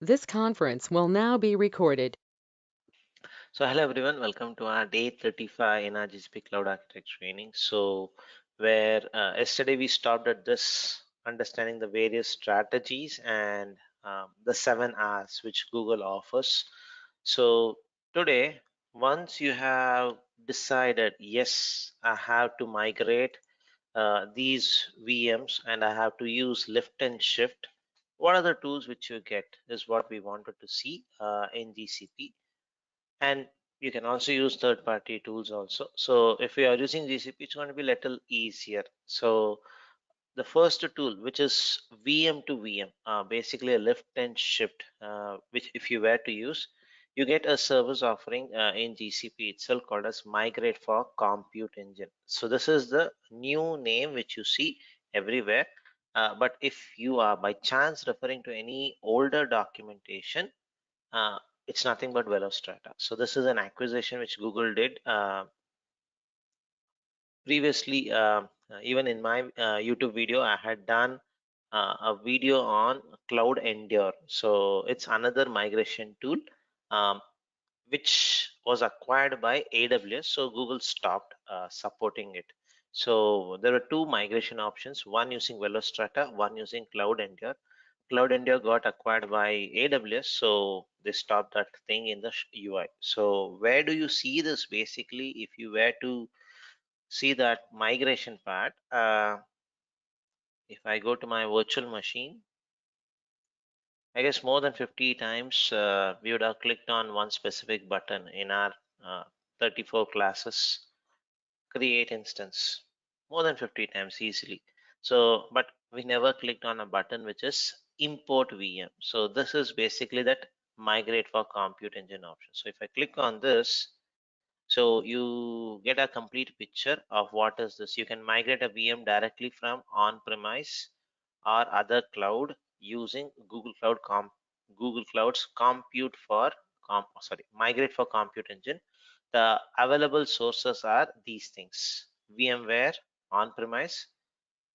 This conference will now be recorded. So hello everyone, welcome to our day 35 in our GCP Cloud Architecture training. So where yesterday we stopped at this understanding the various strategies and the 7 R's which Google offers. So today, once you have decided, yes, I have to migrate these VMs and I have to use lift and shift, what are the tools which you get is what we wanted to see in GCP. And you can also use third-party tools also. So if we are using GCP, it's going to be a little easier. So the first tool, which is VM to VM, basically a lift and shift, which if you were to use, you get a service offering in GCP itself called as migrate for compute engine. So this is the new name which you see everywhere. But if you are by chance referring to any older documentation, uh, it's nothing but Velostrata. So this is an acquisition which Google did previously. Even in my YouTube video, I had done a video on Cloud Endure. So it's another migration tool um, which was acquired by AWS. So Google stopped supporting it. So there are two migration options: one using Velostrata, one using Cloud Endure. Cloud India got acquired by AWS, so they stopped that thing in the UI. So where do you see this basically? If you were to see that migration part, if I go to my virtual machine, I guess more than 50 times we would have clicked on one specific button in our uh, 34 classes create instance, more than 50 times easily. So but we never clicked on a button which is import VM. So this is basically that migrate for compute engine option. So if I click on this, so you get a complete picture of what is this. You can migrate a VM directly from on-premise or other cloud using Google Cloud's compute for migrate for compute engine. The available sources are these things: VMware on-premise,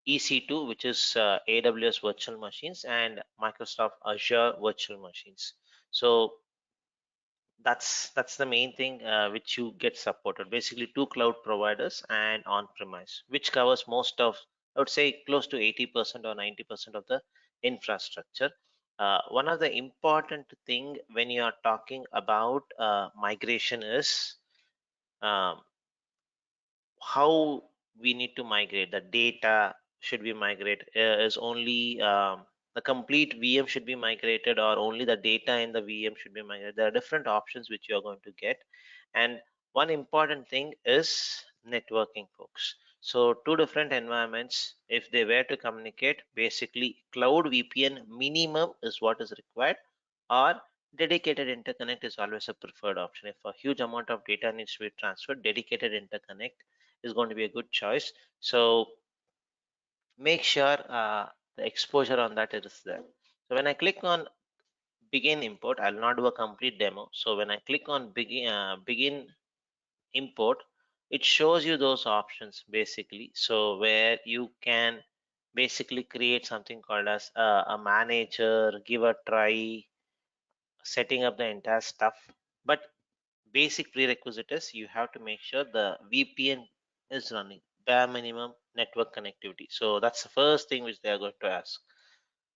EC2, which is AWS virtual machines, and Microsoft Azure virtual machines. So that's the main thing which you get supported. Basically, two cloud providers and on-premise, which covers most of, I would say, close to 80% or 90% of the infrastructure. One of the important thing when you are talking about migration is um, how we need to migrate. The data should be migrated. Is only the complete VM should be migrated, or only the data in the VM should be migrated? There are different options which you are going to get. And one important thing is networking, folks. So two different environments, if they were to communicate, basically cloud VPN minimum is what is required, or dedicated interconnect is always a preferred option. If a huge amount of data needs to be transferred, dedicated interconnect is going to be a good choice. So make sure the exposure on that is there. So when I click on begin import, I'll not do a complete demo. So when I click on begin import, it shows you those options basically. So where you can basically create something called as a manager, give a try, setting up the entire stuff. But basic prerequisite is you have to make sure the VPN is running, bare minimum network connectivity. So that's the first thing which they are going to ask.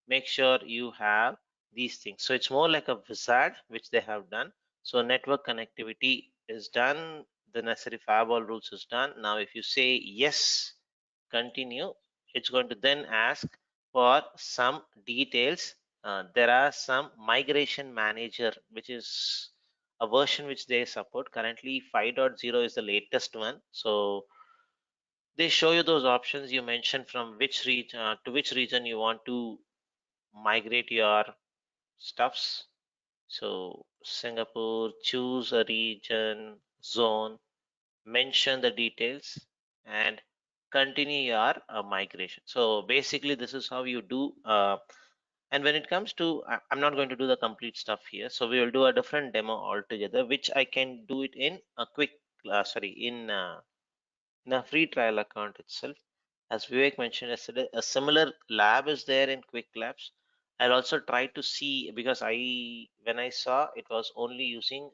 Make sure you have these things. So it's more like a wizard which they have done. So network connectivity is done, the necessary firewall rules is done. Now if you say yes, continue, it's going to then ask for some details. There are some migration manager, which is a version which they support. Currently 5.0 is the latest one. So they show you those options. You mentioned from which region to which region you want to migrate your stuffs. So Singapore, choose a region, zone, mention the details, and continue your migration. So basically this is how you do. And when it comes to, I'm not going to do the complete stuff here, so we will do a different demo altogether, which I can do it in a quick in a free trial account itself. As Vivek mentioned yesterday, a similar lab is there in quick labs. I'll also try to see, because when I saw it was only using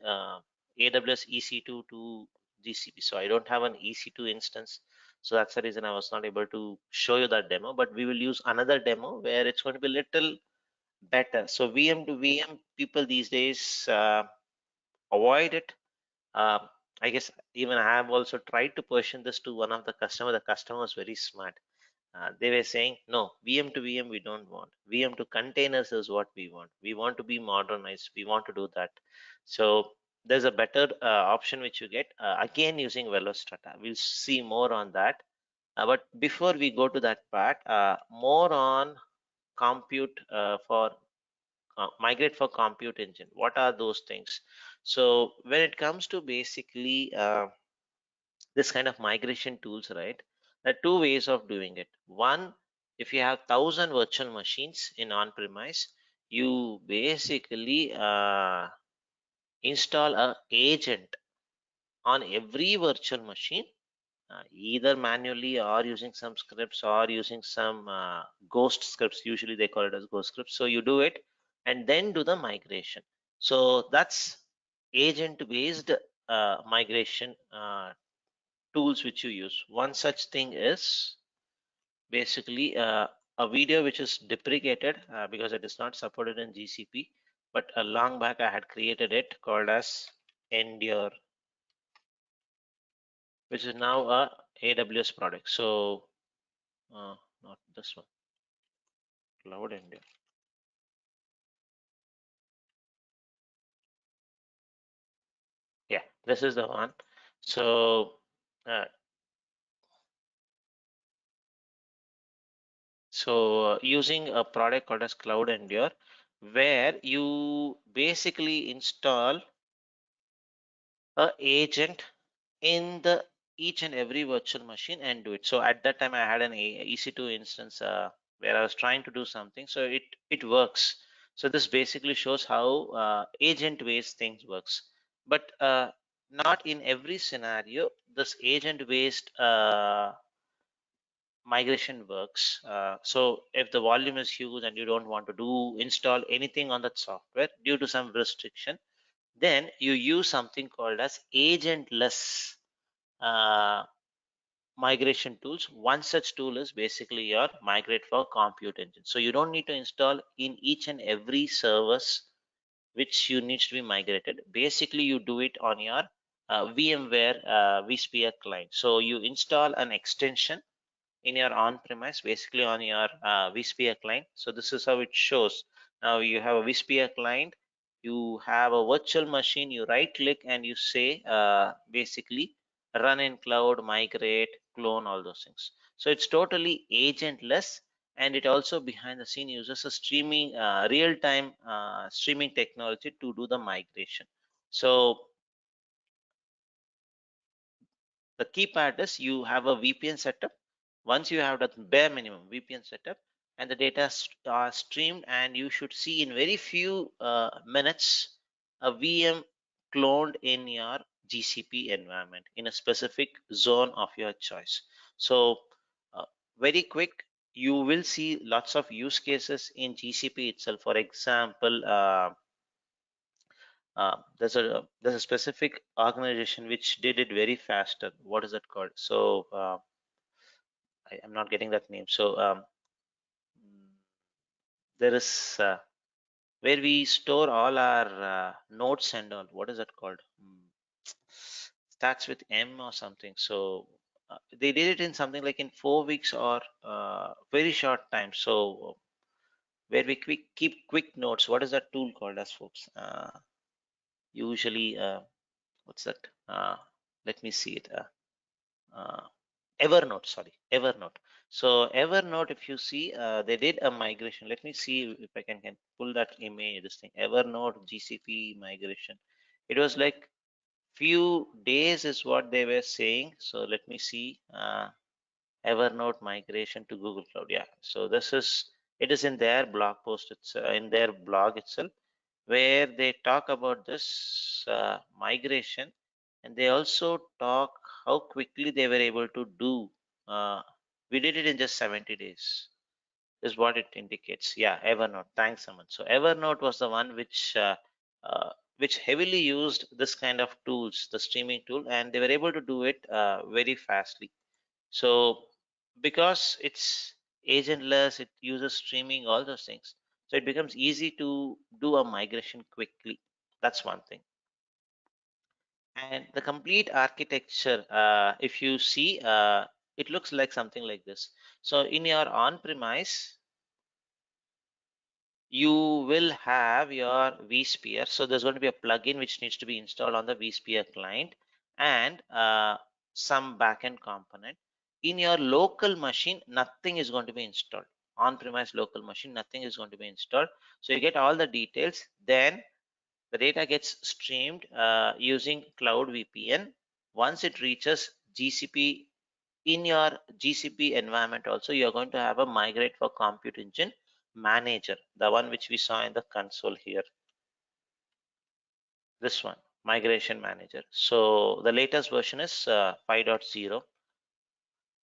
AWS EC2 to GCP, so I don't have an EC2 instance. So that's the reason I was not able to show you that demo. But we will use another demo where it's going to be a little better. So VM to VM, people these days avoid it. I guess even I have also tried to position this to one of the customer. The customer was very smart. They were saying, no, VM to VM we don't want. VM to containers is what we want. We want to be modernized. We want to do that. So there's a better option which you get, again using Velostrata. We'll see more on that. But before we go to that part, more on compute for migrate for compute engine. What are those things? So when it comes to basically this kind of migration tools, right? There are two ways of doing it. One, if you have 1,000 virtual machines in on-premise, you basically install a agent on every virtual machine, either manually or using some scripts or using some ghost scripts. Usually they call it as ghost scripts. So you do it and then do the migration. So that's agent-based migration tools which you use. One such thing is basically a video which is deprecated because it is not supported in GCP, but a long back I had created it, called as Endure, which is now a AWS product. So not this one, Cloud Endure. Yeah, this is the one. So uh, using a product called as Cloud Endure, where you basically install a agent in the each and every virtual machine and do it. So at that time I had an EC2 instance where I was trying to do something, so it works. So this basically shows how agent based things works, but not in every scenario this agent based migration works. So if the volume is huge and you don't want to do install anything on that software due to some restriction, then you use something called as agentless uh, migration tools. One such tool is basically your migrate for compute engine. So you don't need to install in each and every service which you needs to be migrated. Basically you do it on your VMware vSphere client. So you install an extension in your on-premise, basically on your vSphere client. So this is how it shows. Now you have a vSphere client, you have a virtual machine, you right click and you say basically run in cloud, migrate, clone, all those things. So it's totally agentless, and it also behind the scene uses a streaming real-time streaming technology to do the migration. So the key part is you have a VPN setup. Once you have the bare minimum VPN setup and the data are streamed, and you should see in very few minutes a VM cloned in your GCP environment in a specific zone of your choice. So uh, very quick, you will see lots of use cases in GCP itself. For example, there's a specific organization which did it very faster. What is that called? So I'm not getting that name. So there is where we store all our notes and all. What is that called? Starts with M or something. So they did it in something like in 4 weeks or very short time. So where we keep quick notes. What is that tool called as, folks? Usually, what's that? Let me see it. Uh, Evernote, sorry, Evernote. So Evernote, if you see, they did a migration. Let me see if I can pull that image, this thing, Evernote GCP migration. It was like few days is what they were saying. So let me see, Evernote migration to Google Cloud. Yeah. So this is, it is in their blog post. It's in their blog itself, where they talk about this migration, and they also talk how quickly they were able to do. Uh, we did it in just 70 days. is what it indicates. Yeah, Evernote. Thanks, Aman. So Evernote was the one which heavily used this kind of tools, the streaming tool, and they were able to do it very fastly. So because it's agentless, it uses streaming, all those things. So it becomes easy to do a migration quickly. That's one thing. And the complete architecture, if you see, it looks like something like this. So in your on-premise, you will have your vSphere. So there's going to be a plugin which needs to be installed on the vSphere client and some backend component. In your local machine, nothing is going to be installed. On-premise local machine, nothing is going to be installed. So you get all the details. Then the data gets streamed using Cloud VPN. Once it reaches GCP, in your GCP environment also, you're going to have a migrate for compute engine manager, the one which we saw in the console here. This one, migration manager. So the latest version is 5.0.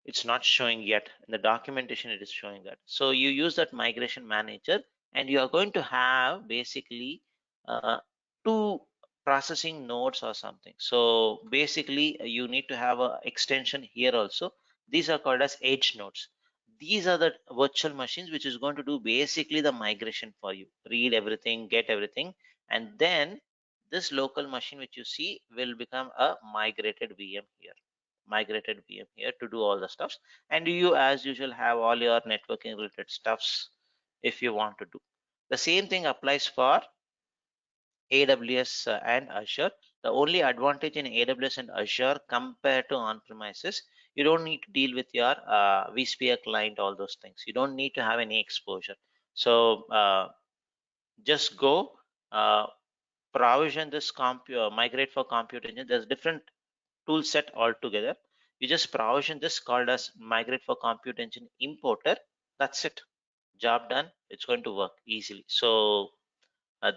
It's not showing yet in the documentation. It is showing that. So you use that migration manager, and you are going to have basically two processing nodes or something. So basically you need to have a extension here also. These are called as edge nodes. These are the virtual machines which is going to do basically the migration for you, read everything, get everything, and then this local machine which you see will become a migrated VM here to do all the stuffs. And you, as usual, have all your networking related stuffs if you want to do. The same thing applies for AWS and Azure. The only advantage in AWS and Azure compared to on-premises, you don't need to deal with your vSphere client, all those things. You don't need to have any exposure. So just go uh, provision this migrate for compute engine. There's different tool set altogether. You just provision this called as migrate for compute engine importer. That's it. Job done. It's going to work easily. So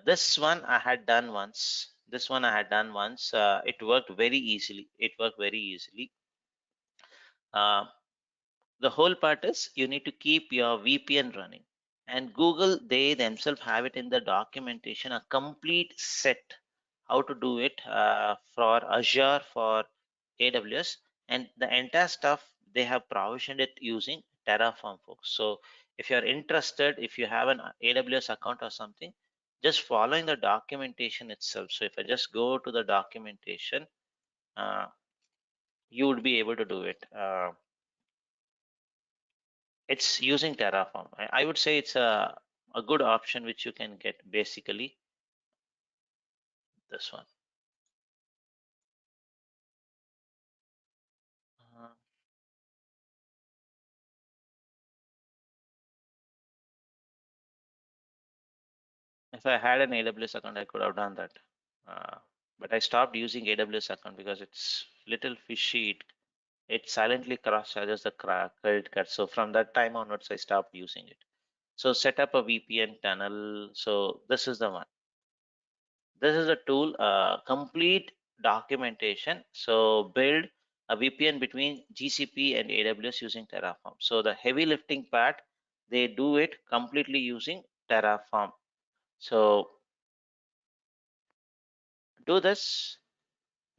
this one I had done once. This one I had done once. It worked very easily. It worked very easily. Uh, the whole part is you need to keep your VPN running. And Google, they themselves have it in the documentation, a complete set how to do it for Azure, for AWS, and the entire stuff they have provisioned it using Terraform, folks. So if you're interested, if you have an AWS account or something, just following the documentation itself. So if I just go to the documentation, uh, you would be able to do it. It's using Terraform. I would say it's a good option which you can get, basically this one. Uh, if I had an AWS account, I could have done that. Uh, but I stopped using AWS account because it's little fishy. It silently cross charges the credit card. So from that time onwards, I stopped using it. So set up a VPN tunnel. So this is the one. This is a tool, complete documentation. So build a VPN between GCP and AWS using Terraform. So the heavy lifting part, they do it completely using Terraform. So do this.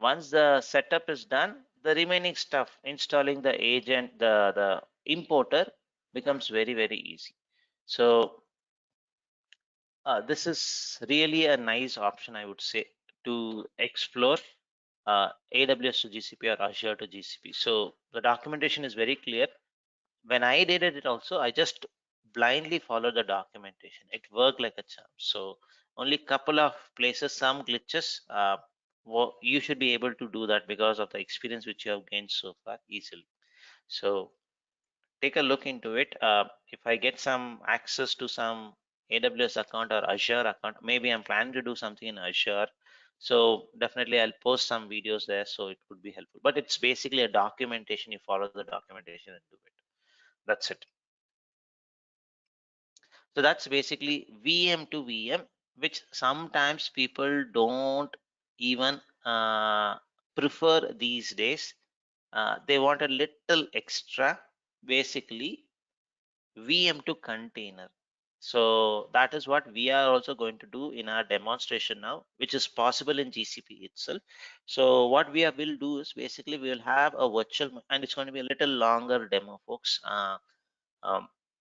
Once the setup is done, the remaining stuff, installing the agent, the importer, becomes very, very easy. So this is really a nice option, I would say, to explore AWS to GCP or Azure to GCP. So the documentation is very clear. When I did it also, I just blindly followed the documentation. It worked like a charm. So only couple of places, some glitches. You should be able to do that because of the experience which you have gained so far easily. So take a look into it. If I get some access to some AWS account or Azure account, maybe I'm planning to do something in Azure. So definitely I'll post some videos there, so it would be helpful. But it's basically a documentation. You follow the documentation and do it. That's it. So that's basically VM to VM, which sometimes people don't even prefer these days. They want a little extra, basically VM to container. So that is what we are also going to do in our demonstration now, which is possible in GCP itself. So what we will do is basically we will have a virtual, and it's going to be a little longer demo, folks.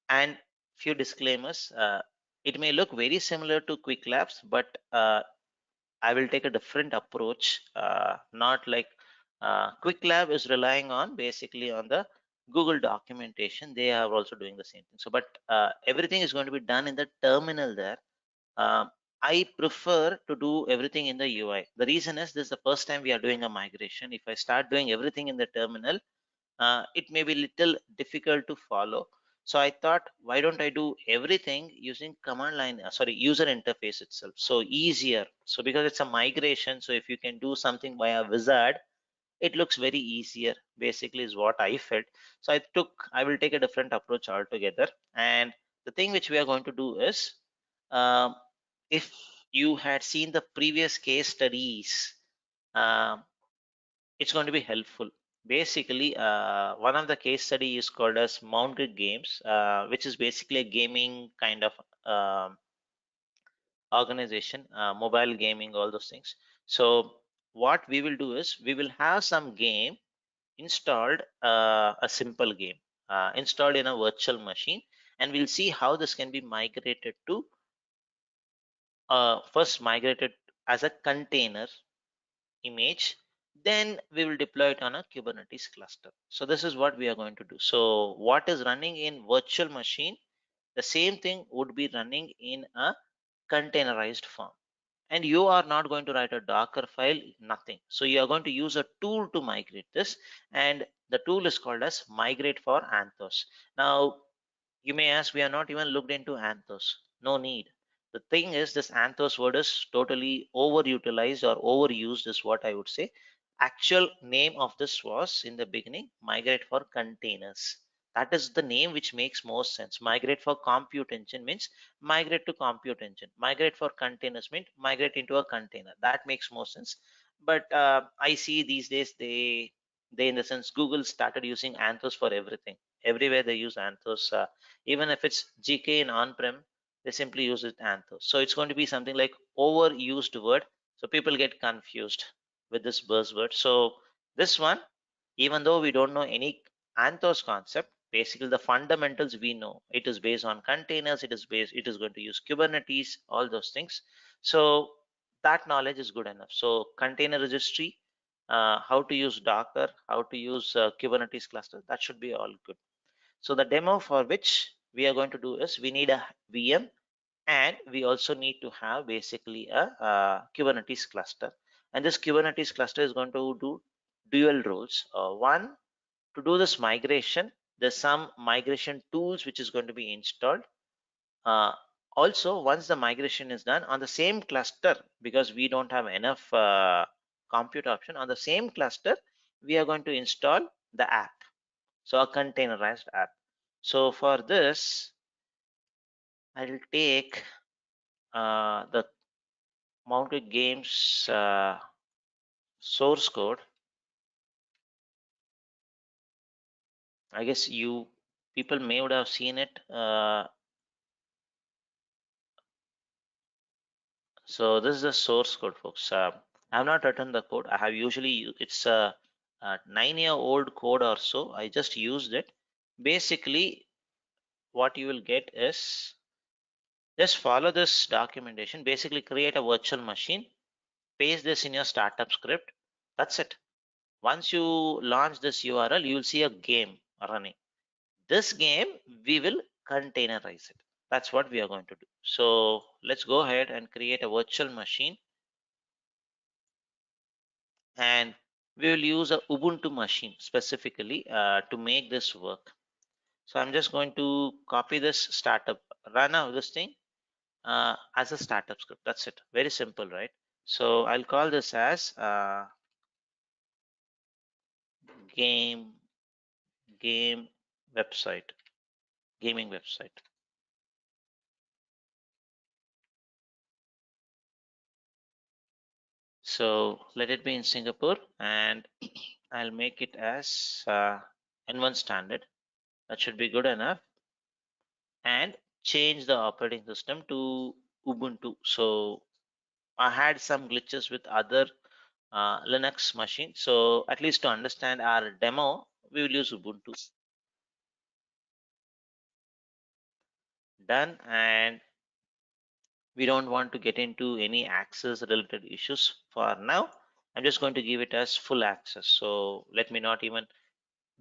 And few disclaimers. It may look very similar to Quick Labs, but I will take a different approach. Not like Quick Lab is relying on basically on the Google documentation. They are also doing the same thing. So, but everything is going to be done in the terminal there. I prefer to do everything in the UI. The reason is this is the first time we are doing a migration. If I start doing everything in the terminal, it may be little difficult to follow. So I thought, why don't I do everything using command line, sorry, user interface itself. So easier. So because it's a migration, so if you can do something via wizard, it looks very easier, basically is what I felt. So I will take a different approach altogether. And the thing which we are going to do is, um, if you had seen the previous case studies, um, it's going to be helpful. Basically, one of the case study is called as Mounted Games, which is basically a gaming kind of organization, mobile gaming, all those things. So what we will do is we will have some game installed, a simple game installed in a virtual machine, and we'll see how this can be migrated to first migrated as a container image, then we will deploy it on a Kubernetes cluster. So this is what we are going to do. So what is running in virtual machine, the same thing would be running in a containerized form. And you are not going to write a Docker file, nothing. So you are going to use a tool to migrate this, and the tool is called as migrate for Anthos. Now you may ask, we are not even looked into Anthos. No need. The thing is, this Anthos word is totally overutilized or overused, is what I would say. Actual name of this was in the beginning migrate for containers. That is the name which makes most sense. Migrate for compute engine means migrate to compute engine. Migrate for containers means migrate into a container. That makes more sense. But I see these days they in the sense Google started using Anthos for everything. Everywhere they use Anthos. Even if it's GK in on-prem, they simply use it Anthos. So it's going to be something like overused word. So people get confused with this buzzword. So this one, even though we don't know any Anthos concept, basically the fundamentals we know. It is based on containers. It is going to use Kubernetes, all those things. So that knowledge is good enough. So container registry, how to use Docker, how to use Kubernetes cluster, that should be all good. So the demo for which we are going to do is we need a VM, and we also need to have basically a, Kubernetes cluster. And this Kubernetes cluster is going to do dual roles. One, to do this migration, there's some migration tools which is going to be installed. Uh, Also, once the migration is done on the same cluster, because we don't have enough compute option on the same cluster, we are going to install the app, so a containerized app. So for this, I'll take the Mounted Games source code. I guess you people may would have seen it. So this is the source code, folks. I have not written the code. I have usually it's a 9-year-old code or so. I just used it. Basically, what you will get is just follow this documentation. Basically, create a virtual machine, paste this in your startup script. That's it. Once you launch this URL, you will see a game running. This game, we will containerize it. That's what we are going to do. So let's go ahead and create a virtual machine, and we will use a Ubuntu machine specifically to make this work. So I'm just going to copy this startup, run out this thing as a startup script. That's it. Very simple, right? So I'll call this as game game website, gaming website. So let it be in Singapore, and I'll make it as N1 standard. That should be good enough. and change the operating system to Ubuntu. So I had some glitches with other Linux machines. So at least to understand our demo, we will use Ubuntu. Done. And we don't want to get into any access related issues for now. I'm just going to give it as full access. So let me not even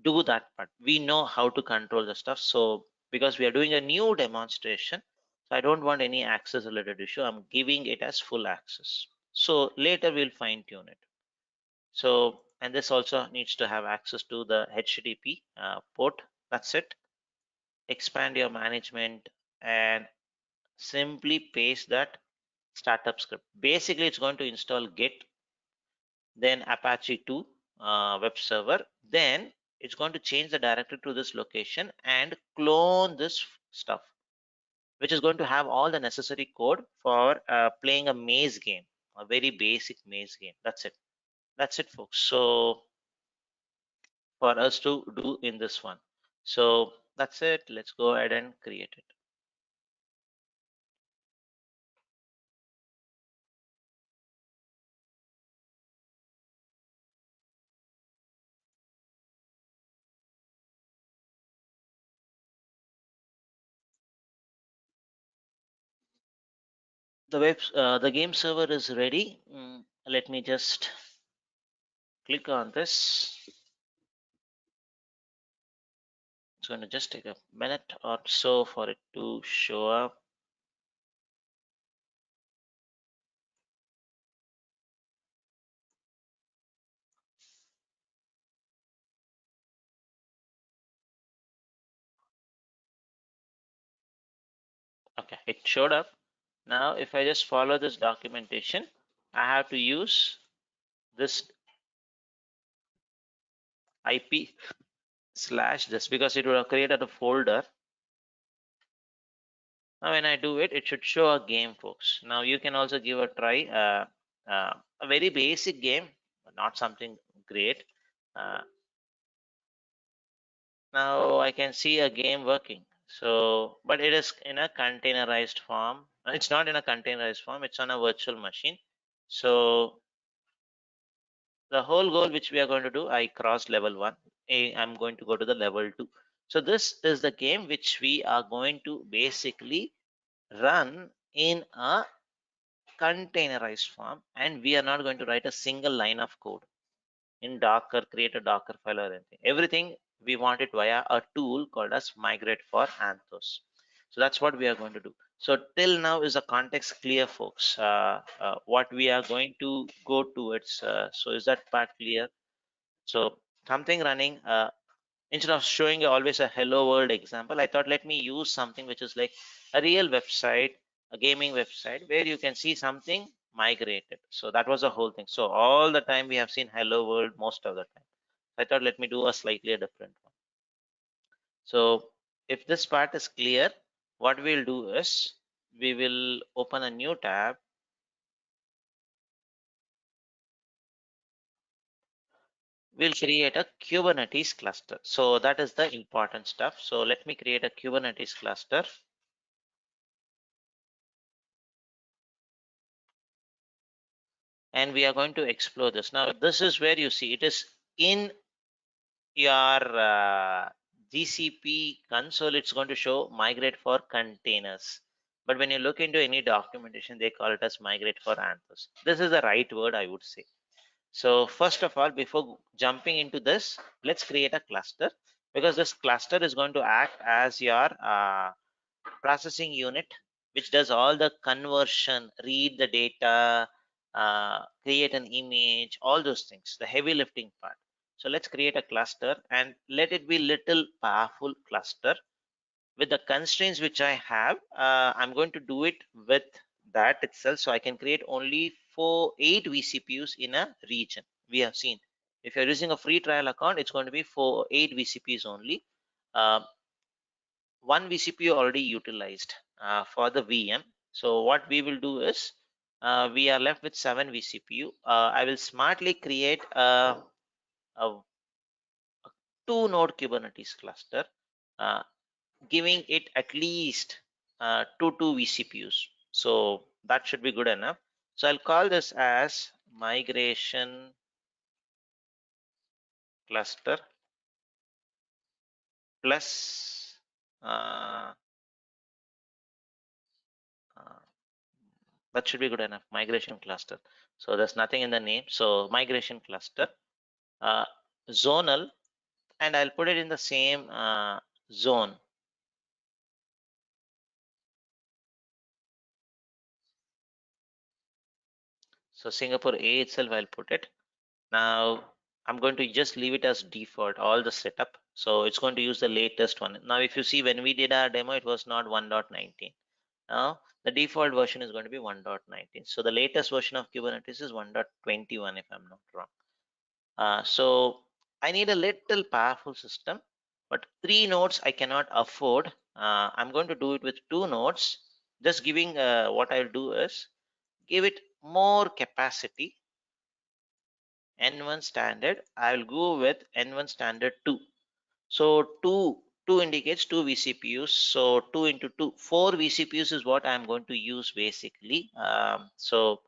do that part. We know how to control the stuff. So because we are doing a new demonstration, so I don't want any access related issue. I'm giving it as full access. So later we'll fine tune it. So, and this also needs to have access to the HTTP port. That's it. Expand your management and simply paste that startup script. Basically, it's going to install Git, then Apache 2 web server. Then it's going to change the directory to this location and clone this stuff, which is going to have all the necessary code for playing a maze game, a very basic maze game. That's it. That's it, folks. So for us to do in this one. So that's it. Let's go ahead and create it. The game server is ready. Let me just click on this. It's going to just take a minute or so for it to show up. Okay, it showed up. Now, if I just follow this documentation, I have to use this IP slash this because it will have created a folder. Now, when I do it, it should show a game, folks. Now, you can also give a try. A very basic game, not something great. Uh, Now I can see a game working. So, but it is in a containerized form. It's not in a containerized form. It's on a virtual machine. So the whole goal which we are going to do, I crossed level 1. I'm going to go to the level 2. So this is the game which we are going to basically run in a containerized form, and we are not going to write a single line of code in Docker, create a Docker file or anything. Everything we want it via a tool called as migrate for Anthos. So that's what we are going to do. So till now is the context clear, folks? What we are going to go towards. So is that part clear? So something running. Instead of showing always a hello world example, I thought let me use something which is like a real website, a gaming website where you can see something migrated. So that was the whole thing. So all the time we have seen hello world most of the time. I thought let me do a slightly different one. So if this part is clear, what we'll do is we will open a new tab. We'll create a Kubernetes cluster. So that is the important stuff. So let me create a Kubernetes cluster. And we are going to explore this. Now, this is where you see it is in your GCP console, it's going to show migrate for containers. But when you look into any documentation, they call it as migrate for Anthos. This is the right word, I would say. So first of all, before jumping into this, let's create a cluster because this cluster is going to act as your processing unit which does all the conversion, read the data, create an image, all those things, the heavy lifting part. So let's create a cluster and let it be little powerful cluster with the constraints which I have. I'm going to do it with that itself, so I can create only 8 vCPUs in a region. We have seen if you're using a free trial account, it's going to be 8 vCPUs only. uh, One vCPU already utilized for the VM. So what we will do is we are left with 7 vCPU. I will smartly create a 2 node Kubernetes cluster. Uh, giving it at least 2 vCPUs. So that should be good enough. So I'll call this as migration cluster plus uh, uh, that should be good enough, migration cluster. So there's nothing in the name. So migration cluster, uh, zonal, and I'll put it in the same zone. So Singapore A itself, I'll put it. Now I'm going to just leave it as default, all the setup. So it's going to use the latest one. Now, if you see when we did our demo, it was not 1.19. Now the default version is going to be 1.19. So the latest version of Kubernetes is 1.21, if I'm not wrong. So I need a little powerful system, but 3 nodes I cannot afford. I'm going to do it with 2 nodes. Just giving what I'll do is give it more capacity. N1 standard, I will go with N1 standard 2. So 2 indicates 2 vCPUs. So 2 into 2, 4 vCPUs is what I'm going to use basically. So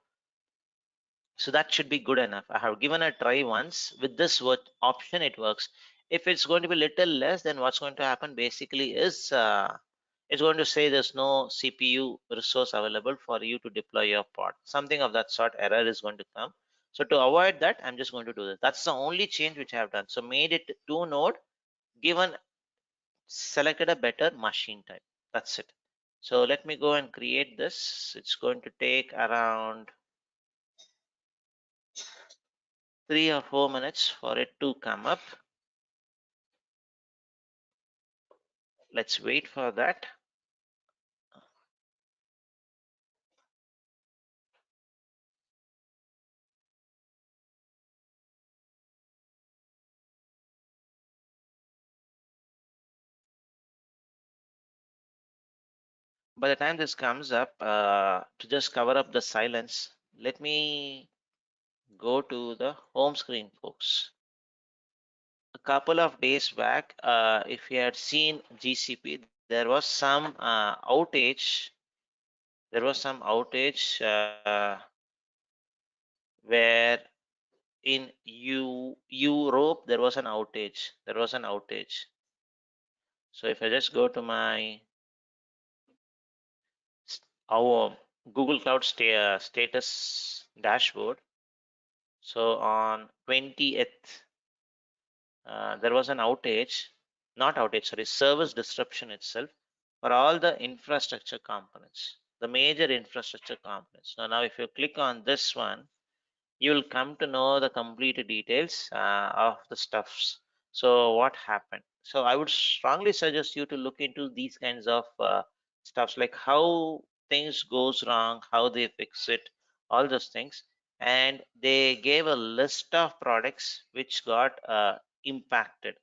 that should be good enough. I have given a try once with this option, it works. If it's going to be little less, then what's going to happen basically is it's going to say there's no CPU resource available for you to deploy your pod. Something of that sort error is going to come. So to avoid that, I'm just going to do this. That's the only change which I have done. So made it 2 node, given selected a better machine type. That's it. So let me go and create this. It's going to take around 3 or 4 minutes for it to come up. Let's wait for that. By the time this comes up, to just cover up the silence, let me go to the home screen, folks. A couple of days back, if you had seen GCP, there was some outage. There was some outage where in Europe there was an outage. There was an outage. So if I just go to my our Google Cloud status dashboard. So on 20th, there was an outage, not outage, sorry, service disruption itself for all the infrastructure components, the major infrastructure components. Now if you click on this one, you will come to know the complete details of the stuffs. So what happened? So I would strongly suggest you to look into these kinds of stuffs, like how things goes wrong, how they fix it, all those things. And they gave a list of products which got impacted.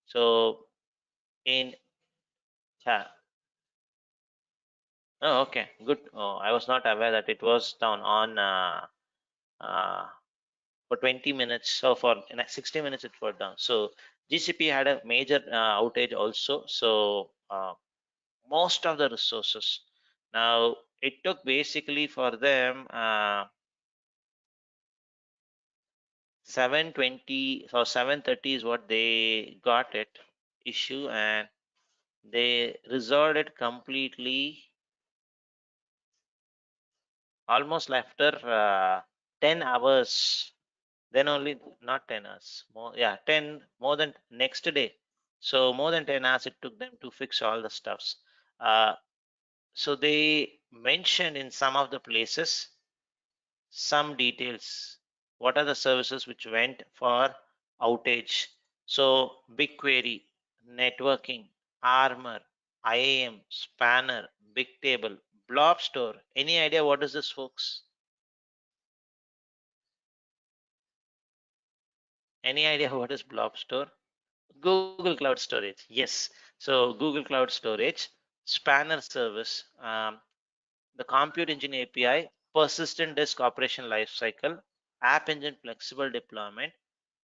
So in yeah. Oh, okay, good. Oh, I was not aware that it was down on uh, for 20 minutes. So for 60 minutes it was down. So GCP had a major outage also. So most of the resources. Now it took basically for them 7:20 or 7:30 is what they got it issue, and they resolved it completely almost after 10 hours. Then only, not 10 hours, more, yeah, 10, more than next day. So more than 10 hours it took them to fix all the stuffs. Uh, so they mentioned in some of the places some details. What are the services which went for outage? So BigQuery, networking, Armor, IAM, Spanner, Bigtable, Blob Store. Any idea what is this, folks? Any idea what is Blob Store? Google Cloud Storage. Yes. So Google Cloud Storage, Spanner service, the Compute Engine API, persistent disk operation lifecycle, App Engine flexible deployment,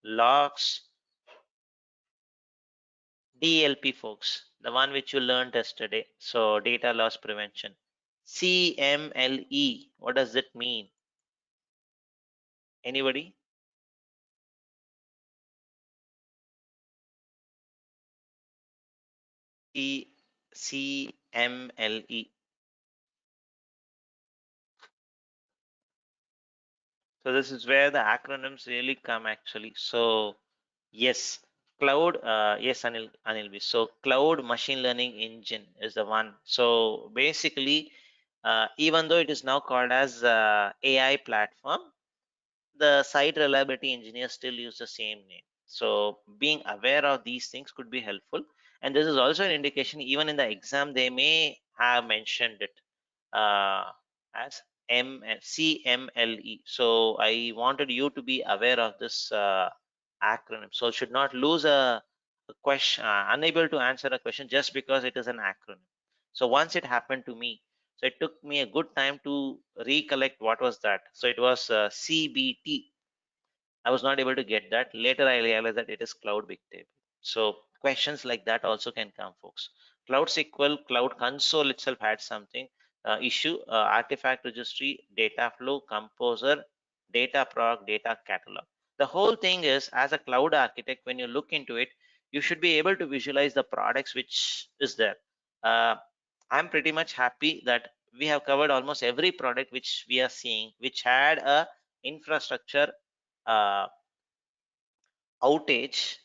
logs, DLP, folks. The one which you learned yesterday. So data loss prevention. CMLE. What does it mean? Anybody? CMLE. So this is where the acronyms really come actually. So yes, cloud. Yes, Anil. So cloud machine learning engine is the one. So basically, even though it is now called as AI platform, the site reliability engineers still use the same name. So being aware of these things could be helpful. And this is also an indication, even in the exam, they may have mentioned it as CMLE. So I wanted you to be aware of this acronym. So should not lose a question, unable to answer a question just because it is an acronym. So once it happened to me, so it took me a good time to recollect what was that. So it was CBT. I was not able to get that. Later, I realized that it is Cloud Bigtable. So questions like that also can come, folks. Cloud SQL, Cloud Console itself had something issue, artifact registry, data flow, composer, data proc, data catalog. The whole thing is, as a cloud architect, when you look into it, you should be able to visualize the products which is there. Uh, I'm pretty much happy that we have covered almost every product which we are seeing, which had a infrastructure uh, outage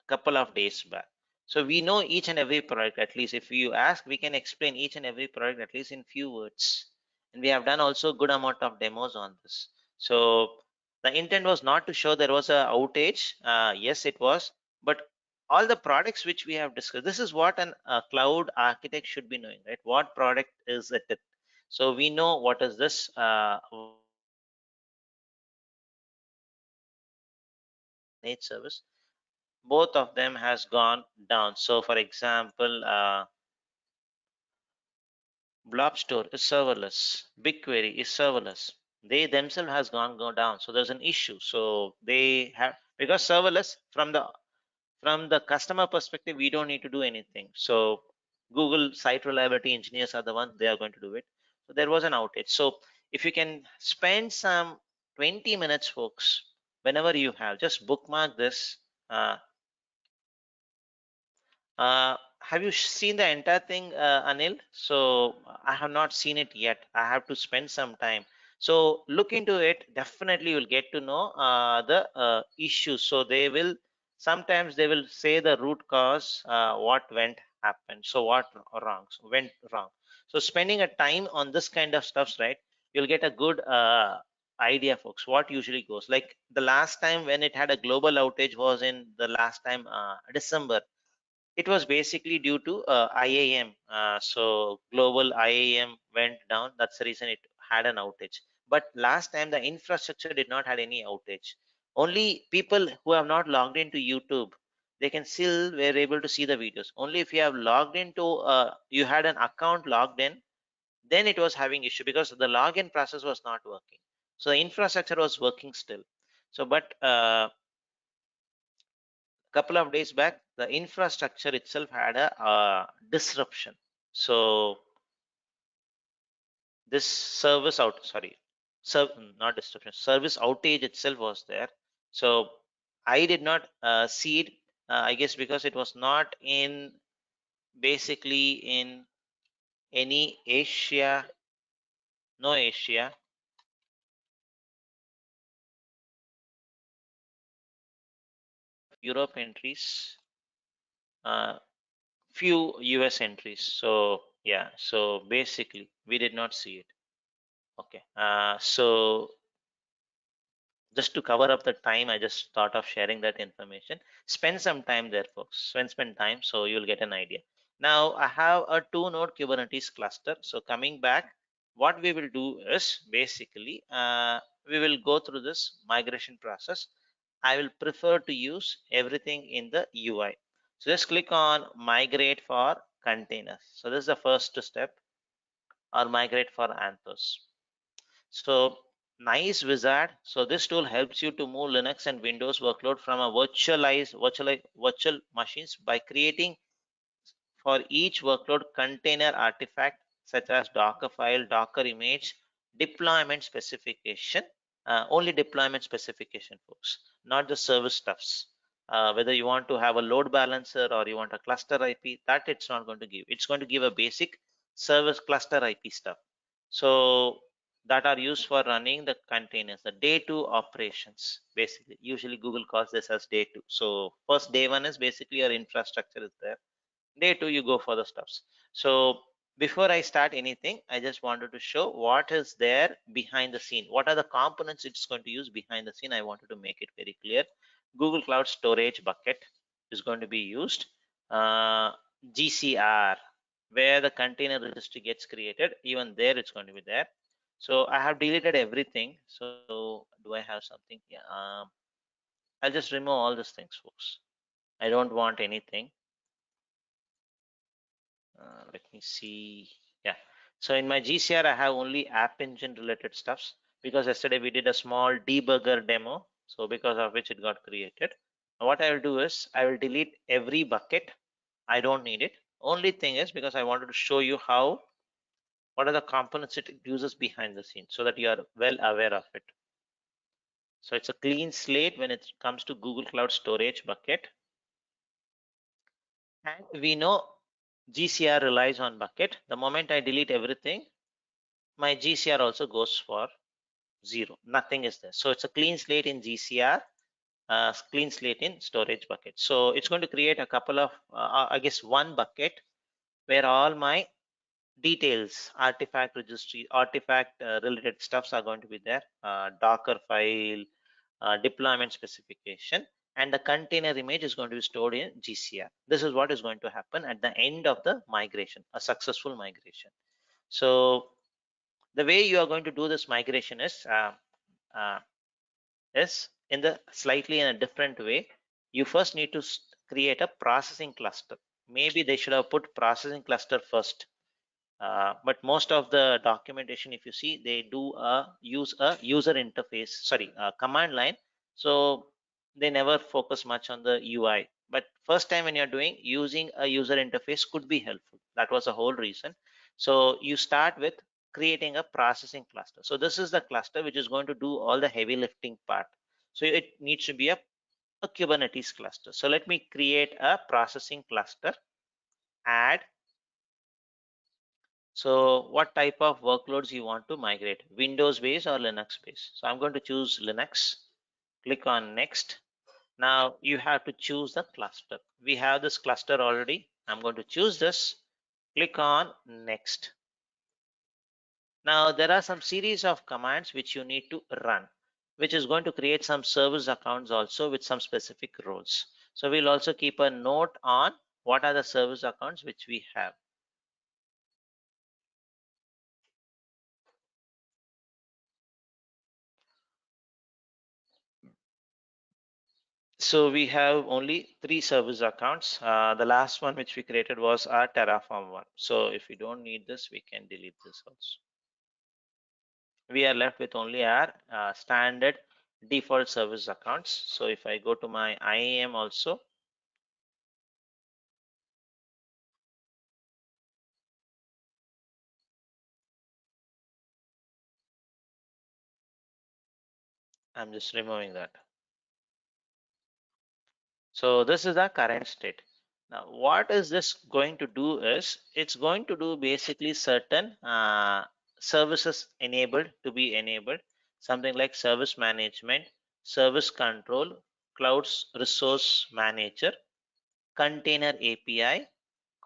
couple of days back. So we know each and every product. At least if you ask, we can explain each and every product at least in few words. And we have done also good amount of demos on this. So the intent was not to show there was a outage. Yes, it was, but all the products which we have discussed, this is what an cloud architect should be knowing, right? What product is it? So we know what is this managed service. Both of them has gone down. So for example, blob store is serverless, BigQuery is serverless, they themselves has gone down. So there's an issue. So they have, because serverless, from the customer perspective, we don't need to do anything. So Google site reliability engineers are the ones, they are going to do it. So there was an outage. So if you can spend some 20 minutes, folks, whenever you have, just bookmark this. Have you seen the entire thing, Anil? So I have not seen it yet. I have to spend some time. So look into it. Definitely, you'll get to know the issues. So they will, sometimes they will say the root cause, what went happened. So what wrong went wrong. So spending a time on this kind of stuffs, right? You'll get a good idea, folks. What usually goes, like the last time when it had a global outage was in the last time December. It was basically due to IAM. So global IAM went down. That's the reason it had an outage. But last time the infrastructure did not had any outage. Only people who have not logged into YouTube, they can still were able to see the videos. Only if you have logged into, you had an account logged in, then it was having issue because the login process was not working. So the infrastructure was working still. So, but couple of days back, the infrastructure itself had a disruption. So this service out, sorry, not disruption, service outage itself was there. So I did not see it, I guess because it was not in, basically in any Asia, no Asia, Europe entries, uh, few US entries. So yeah, so basically we did not see it. Okay, so just to cover up the time, I just thought of sharing that information. Spend some time there, folks. Spend time, so you'll get an idea. Now I have a 2 node Kubernetes cluster. So coming back, what we will do is basically we will go through this migration process. I will prefer to use everything in the UI. So just click on migrate for containers. So this is the first step, or migrate for Anthos. So nice wizard. So this tool helps you to move Linux and Windows workload from a virtual machines by creating for each workload container artifact such as Docker file, Docker image, deployment specification, only deployment specification, folks, not the service stuffs. Whether you want to have a load balancer or you want a cluster IP, that it's not going to give. It's going to give a basic service cluster IP stuff. So that are used for running the containers, the day two operations. Basically, usually Google calls this as day two. So first day one is basically your infrastructure is there. Day two, you go for the stuffs. So before I start anything, I just wanted to show what is there behind the scene. What are the components it's going to use behind the scene? I wanted to make it very clear. Google Cloud Storage Bucket is going to be used. GCR, where the container registry gets created, even there it's going to be there. So I have deleted everything. So do I have something? Yeah, I'll just remove all these things, folks. I don't want anything. Let me see. Yeah. So in my GCR, I have only app engine related stuffs because yesterday we did a small debugger demo. So because of which it got created. What I will do is I will delete every bucket. I don't need it. Only thing is because I wanted to show you how, what are the components it uses behind the scenes so that you are well aware of it. So it's a clean slate when it comes to Google Cloud Storage Bucket. And we know GCR relies on bucket. The moment I delete everything, my GCR also goes for 0. Nothing is there. So it's a clean slate in GCR, clean slate in storage bucket. So it's going to create a couple of, I guess, one bucket where all my details, artifact registry, artifact related stuffs are going to be there. Docker file, deployment specification, and the container image is going to be stored in GCR. This is what is going to happen at the end of the migration, a successful migration. So the way you are going to do this migration uh, is in the slightly in a different way. You first need to create a processing cluster. Maybe they should have put processing cluster first, but most of the documentation, if you see, they do use a user interface, sorry, a command line. So they never focus much on the UI. But first time when you're doing, using a user interface could be helpful. That was the whole reason. So you start with creating a processing cluster. So this is the cluster which is going to do all the heavy lifting part. So it needs to be a Kubernetes cluster. So let me create a processing cluster, add. So what type of workloads you want to migrate, Windows based or Linux based? So I'm going to choose Linux, click on next. Now you have to choose the cluster. We have this cluster already. I'm going to choose this, click on next. Now there are some series of commands which you need to run, which is going to create some service accounts also with some specific roles. So we'll also keep a note on what are the service accounts which we have. So we have only 3 service accounts. The last one which we created was our Terraform one. So if we don't need this, we can delete this also. We are left with only our standard default service accounts. So if I go to my IAM also, I'm just removing that. So this is the current state. Now, what is this going to do is it's going to do basically certain services enabled to be enabled, something like service management, service control, clouds resource manager, container API,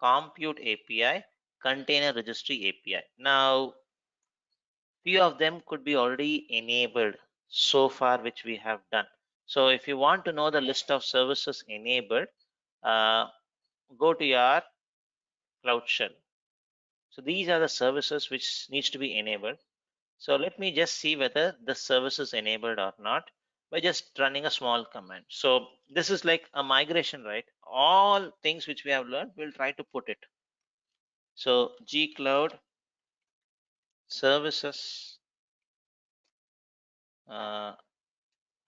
compute API, container registry API. Now, few of them could be already enabled so far, which we have done. So if you want to know the list of services enabled, uh, go to your Cloud Shell. So these are the services which needs to be enabled. So let me just see whether the service is enabled or not by just running a small command. So this is like a migration, right? All things which we have learned, we'll try to put it. So gcloud services uh,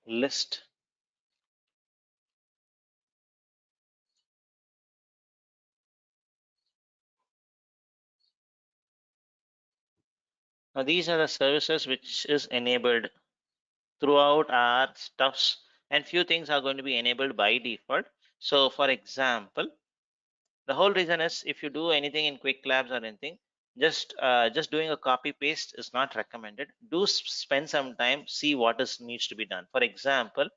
list. Now these are the services which is enabled throughout our stuffs, and few things are going to be enabled by default. So for example, the whole reason is if you do anything in quick labs or anything, just doing a copy paste is not recommended. Do spend some time, see what is needs to be done. For example,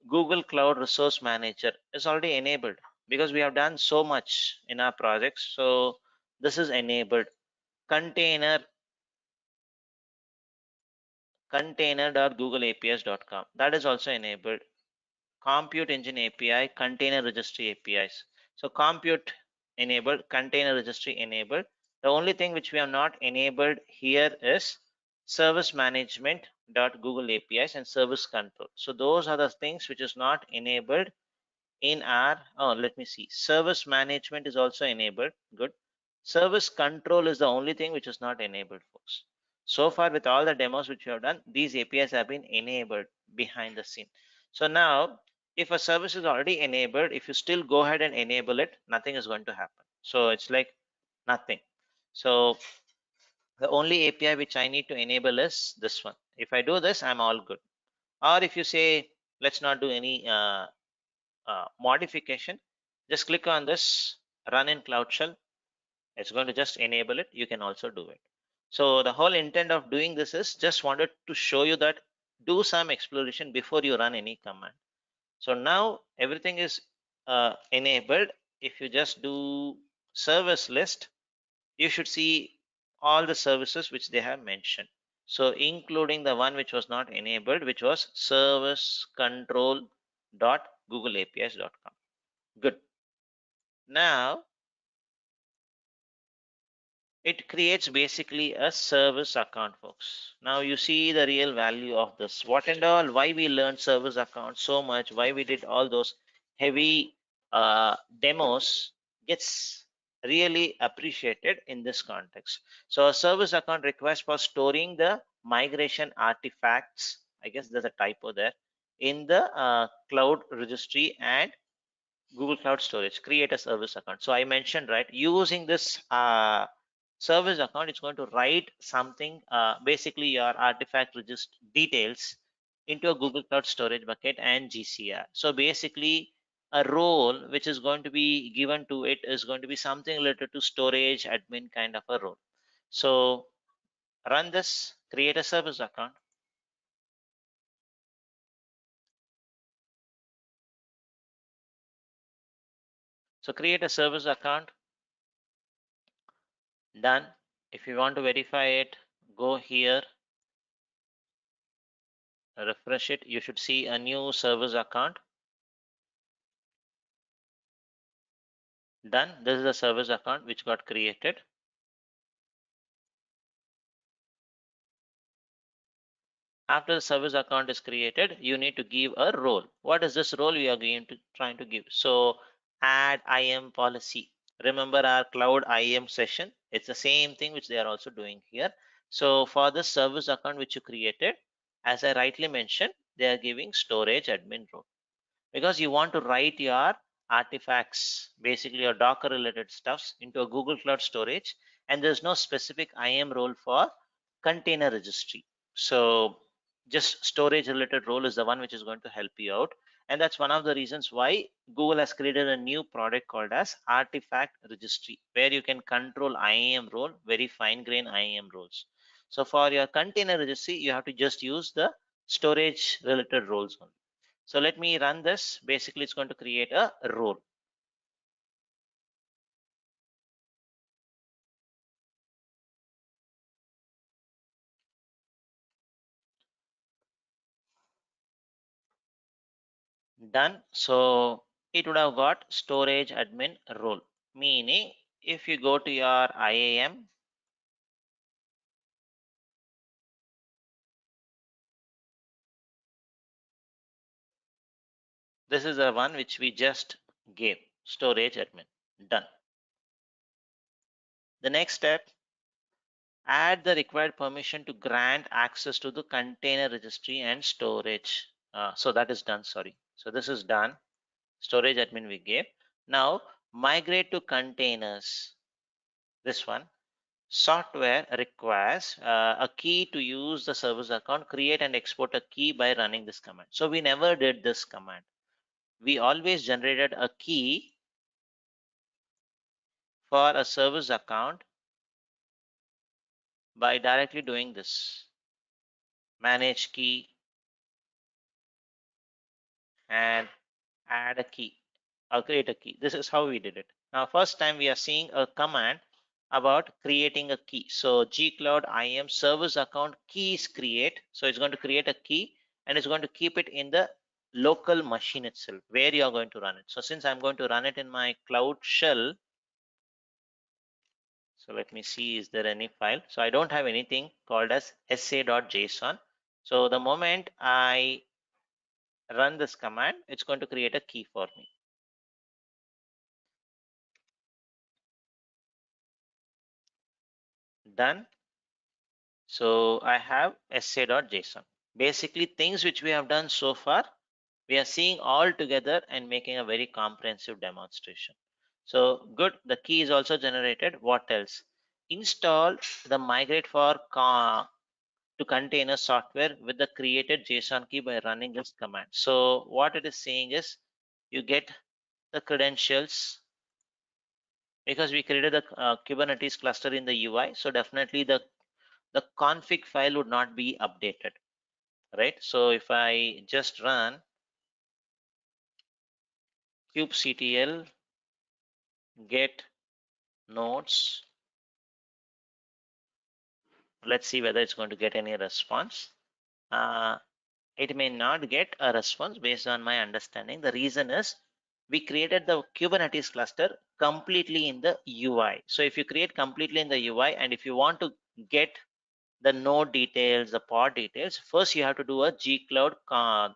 Google Cloud Resource Manager is already enabled because we have done so much in our projects. So this is enabled. Container.googleapis.com, that is also enabled. Compute Engine API, Container Registry APIs. So compute enabled, container registry enabled. The only thing which we have not enabled here is service management Google APIs and service control. So those are the things which is not enabled in our, oh, let me see, service management is also enabled. Good. Service control is the only thing which is not enabled, folks. So far with all the demos which we have done, these APIs have been enabled behind the scene. So now if a service is already enabled, if you still go ahead and enable it, nothing is going to happen. So it's like nothing. So the only API which I need to enable is this one. If I do this, I'm all good. Or if you say let's not do any modification, just click on this run in Cloud Shell. It's going to just enable it. You can also do it. So the whole intent of doing this is just wanted to show you that do some exploration before you run any command. So now everything is enabled. If you just do service list, you should see all the services which they have mentioned. So including the one which was not enabled, which was service control dot googleapis.com. Good. Now it creates basically a service account, folks. Now you see the real value of this. What and all, why we learned service account so much, why we did all those heavy demos gets really appreciated in this context. So a service account request for storing the migration artifacts, I guess there's a typo there, in the cloud registry and Google Cloud Storage. Create a service account. So I mentioned, right, using this service account, it's going to write something, basically your artifact register details into a Google Cloud Storage bucket and GCR. So basically, a role which is going to be given to it is going to be something related to storage admin kind of a role. So run this, create a service account. So create a service account. Done. If you want to verify it, go here, refresh it. You should see a new service account. Done. This is a service account which got created. After the service account is created, you need to give a role. What is this role we are going to trying to give? So add IAM policy. Remember our cloud IAM session? It's the same thing which they are also doing here. So for the service account which you created, as I rightly mentioned, they are giving storage admin role, because you want to write your artifacts, basically your Docker related stuffs, into a Google Cloud Storage, and there's no specific IAM role for container registry. So just storage related role is the one which is going to help you out, and that's one of the reasons why Google has created a new product called as artifact registry, where you can control IAM role, very fine grain IAM roles. So for your container registry, you have to just use the storage related roles only. So let me run this. Basically, it's going to create a role. Done. So it would have got storage admin role, meaning if you go to your IAM, this is the one which we just gave, storage admin. Done. The next step, add the required permission to grant access to the container registry and storage. So that is done. Sorry. So this is done. Storage admin we gave. Now migrate to containers. This one. software requires a key to use the service account, create and export a key by running this command. So we never did this command. We always generated a key for a service account by directly doing this manage key and add a key or create a key. This is how we did it. Now, first time we are seeing a command about creating a key. So gcloud im service account keys create. So it's going to create a key and it's going to keep it in the local machine itself where you are going to run it. So since I'm going to run it in my cloud shell, so let me see, is there any file? So I don't have anything called as sa.json. So the moment I run this command, it's going to create a key for me. Done. So I have sa.json. Basically, things which we have done so far, we are seeing all together and making a very comprehensive demonstration. So good. The key is also generated. What else? Install the migrate for to container software with the created JSON key by running this command. So what it is saying is you get the credentials because we created the Kubernetes cluster in the UI. So definitely the config file would not be updated, right? So if I just run kubectl get nodes, let's see whether it's going to get any response. It may not get a response based on my understanding. The reason is we created the Kubernetes cluster completely in the UI. So if you create completely in the UI and if you want to get the node details, the pod details, first you have to do a gcloud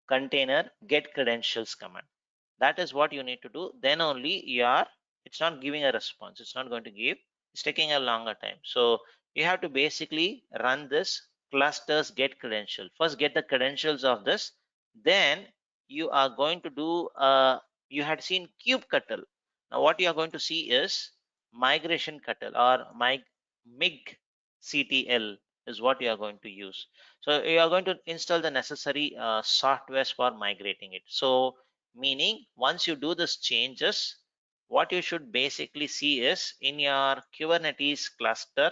container get credentials command. That is what you need to do. Then only you are, it's not giving a response. It's not going to give. It's taking a longer time. So you have to basically run this clusters get credential. First get the credentials of this. Then you are going to do, you had seen kubectl. Now what you are going to see is migration ctl or migctl is what you are going to use. So you are going to install the necessary softwares for migrating it. So meaning once you do this changes, what you should basically see is in your Kubernetes cluster,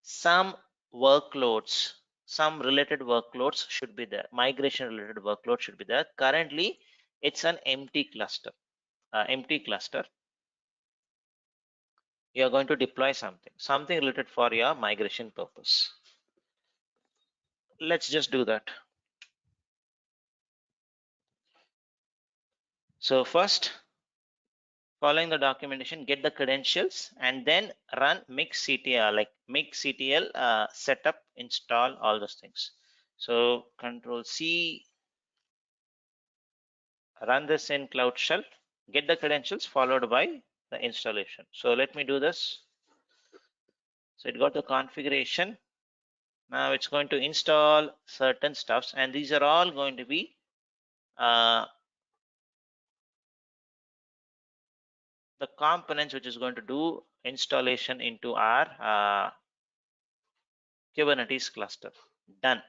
some workloads, some related workloads should be there. Migration related workload should be there. Currently, it's an empty cluster. You are going to deploy something related for your migration purpose. Let's just do that. So first, following the documentation, get the credentials and then run mixctl, like mixctl setup, install, all those things. So control C, run this in Cloud Shell, get the credentials followed by the installation. So let me do this. So it got the configuration. Now it's going to install certain stuffs and these are all going to be the components which is going to do installation into our Kubernetes cluster. Done.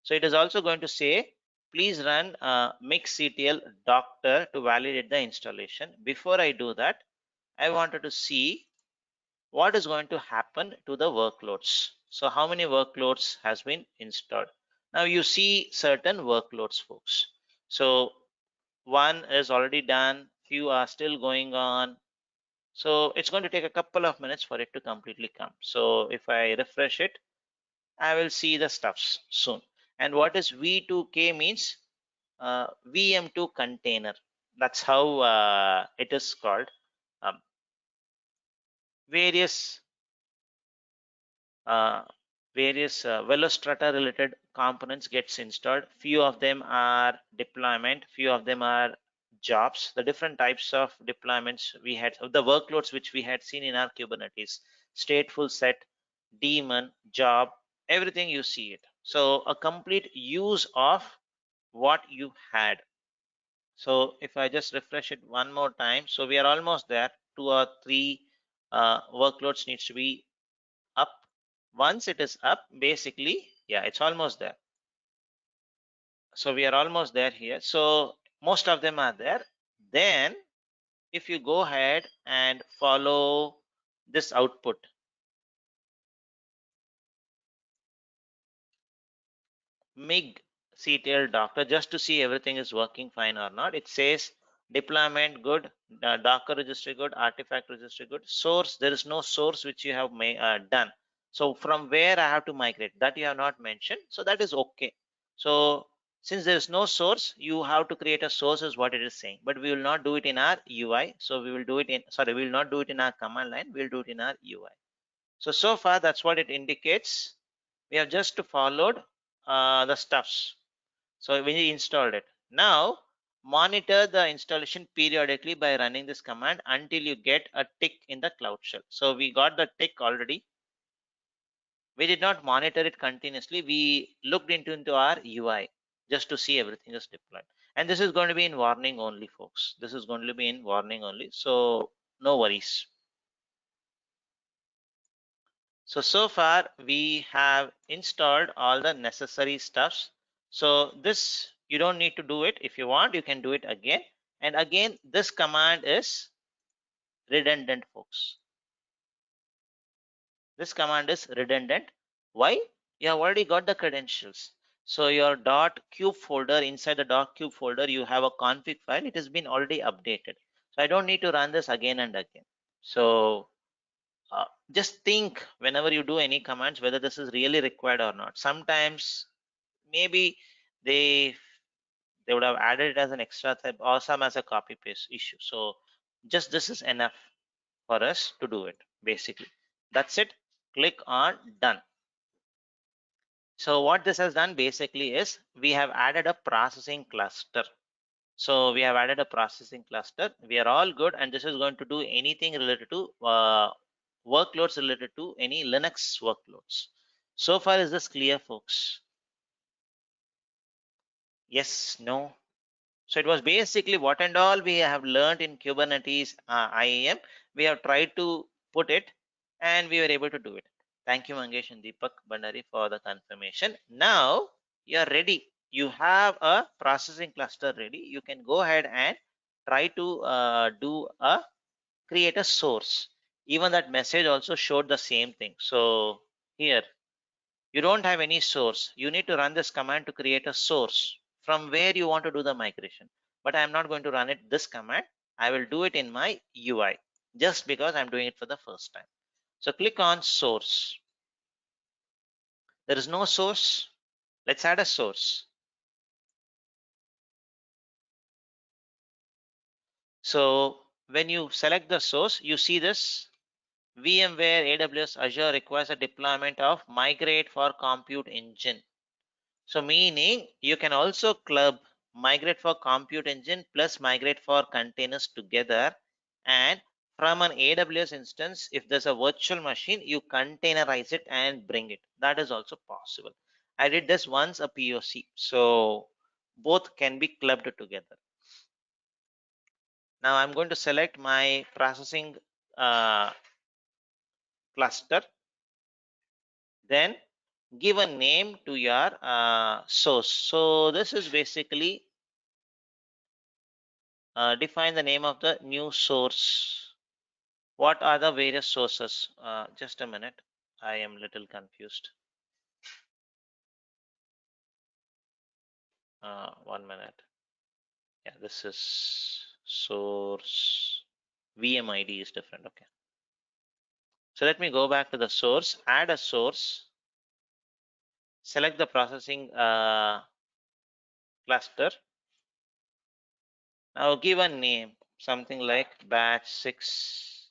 So it is also going to say, please run mixctl doctor to validate the installation. Before I do that, I wanted to see what is going to happen to the workloads. So how many workloads has been installed? Now you see certain workloads, folks. So one is already done, few are still going on. So it's going to take a couple of minutes for it to completely come. So if I refresh it, I will see the stuffs soon. And what is V2K means VM2 container. That's how it is called. Um, various uh, Velostrata related components gets installed. Few of them are deployment, few of them are jobs. The different types of deployments we had, the workloads which we had seen in our Kubernetes, stateful set, daemon, job, everything you see it. So a complete use of what you had. So if I just refresh it one more time, so we are almost there, 2 or 3 workloads needs to be up. Once it is up, basically, yeah, it's almost there. So we are almost there here. So most of them are there. Then if you go ahead and follow this output, mig.ctl doctor, just to see everything is working fine or not. It says deployment good, docker registry good, artifact registry good, source, there is no source which you have done. So from where I have to migrate, that you have not mentioned, so that is okay. So since there is no source, you have to create a source is what it is saying, but we will not do it in our UI. So we will do it in, sorry, we will not do it in our command line, we'll do it in our UI. So far that's what it indicates. We have just followed the stuffs. So we installed it. Now monitor the installation periodically by running this command until you get a tick in the Cloud Shell. So we got the tick already. We did not monitor it continuously. We looked into our UI just to see everything is deployed. And this is going to be in warning only, folks. This is going to be in warning only. So no worries. So far we have installed all the necessary stuffs. So this, you don't need to do it. If you want, you can do it again. And again, this command is redundant, folks. This command is redundant. Why? You have already got the credentials. So your .cube folder, inside the .cube folder, you have a config file. It has been already updated. So I don't need to run this again and again. So just think whenever you do any commands whether this is really required or not. Sometimes maybe they would have added it as an extra type or some as a copy paste issue. So just this is enough for us to do it. Basically that's it. Click on done. So what this has done basically is we have added a processing cluster. So we have added a processing cluster. We are all good, and this is going to do anything related to workloads related to any Linux workloads. So far, is this clear, folks? Yes, no. So it was basically what and all we have learned in Kubernetes IAM. We have tried to put it, and we were able to do it. Thank you, Mangesh and Deepak Bandari, for the confirmation. Now you are ready. You have a processing cluster ready. You can go ahead and try to create a source. Even that message also showed the same thing. So here you don't have any source. You need to run this command to create a source from where you want to do the migration. But I'm not going to run it this command. I will do it in my UI just because I'm doing it for the first time. So click on source. There is no source. Let's add a source. So when you select the source, you see this VMware AWS Azure requires a deployment of migrate for compute engine. So meaning you can also club migrate for compute engine plus migrate for containers together, and from an AWS instance, if there's a virtual machine, you containerize it and bring it. That is also possible. I did this once a POC. So both can be clubbed together. Now I'm going to select my processing cluster, then give a name to your source. So this is basically define the name of the new source. What are the various sources? Just a minute. I am little confused. 1 minute. Yeah, this is source. VM ID is different. Okay. So let me go back to the source, add a source, select the processing cluster. Now give a name, something like batch 6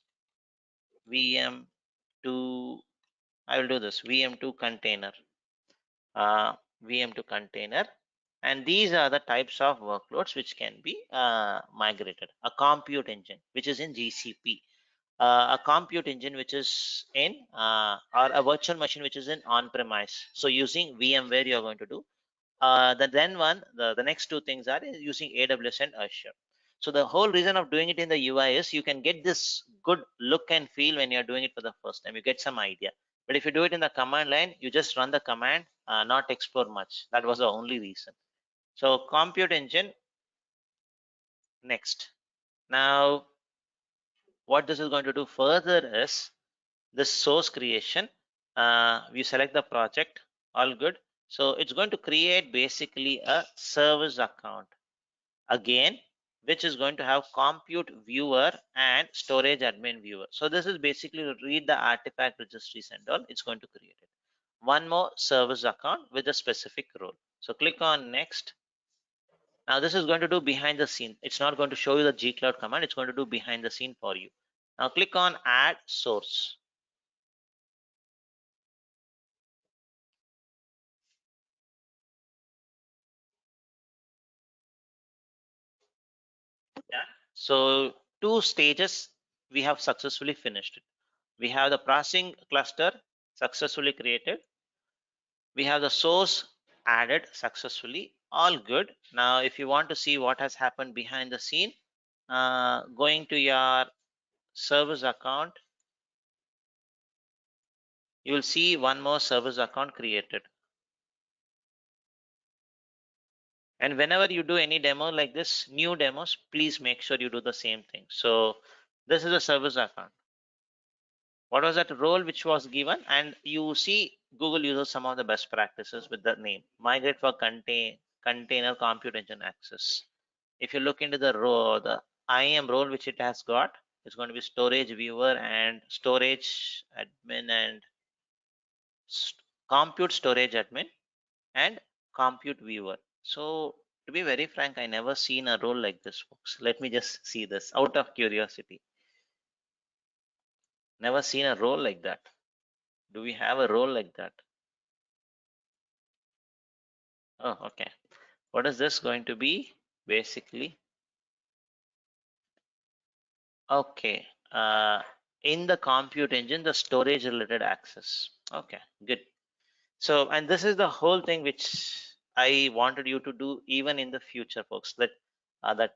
VM2. I will do this VM2 container. VM2 container, and these are the types of workloads which can be migrated. A compute engine which is in GCP, a compute engine which is in or a virtual machine which is in on-premise. So using VMware you are going to do. The next two things are using AWS and Azure. So the whole reason of doing it in the UI is you can get this good look and feel when you're doing it for the first time. You get some idea. But if you do it in the command line, you just run the command, not explore much. That was the only reason. So compute engine next. Now what this is going to do further is this source creation. We select the project, all good. So it's going to create basically a service account again, which is going to have compute viewer and storage admin viewer. So this is basically to read the artifact registries and all. It's going to create it. One more service account with a specific role. So click on next. Now this is going to do behind the scene. It's not going to show you the gcloud command. It's going to do behind the scene for you. Now click on add source. Yeah. So two stages we have successfully finished it. We have the processing cluster successfully created. We have the source added successfully, all good. Now if you want to see what has happened behind the scene, going to your service account, you will see one more service account created. And whenever you do any demo like this, new demos, please make sure you do the same thing. So this is a service account. What was that role which was given? And you see Google uses some of the best practices with the name migrate for container compute engine access. If you look into the row, the IAM role which it has got, it's going to be storage viewer and storage admin and compute storage admin and compute viewer. So to be very frank, I never seen a role like this, folks. Let me just see this out of curiosity. Never seen a role like that. Do we have a role like that? Oh, okay. What is this going to be? Basically, okay. In the compute engine, the storage related access. Okay, good. So, and this is the whole thing which I wanted you to do even in the future, folks. That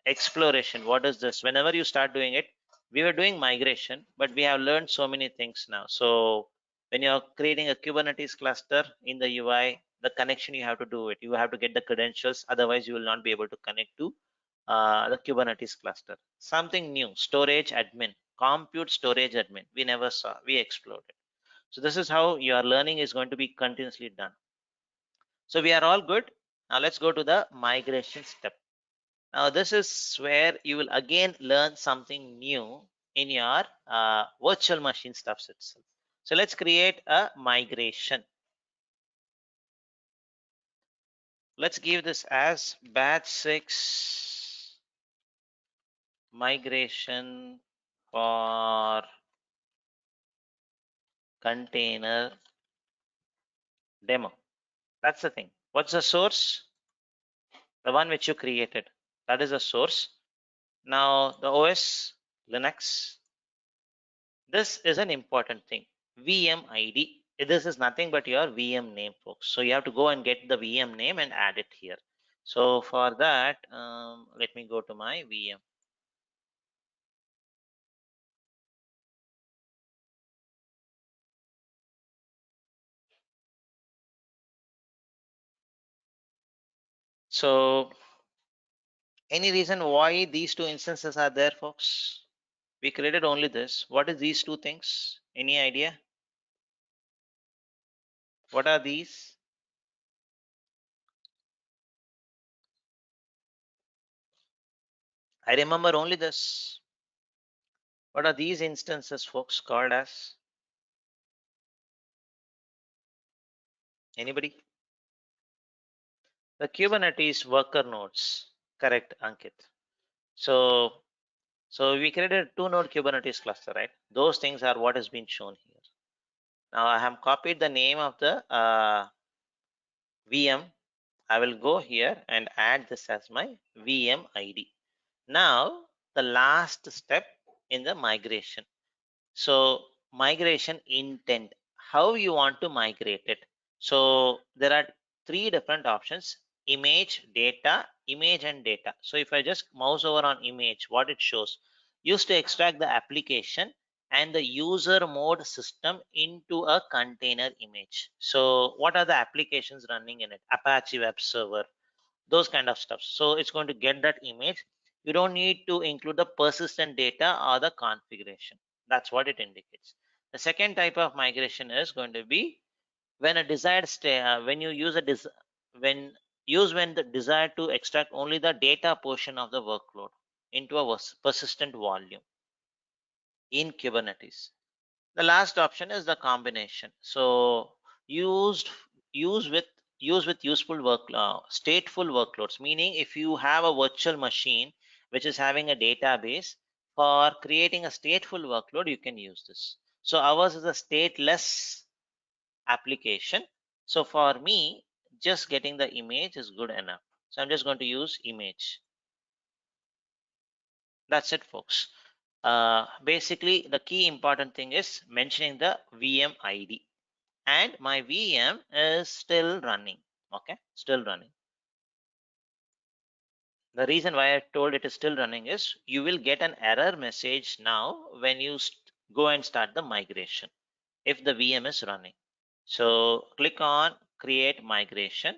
exploration. What is this? Whenever you start doing it, we were doing migration, but we have learned so many things now. So when you're creating a Kubernetes cluster in the UI, the connection you have to do it. You have to get the credentials, otherwise you will not be able to connect to the Kubernetes cluster. Something new, storage admin, compute storage admin. We never saw. We explored it. So this is how your learning is going to be continuously done. So we are all good. Now let's go to the migration step. Now this is where you will again learn something new in your virtual machine stuffs itself. So let's create a migration. Let's give this as batch 6 migration for container demo. That's the thing. What's the source? The one which you created. That is the source. Now the OS Linux, this is an important thing. VM ID. This is nothing but your VM name, folks. So you have to go and get the VM name and add it here. So for that, let me go to my VM. So any reason why these two instances are there, folks? We created only this. What is these two things? Any idea? What are these? I remember only this. What are these instances, folks, called as? Anybody? The Kubernetes worker nodes. Correct, Ankit. So, so we created a 2-node Kubernetes cluster, right? Those things are what has been shown here. Now I have copied the name of the VM. I will go here and add this as my VM ID. Now the last step in the migration. So migration intent, how you want to migrate it. So there are 3 different options: image, data image and data. So if I just mouse over on image, what it shows, used to extract the application and the user mode system into a container image. So what are the applications running in it? Apache web server, those kind of stuff. So it's going to get that image. You don't need to include the persistent data or the configuration. That's what it indicates. The second type of migration is going to be when a desired when you use when the desire to extract only the data portion of the workload into a persistent volume in Kubernetes. The last option is the combination. So used use with use with useful stateful workloads, meaning if you have a virtual machine which is having a database, for creating a stateful workload you can use this. So ours is a stateless application. So for me, just getting the image is good enough. So I'm just going to use image. That's it, folks. Basically, the key important thing is mentioning the VM ID. And my VM is still running. Okay, still running. The reason why I told it is still running is you will get an error message now when you go and start the migration if the VM is running. So click on create migration.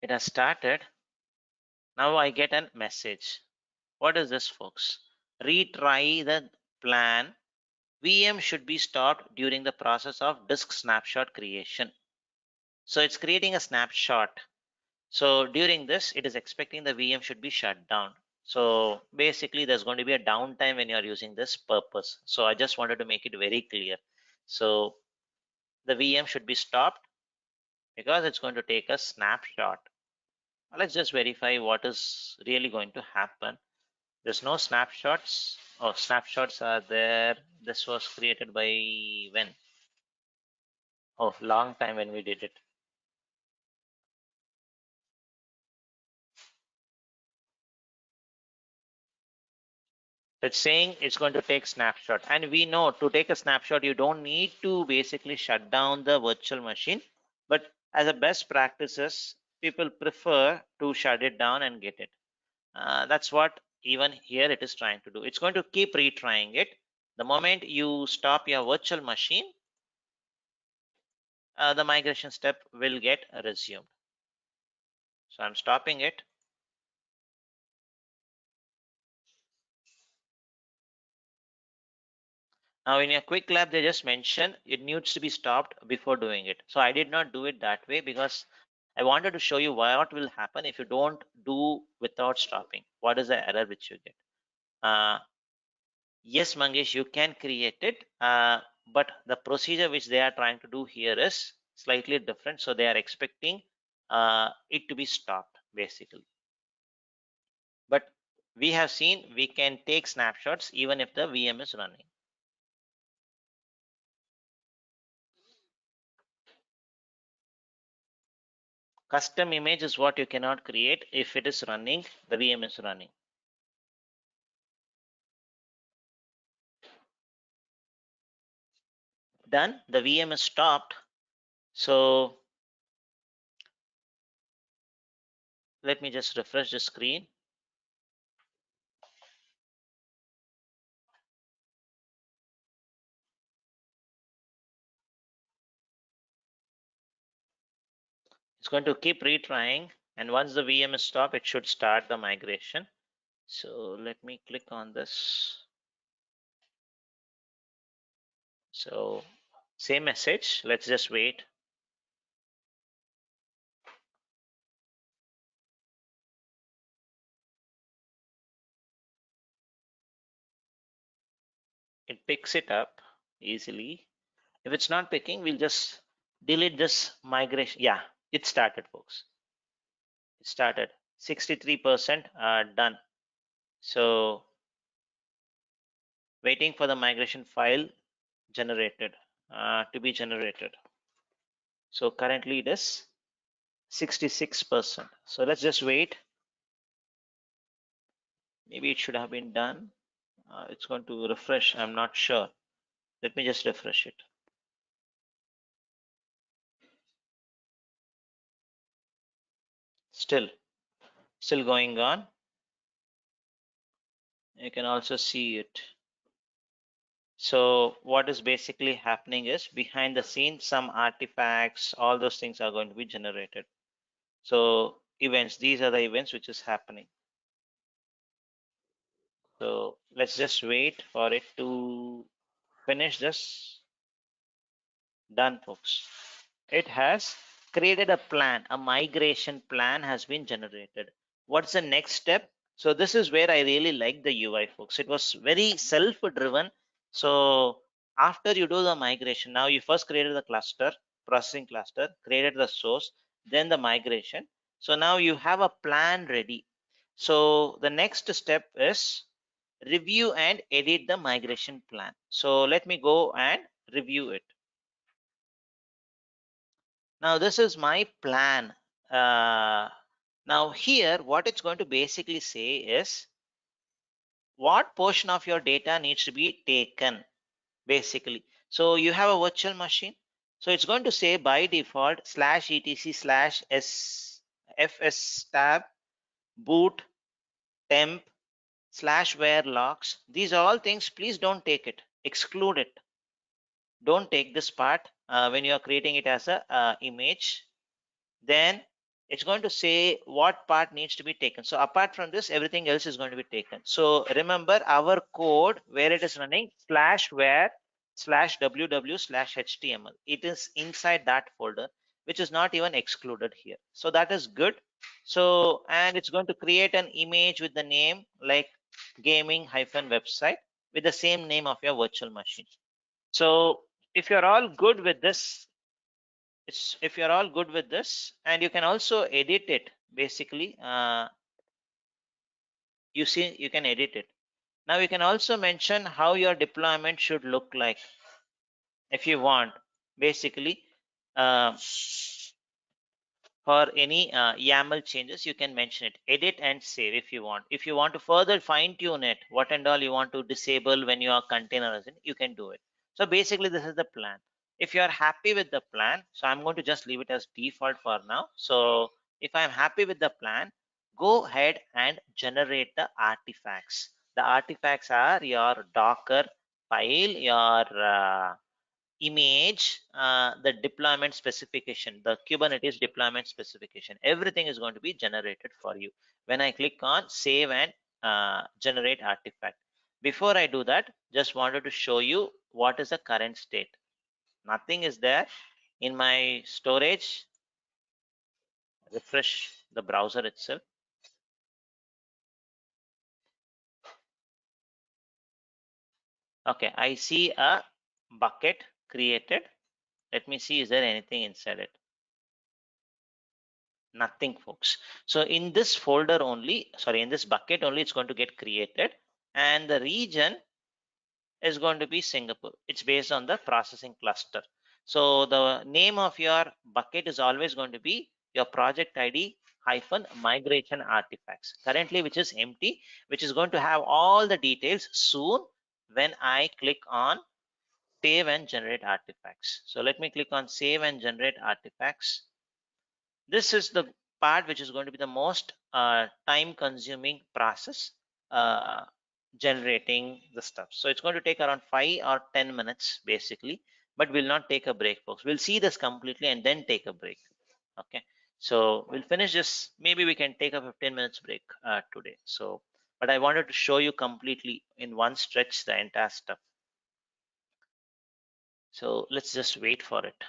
It has started. Now I get a message. What is this, folks? Retry the plan. VM should be stopped during the process of disk snapshot creation. So it's creating a snapshot. So during this, it is expecting the VM should be shut down. So basically, there's going to be a downtime when you're using this purpose. So I just wanted to make it very clear. So the VM should be stopped because it's going to take a snapshot. Let's just verify what is really going to happen. There's no snapshots. Oh, snapshots are there. This was created by when? Oh, long time when we did it. It's saying it's going to take snapshot, and we know to take a snapshot you don't need to basically shut down the virtual machine, but as a best practices people prefer to shut it down and get it. That's what even here it is trying to do. It's going to keep retrying it. The moment you stop your virtual machine, the migration step will get resumed. So I'm stopping it. Now in a quick lab, they just mention it needs to be stopped before doing it. So I did not do it that way because I wanted to show you what will happen if you don't do without stopping. What is the error which you get? Yes, Mangesh, you can create it, but the procedure which they are trying to do here is slightly different. So they are expecting it to be stopped basically. But we have seen we can take snapshots even if the VM is running. Custom image is what you cannot create if it is running, the VM is running. Done, the VM is stopped. So let me just refresh the screen. It's going to keep retrying, and once the VM is stopped, it should start the migration. So let me click on this. So same message, let's just wait. It picks it up easily. If it's not picking, we'll just delete this migration. Yeah, it started, folks. It started. 63% done. So waiting for the migration file generated to be generated. So currently it is 66%. So let's just wait. Maybe it should have been done. It's going to refresh. I'm not sure. Let me just refresh it. still going on. You can also see it. So what is basically happening is behind the scenes, some artifacts, all those things are going to be generated. So events, these are the events which is happening. So let's just wait for it to finish this. Done, folks. It has created a plan, a migration plan has been generated. What's the next step? So this is where I really like the UI, folks. It was very self-driven. So after you do the migration, now you first created the cluster, processing cluster, created the source, then the migration. So now you have a plan ready. So the next step is review and edit the migration plan. So let me go and review it. Now this is my plan. Now here what it's going to basically say is what portion of your data needs to be taken basically. So you have a virtual machine. So it's going to say by default /etc/s fs tab boot temp /where logs. These are all things. Please don't take it. Exclude it. Don't take this part when you are creating it as a image. Then it's going to say what part needs to be taken. So apart from this, everything else is going to be taken. So remember our code where it is running /where/ww/html. It is inside that folder, which is not even excluded here. So that is good. So, and it's going to create an image with the name like gaming-website with the same name of your virtual machine. So if you're all good with this, if you're all good with this, and you can also edit it basically, you see you can edit it. Now you can also mention how your deployment should look like if you want basically. For any YAML changes, you can mention it, edit and save if you want. If you want to further fine tune it, what and all you want to disable when you are containerizing, you can do it. So basically this is the plan. If you are happy with the plan, so I'm going to just leave it as default for now. So if I'm happy with the plan, go ahead and generate the artifacts. The artifacts are your Docker file, your image, the deployment specification, the Kubernetes deployment specification, everything is going to be generated for you. When I click on save and generate artifact. Before I do that, just wanted to show you what is the current state. Nothing is there in my storage. Refresh the browser itself. Okay, I see a bucket created. Let me see, is there anything inside it? Nothing, folks. So in this folder only, sorry, in this bucket only, it's going to get created, and the region is going to be Singapore. It's based on the processing cluster. So the name of your bucket is always going to be your project ID hyphen migration artifacts, currently which is empty, which is going to have all the details soon when I click on save and generate artifacts. So let me click on save and generate artifacts. This is the part which is going to be the most time consuming process, uh, generating the stuff. So it's going to take around 5 or 10 minutes basically, but we'll not take a break, folks. We'll see this completely and then take a break. Okay, so we'll finish this. Maybe we can take a 15 minutes break today. So but I wanted to show you completely in one stretch the entire stuff. So let's just wait for it.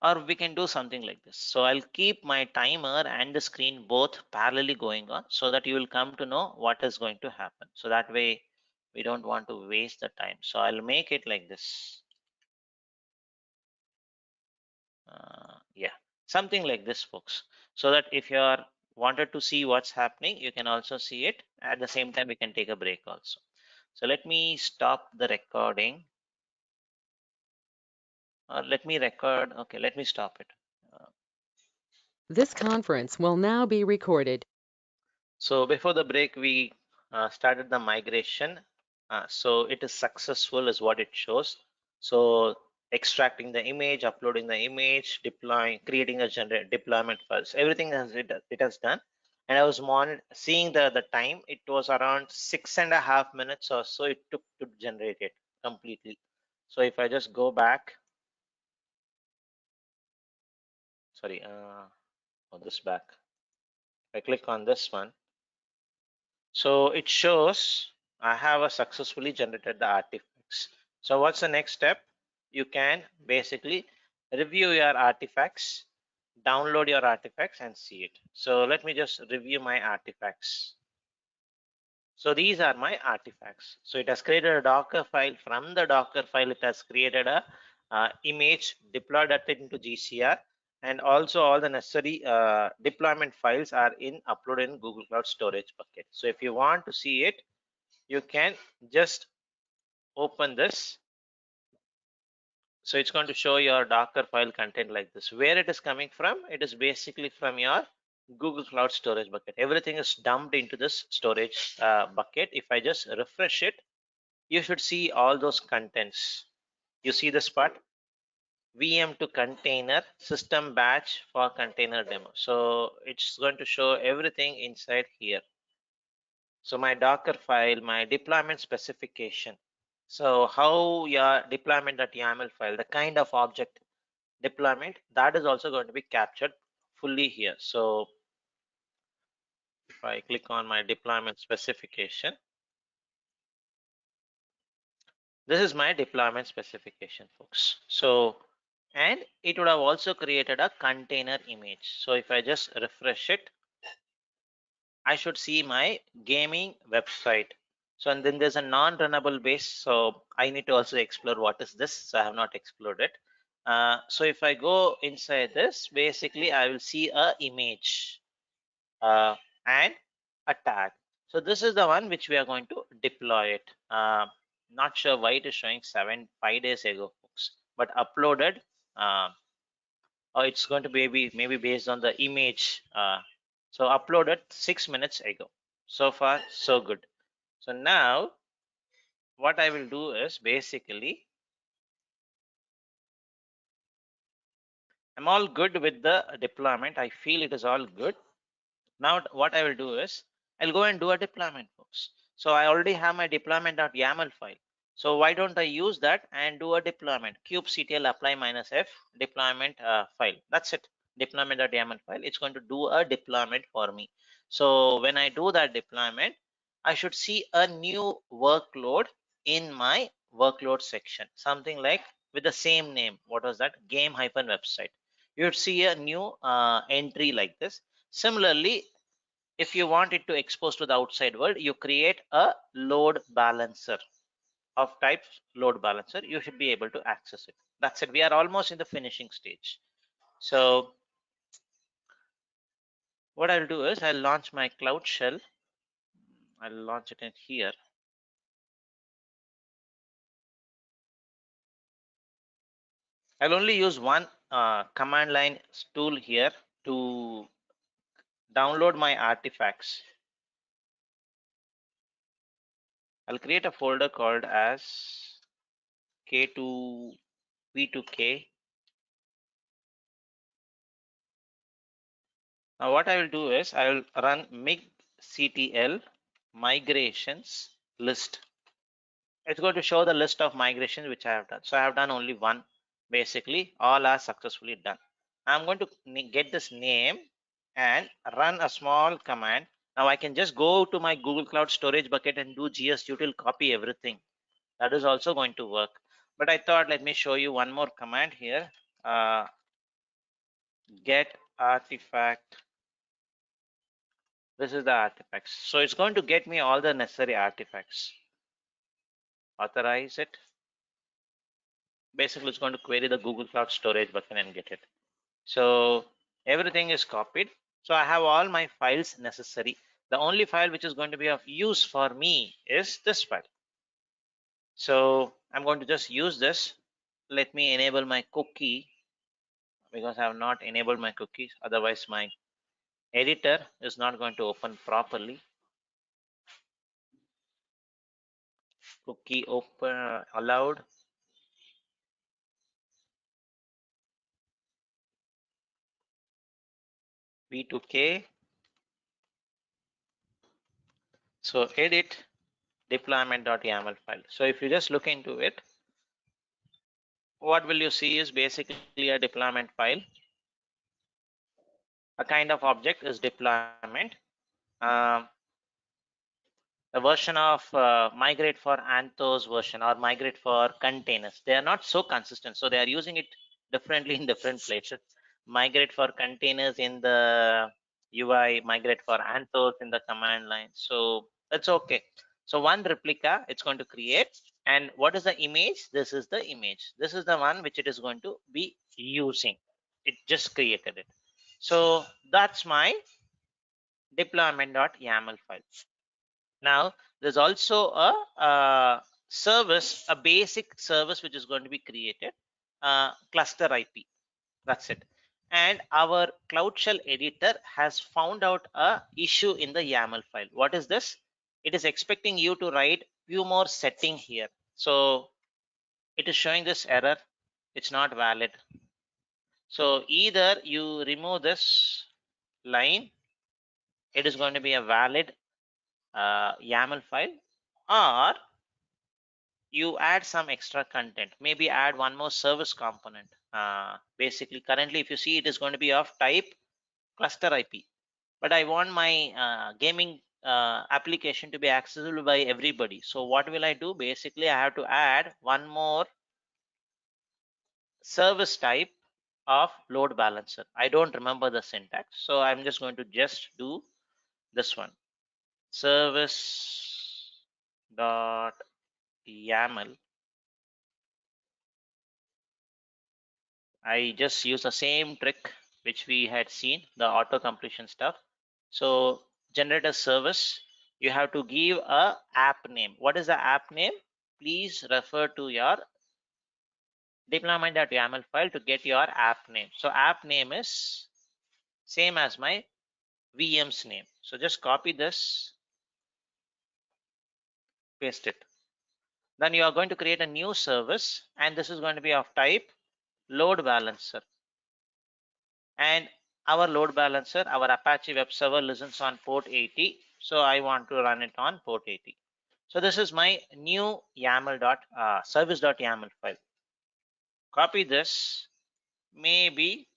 Or we can do something like this. So I'll keep my timer and the screen both parallelly going on so that you will come to know what is going to happen. So that way we don't want to waste the time. So I'll make it like this. Yeah, something like this, folks. So that if you are wanted to see what's happening, you can also see it. At the same time, we can take a break also. So let me stop the recording. Or let me record. Okay, let me stop it. Uh, This conference will now be recorded. So before the break, we started the migration. So it is successful is what it shows. So extracting the image, uploading the image, deploying, creating a deployment files. Everything it has done. And I was seeing the time. It was around 6.5 minutes or so it took to generate it completely. So if I just go back, sorry, this back. If I click on this one, so it shows I have a successfully generated the artifacts. So what's the next step? You can basically review your artifacts, download your artifacts and see it. So let me just review my artifacts. So these are my artifacts. So it has created a Docker file. From the Docker file, it has created a image, deployed it into GCR, and also all the necessary deployment files are uploaded in Google Cloud Storage bucket. So if you want to see it, you can just open this. So it's going to show your Docker file content like this. Where it is coming from? It is basically from your Google Cloud Storage bucket. Everything is dumped into this storage bucket. If I just refresh it, you should see all those contents. You see this part? VM to container, system batch for container demo. So it's going to show everything inside here. So my Docker file, my deployment specification. So how your deployment.yaml file, the kind of object deployment, that is also going to be captured fully here. So if I click on my deployment specification, this is my deployment specification, folks. So, and it would have also created a container image. So if I just refresh it, I should see my gaming website. So, and then there's a non-runnable base. So I need to also explore what is this. So I have not explored it. So if I go inside this, basically I will see a image and a tag. So this is the one which we are going to deploy it. Not sure why it is showing 5 days ago, folks, but uploaded. Or it's going to be maybe based on the image. So uploaded 6 minutes ago. So far, so good. So now what I will do is basically I'm all good with the deployment. I feel it is all good. Now what I will do is I'll go and do a deployment, folks. So I already have my deployment.yaml file. So why don't I use that and do a deployment? kubectl apply -f deployment file. That's it. Deployment.yaml file. It's going to do a deployment for me. So when I do that deployment, I should see a new workload in my workload section. Something like with the same name. What was that? Game-website. You would see a new entry like this. Similarly, if you want it to expose to the outside world, you create a load balancer of type load balancer. You should be able to access it. That's it. We are almost in the finishing stage. So what I'll do is I'll launch my Cloud Shell. I'll launch it in here. I'll only use one command line tool here to download my artifacts. I'll create a folder called as K2V2K. Now what I will do is I will run migctl migrations list. It's going to show the list of migrations which I have done. So I have done only one. Basically, all are successfully done. I'm going to get this name and run a small command. Now I can just go to my Google Cloud Storage bucket and do gsutil copy everything. That is also going to work. But I thought let me show you one more command here. Get artifact. This is the artifacts. So it's going to get me all the necessary artifacts. Authorize it. Basically, it's going to query the Google Cloud Storage bucket and get it. So everything is copied. So I have all my files necessary. The only file which is going to be of use for me is this file. So I'm going to just use this. Let me enable my cookie because I have not enabled my cookies. Otherwise, my editor is not going to open properly. Cookie open allowed. p2k. So edit deployment.yaml file. So if you just look into it, what will you see is basically a deployment file. A kind of object is deployment. Um, the version of migrate for Anthos version or migrate for containers, they are not so consistent, so they are using it differently in different places. Migrate for containers in the UI, migrate for Anthos in the command line, so that's okay. So one replica it's going to create, and what is the image? This is the image, this is the one which it is going to be using. It just created it. So that's my deployment.yaml file. Now, there's also a service, a basic service which is going to be created, cluster IP. That's it. And our Cloud Shell editor has found out a issue in the YAML file. What is this? It is expecting you to write few more setting here. So it is showing this error. It's not valid. So either you remove this line, it is going to be a valid YAML file, or you add some extra content, maybe add one more service component. Basically currently if you see, it is going to be of type cluster IP, but I want my gaming application to be accessible by everybody. So what will I do? Basically I have to add one more service type of load balancer. I don't remember the syntax, so I'm just going to just do this one, service dot yaml. I just use the same trick which we had seen, the auto completion stuff. So generate a service. You have to give a app name. What is the app name? Please refer to your deployment.yaml file to get your app name. So app name is same as my VM's name. So just copy this, paste it. Then you are going to create a new service, and this is going to be of type load balancer. And our load balancer, our Apache web server listens on port 80. So I want to run it on port 80. So this is my new service.yaml file. Copy this. Maybe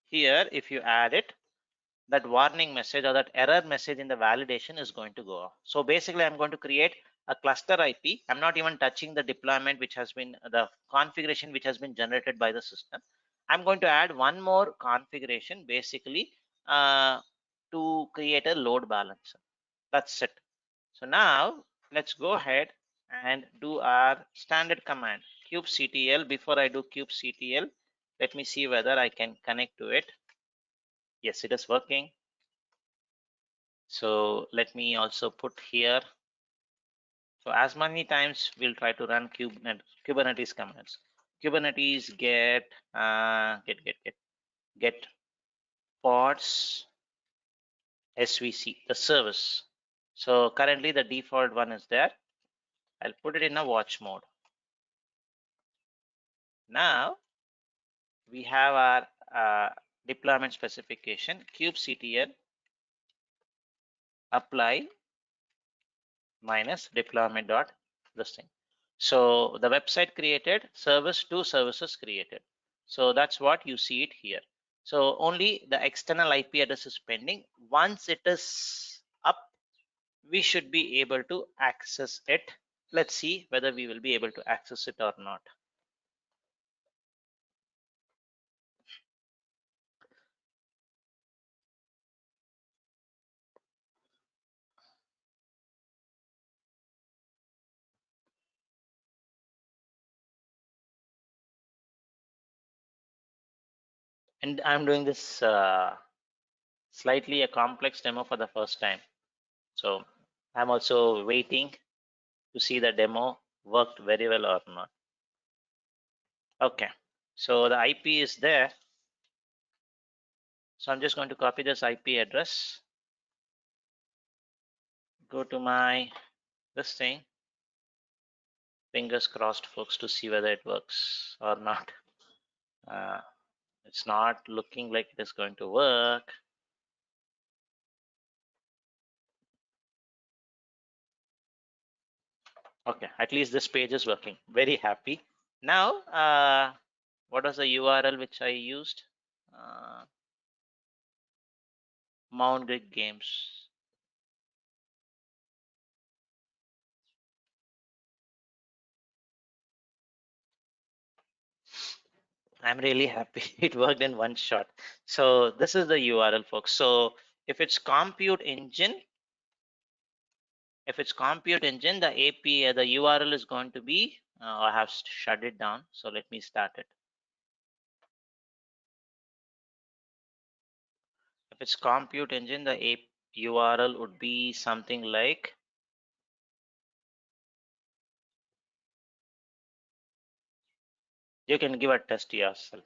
here, if you add it, that warning message or that error message in the validation is going to go off. So basically I'm going to create a cluster IP. I'm not even touching the deployment which has been the configuration which has been generated by the system. I'm going to add one more configuration basically to create a load balancer. That's it. So now let's go ahead and do our standard command kubectl. Before I do kubectl, let me see whether I can connect to it. Yes, it is working. So let me also put here. So as many times we'll try to run Kubernetes commands. Kubernetes get pods SVC, the service. So currently the default one is there. I'll put it in a watch mode. Now we have our deployment specification kubectl apply minus deployment dot this thing. So the website created, service, two services created. So that's what you see it here. So only the external IP address is pending. Once it is up, we should be able to access it. Let's see whether we will be able to access it or not. And I'm doing this slightly a complex demo for the first time. So I'm also waiting to see the demo worked very well or not. Okay, so the IP is there. So I'm just going to copy this IP address, go to my this thing, fingers crossed folks, to see whether it works or not. It's not looking like it is going to work. Okay, at least this page is working. Very happy. Now, what was the URL which I used? Mount Grid Games. I'm really happy it worked in one shot. So this is the URL, folks. So if it's compute engine, the API, the URL is going to be, I have shut it down. So let me start it. If it's compute engine, the URL would be something like, you can give a test yourself.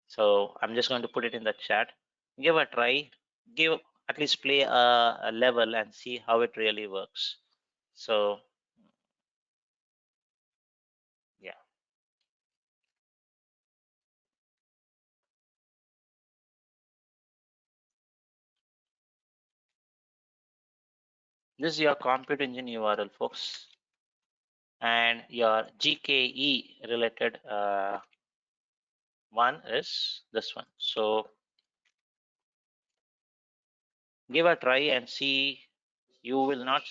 So I'm just going to put it in the chat. Give a try. Give at least play a level and see how it really works. So yeah, this is your compute engine URL, folks, and your GKE related one is this one. So give a try and see. You will not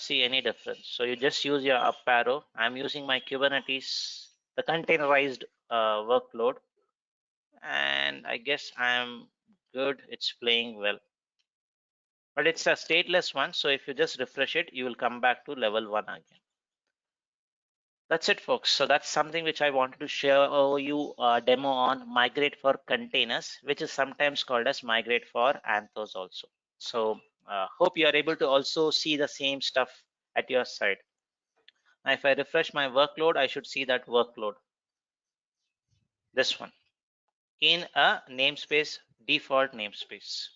see any difference. So you just use your up arrow. I'm using my Kubernetes, the containerized workload, and I guess I'm good. It's playing well, but it's a stateless one. So if you just refresh it, you will come back to level 1 again. That's it, folks. So that's something which I wanted to share you a demo on migrate for containers, which is sometimes called as migrate for Anthos also. So hope you are able to also see the same stuff at your side. Now, if I refresh my workload, I should see that workload, this one, in a namespace, default namespace.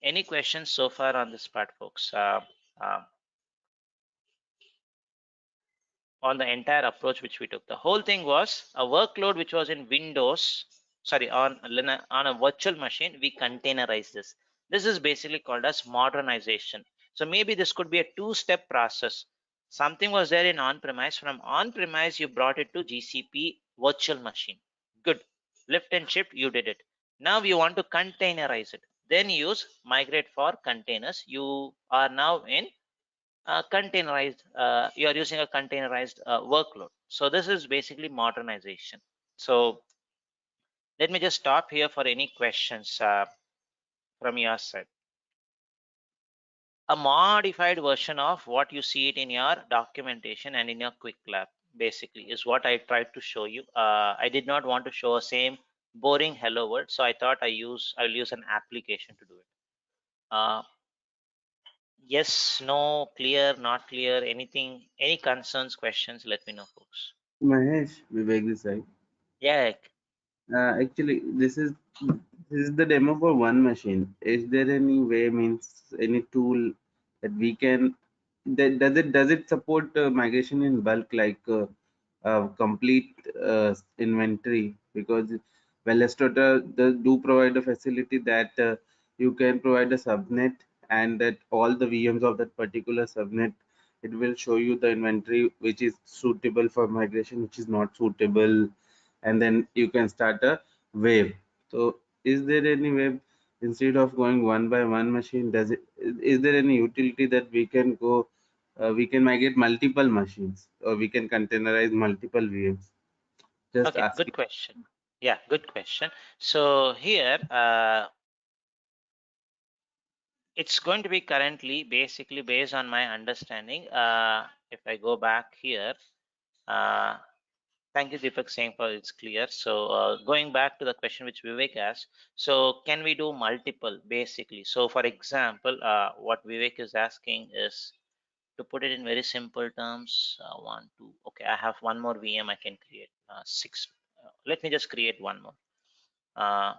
Any questions so far on this part, folks? Uh, on the entire approach which we took. The whole thing was a workload which was in Windows, sorry, on a virtual machine, we containerize this. This is basically called as modernization. So maybe this could be a two-step process. Something was there in on-premise. From on-premise, you brought it to GCP virtual machine. Good. Lift and shift, you did it. Now you want to containerize it. Then use migrate for containers. You are now in containerized, you are using a containerized workload. So this is basically modernization. So let me just stop here for any questions from your side. A modified version of what you see it in your documentation and in your quick lab basically is what I tried to show you. I did not want to show a same boring hello world, so I thought I'll use an application to do it. Yes, no, clear, not clear, anything, any concerns, questions, let me know, folks. Mahesh, Vivek this side. Yeah, Actually, this is the demo for one machine. Is there any way, means any tool that we can that does it support migration in bulk, like complete inventory? Because Velostoter do provide a facility that you can provide a subnet, and that all the VMs of that particular subnet, it will show you the inventory which is suitable for migration, which is not suitable, and then you can start a wave. So is there any way, instead of going one by one machine, is there any utility that we can go, we can migrate multiple machines, or we can containerize multiple VMs? Just okay, good asking. question. Yeah, good question. So here, it's going to be currently basically based on my understanding. If I go back here, uh, thank you, Deepak, saying for it's clear. So going back to the question which Vivek asked, so can we do multiple basically? So for example, what Vivek is asking is, to put it in very simple terms, one, two, okay, I have one more VM I can create, six. Let me just create one more. Uh,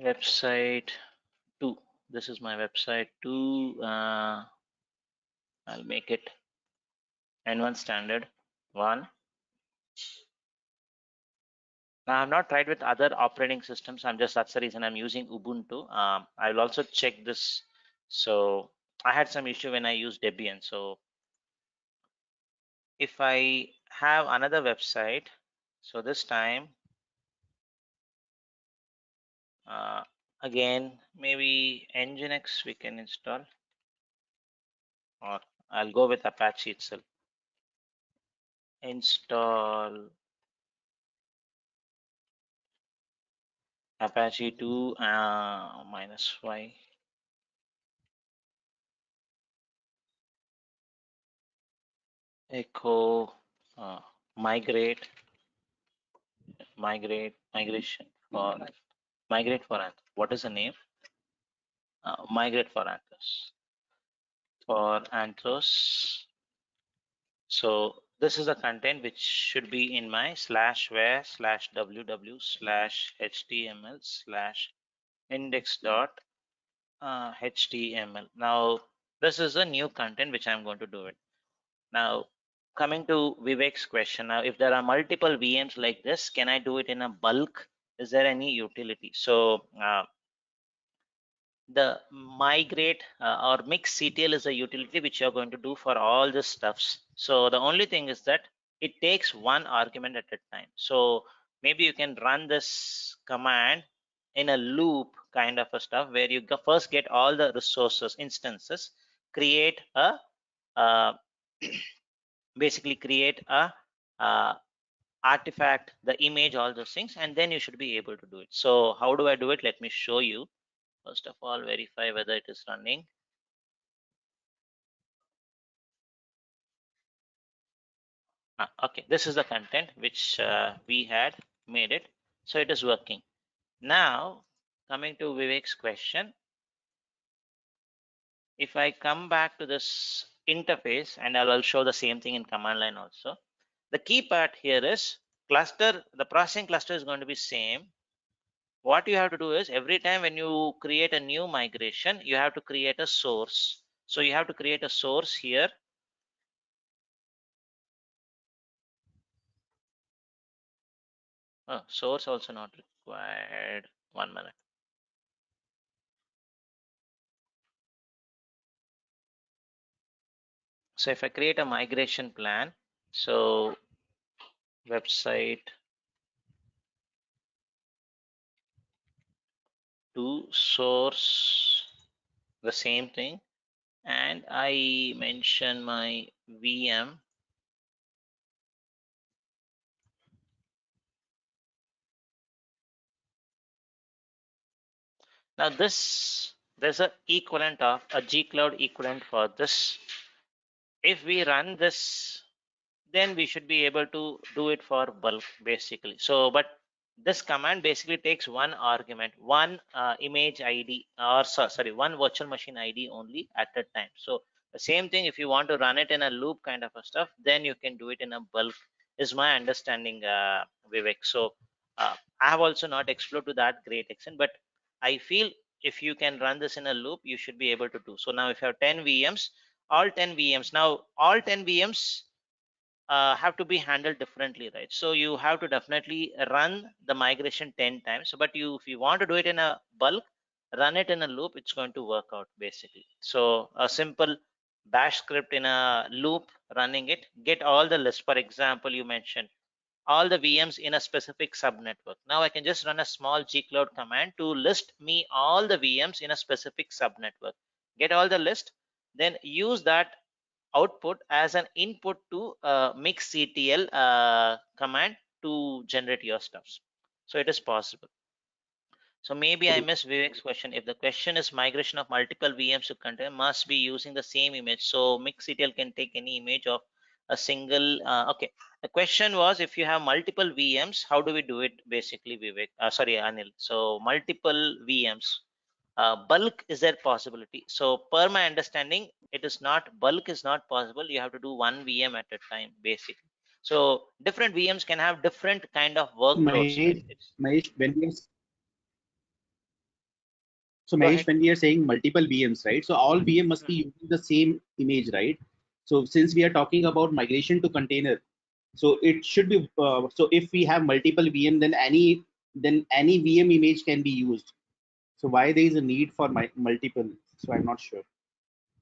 website 2. This is my website 2. I'll make it N1 standard 1. Now, I've not tried with other operating systems. That's the reason I'm using Ubuntu. I'll also check this. So I had some issue when I used Debian. So if I have another website, so this time, again, maybe Nginx we can install, or I'll go with Apache itself. Install Apache 2 -y. Echo migration for Anthos. What is the name? Migrate for Anthos. So this is the content which should be in my /where/www/html/index.html. Now this is a new content which I'm going to do it. Now coming to Vivek's question, now if there are multiple VMs like this, can I do it in a bulk? Is there any utility? So the migrate or mix CTL is a utility which you're going to do for all the stuffs. So the only thing is that it takes one argument at a time. So maybe you can run this command in a loop kind of a stuff where you first get all the resources, instances, create a basically create a artifact, the image, all those things, and then you should be able to do it. So how do I do it? Let me show you. First of all, verify whether it is running. Okay, this is the content which we had made it. So it is working. Now, coming to Vivek's question, if I come back to this interface, and I'll show the same thing in command line also. The key part here is cluster, the processing cluster is going to be same. What you have to do is every time when you create a new migration, you have to create a source. So you have to create a source here. Oh, source also not required. 1 minute. So if I create a migration plan, so website to source, the same thing, and I mention my VM. Now there's a equivalent of a G-Cloud equivalent for this. If we run this, then we should be able to do it for bulk basically. So, but this command basically takes one argument, one image ID, or sorry, one virtual machine ID only at a time. So the same thing, if you want to run it in a loop kind of a stuff, then you can do it in a bulk, is my understanding, Vivek. So I have also not explored to that great extent, but I feel if you can run this in a loop, you should be able to do. So now if you have 10 VMs, all 10 VMs, now all 10 VMs have to be handled differently, right? So you have to definitely run the migration 10 times, but if you want to do it in a bulk, run it in a loop, it's going to work out basically. So a simple bash script in a loop, running it, get all the lists. For example, you mentioned all the VMs in a specific subnetwork. Now I can just run a small gcloud command to list me all the VMs in a specific subnetwork, get all the list, then use that output as an input to mixctl command to generate your stuffs. So it is possible. So maybe I missed Vivek's question. If the question is migration of multiple VMs to container must be using the same image. So mixctl can take any image of a single. Okay. The question was if you have multiple VMs, how do we do it basically, Vivek? Sorry, Anil. So multiple VMs. Bulk is there possibility? So per my understanding, it is not, bulk is not possible. You have to do one VM at a time basically. So different VMs can have different kind of workloads, right? Mahesh, when you So Mahesh, when we are saying multiple VMs, right? So all VM must be using the same image, right? So since we are talking about migration to container, so it should be so if we have multiple VM, then any VM image can be used. So why there is a need for multiple? So I'm not sure.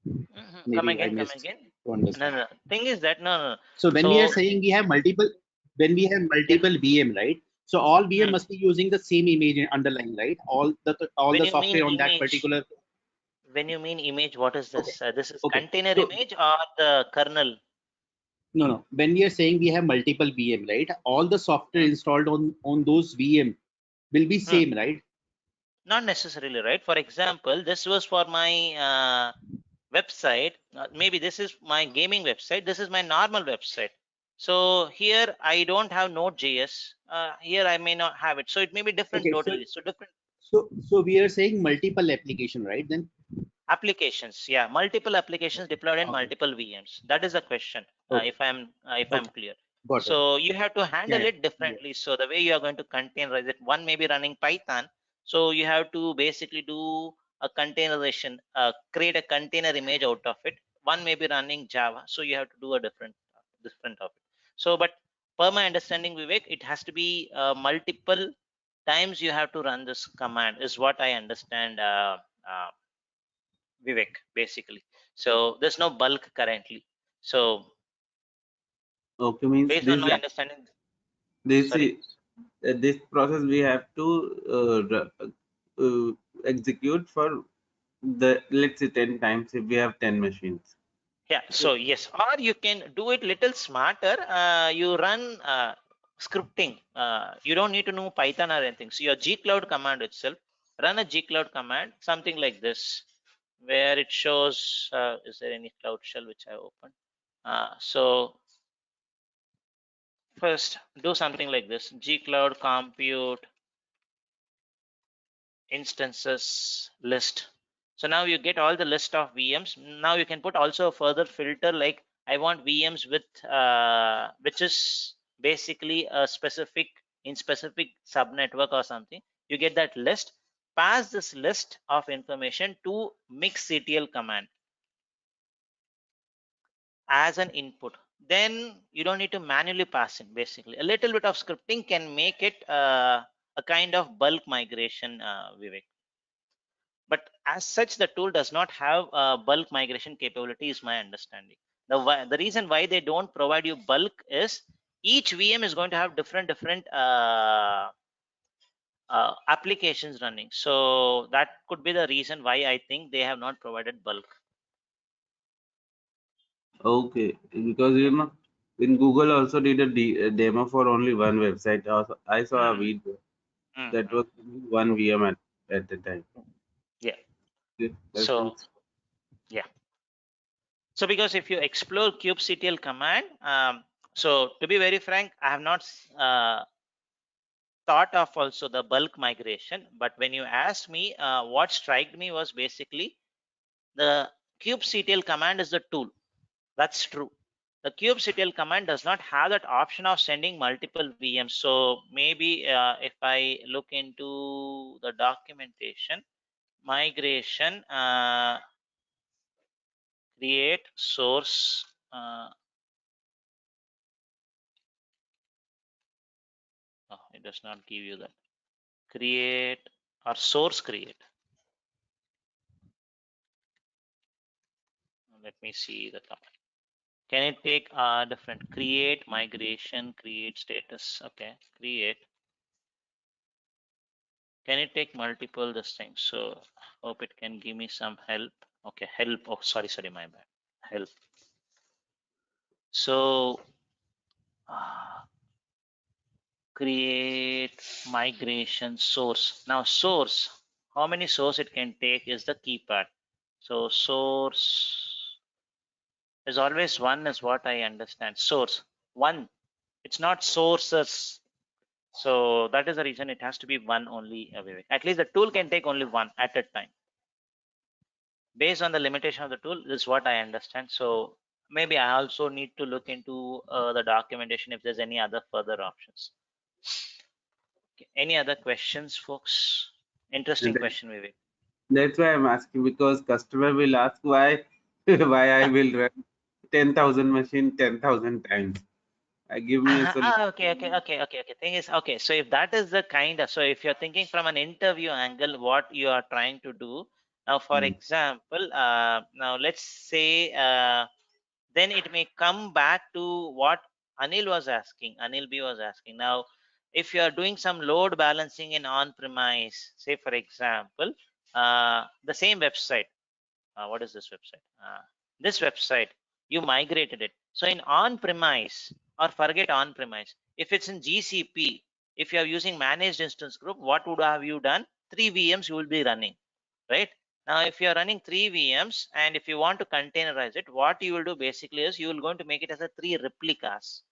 Come Maybe I again, come missed again. to No, understand. no. Thing is that no. So when we are So saying we have multiple, yeah, VM, right? So all VM hmm. must be using the same image underlying, right? All When the you mean software on that image, particular. what is Okay. this? This is Okay. container So image or the kernel? no. When we are saying we have multiple VM, right? All the software Hmm. installed on those VM will be Hmm. same, right? Not necessarily, right? For example, this was for my website. Maybe this is my gaming website. This is my normal website. So here I don't have Node.js. Here I may not have it. So it may be different Okay. totally. So different So we are saying multiple application, right? Then applications. Yeah, multiple applications deployed in okay. multiple VMs. That is the question. Okay. If I'm Okay. clear. Got it. So you have to Yeah. handle Yeah. it differently. So the way you are going to containerize it, one may be running Python. So you have to basically do a containerization, create a container image out of it. One may be running Java. So you have to do a different of it. So, but per my understanding, Vivek, it has to be multiple times you have to run this command is what I understand. Vivek, basically. So there's no bulk currently. So Okay, means based on this my understanding, this sorry. this process we have to execute for the, let's say, 10 times if we have 10 machines. Yeah. So yes, or you can do it little smarter. You run scripting. You don't need to know Python or anything. So your gcloud command itself, run a gcloud command, something like this, where it shows. Is there any cloud shell which I opened? So first do something like this: gcloud compute instances list. So now you get all the list of VMs. Now you can put also a further filter like I want VMs with which is basically a specific subnetwork or something. You get that list. Pass this list of information to mixctl command as an input. Then you don't need to manually pass in. Basically, a little bit of scripting can make it a kind of bulk migration, Vivek. But as such the tool does not have bulk migration capability is my understanding. The reason why they don't provide you bulk is each VM is going to have different applications running, so that could be the reason why I think they have not provided bulk. Okay, because Yeah. in Google also did a demo for only one website. Also, I saw a Mm, video mm, that mm. was one VM at the time. Yeah. Yeah, that So means yeah. So because if you explore kubectl command, so to be very frank, I have not thought of also the bulk migration, but when you asked me, what struck me was basically the kubectl command is the tool. That's true. The kubectl command does not have that option of sending multiple VMs. So maybe if I look into the documentation, migration, create source. Oh, it does not give you that. Create or source create. Let me see the command. Can it take different create migration, create status? Okay, create. Can it take multiple this thing? So hope it can give me some help. Okay, help. Oh, sorry, my bad. Help. So create migration source. Now source, how many source it can take is the key part. So source is always one is what I understand. Source one. It's not sources. So that is the reason it has to be one only, Vivek. At least the tool can take only one at a time. Based on the limitation of the tool, this is what I understand. So maybe I also need to look into the documentation if there's any other further options. Okay. Any other questions, folks? and Interesting then question, Vivek. That's why I'm asking, because customer will ask why why I will run 10,000 machine 10,000 times. Give me a solution. Okay. Thing is, okay. So if that is the kind of, so if you're thinking from an interview angle, what you are trying to do now, for Mm. example, now let's say, then it may come back to what Anil was asking. Anil B was asking. Now, if you are doing some load balancing in on-premise, say for example, the same website. What is this website? This website, you migrated it. So in on-premise, or forget on-premise, if it's in GCP, if you are using managed instance group, what would have you done? 3 VMs you will be running, right? Now, if you are running 3 VMs and if you want to containerize it, what you will do basically is you will going to make it as a 3 replicas.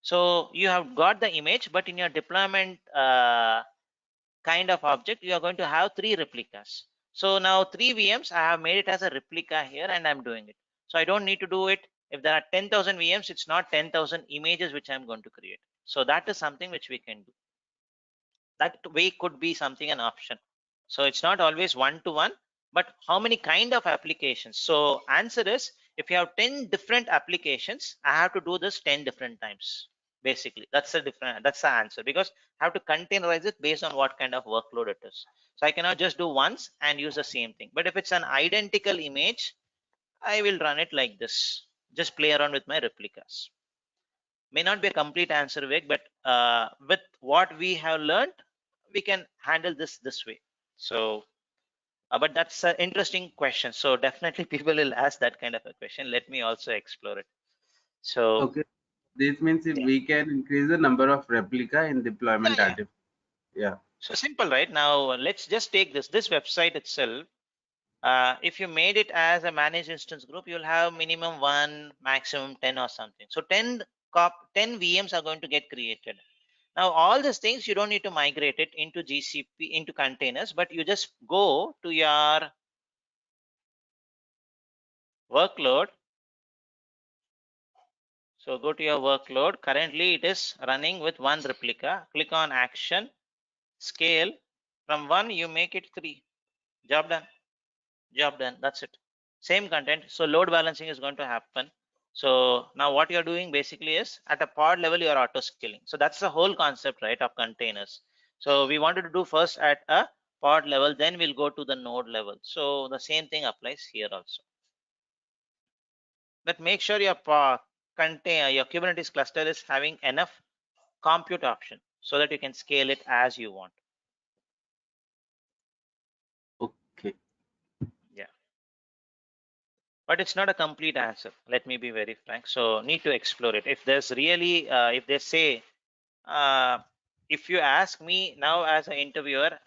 So you have got the image, but in your deployment kind of object, you are going to have 3 replicas. So now 3 VMs, I have made it as a replica here and I'm doing it. So I don't need to do it. If there are 10,000 VMs, it's not 10,000 images which I'm going to create. So that is something which we can do. That way could be something an option. So it's not always one to one, but how many kind of applications? So answer is, if you have 10 different applications, I have to do this 10 different times. Basically, that's the answer, because I have to containerize it based on what kind of workload it is. So I cannot just do once and use the same thing. But if it's an identical image, I will run it like this. Just play around with my replicas. May not be a complete answer, Vivek, but with what we have learned, we can handle this way. So, but that's an interesting question. So definitely people will ask that kind of a question. Let me also explore it. So Okay, this means if yeah, we can increase the number of replica in yeah, deployment yeah. artifact. Yeah. So simple, right? Now let's just take this website itself. If you made it as a managed instance group, you'll have minimum 1, maximum 10 or something. So 10 VMs are going to get created. Now, all these things, you don't need to migrate it into GCP, into containers, but you just go to your workload. So go to your workload. Currently, it is running with 1 replica. Click on action, scale. From 1, you make it 3. Job done. Job done. That's it. Same content. So load balancing is going to happen. So now what you're doing basically is, at a pod level, you're auto scaling. So that's the whole concept, right, of containers. So we wanted to do first at a pod level, then we'll go to the node level. So the same thing applies here also. But make sure your your Kubernetes cluster is having enough compute option so that you can scale it as you want. Okay. Yeah. But it's not a complete answer. Let me be very frank. So need to explore it. If there's really, if they say, uh, if you ask me now as an interviewer,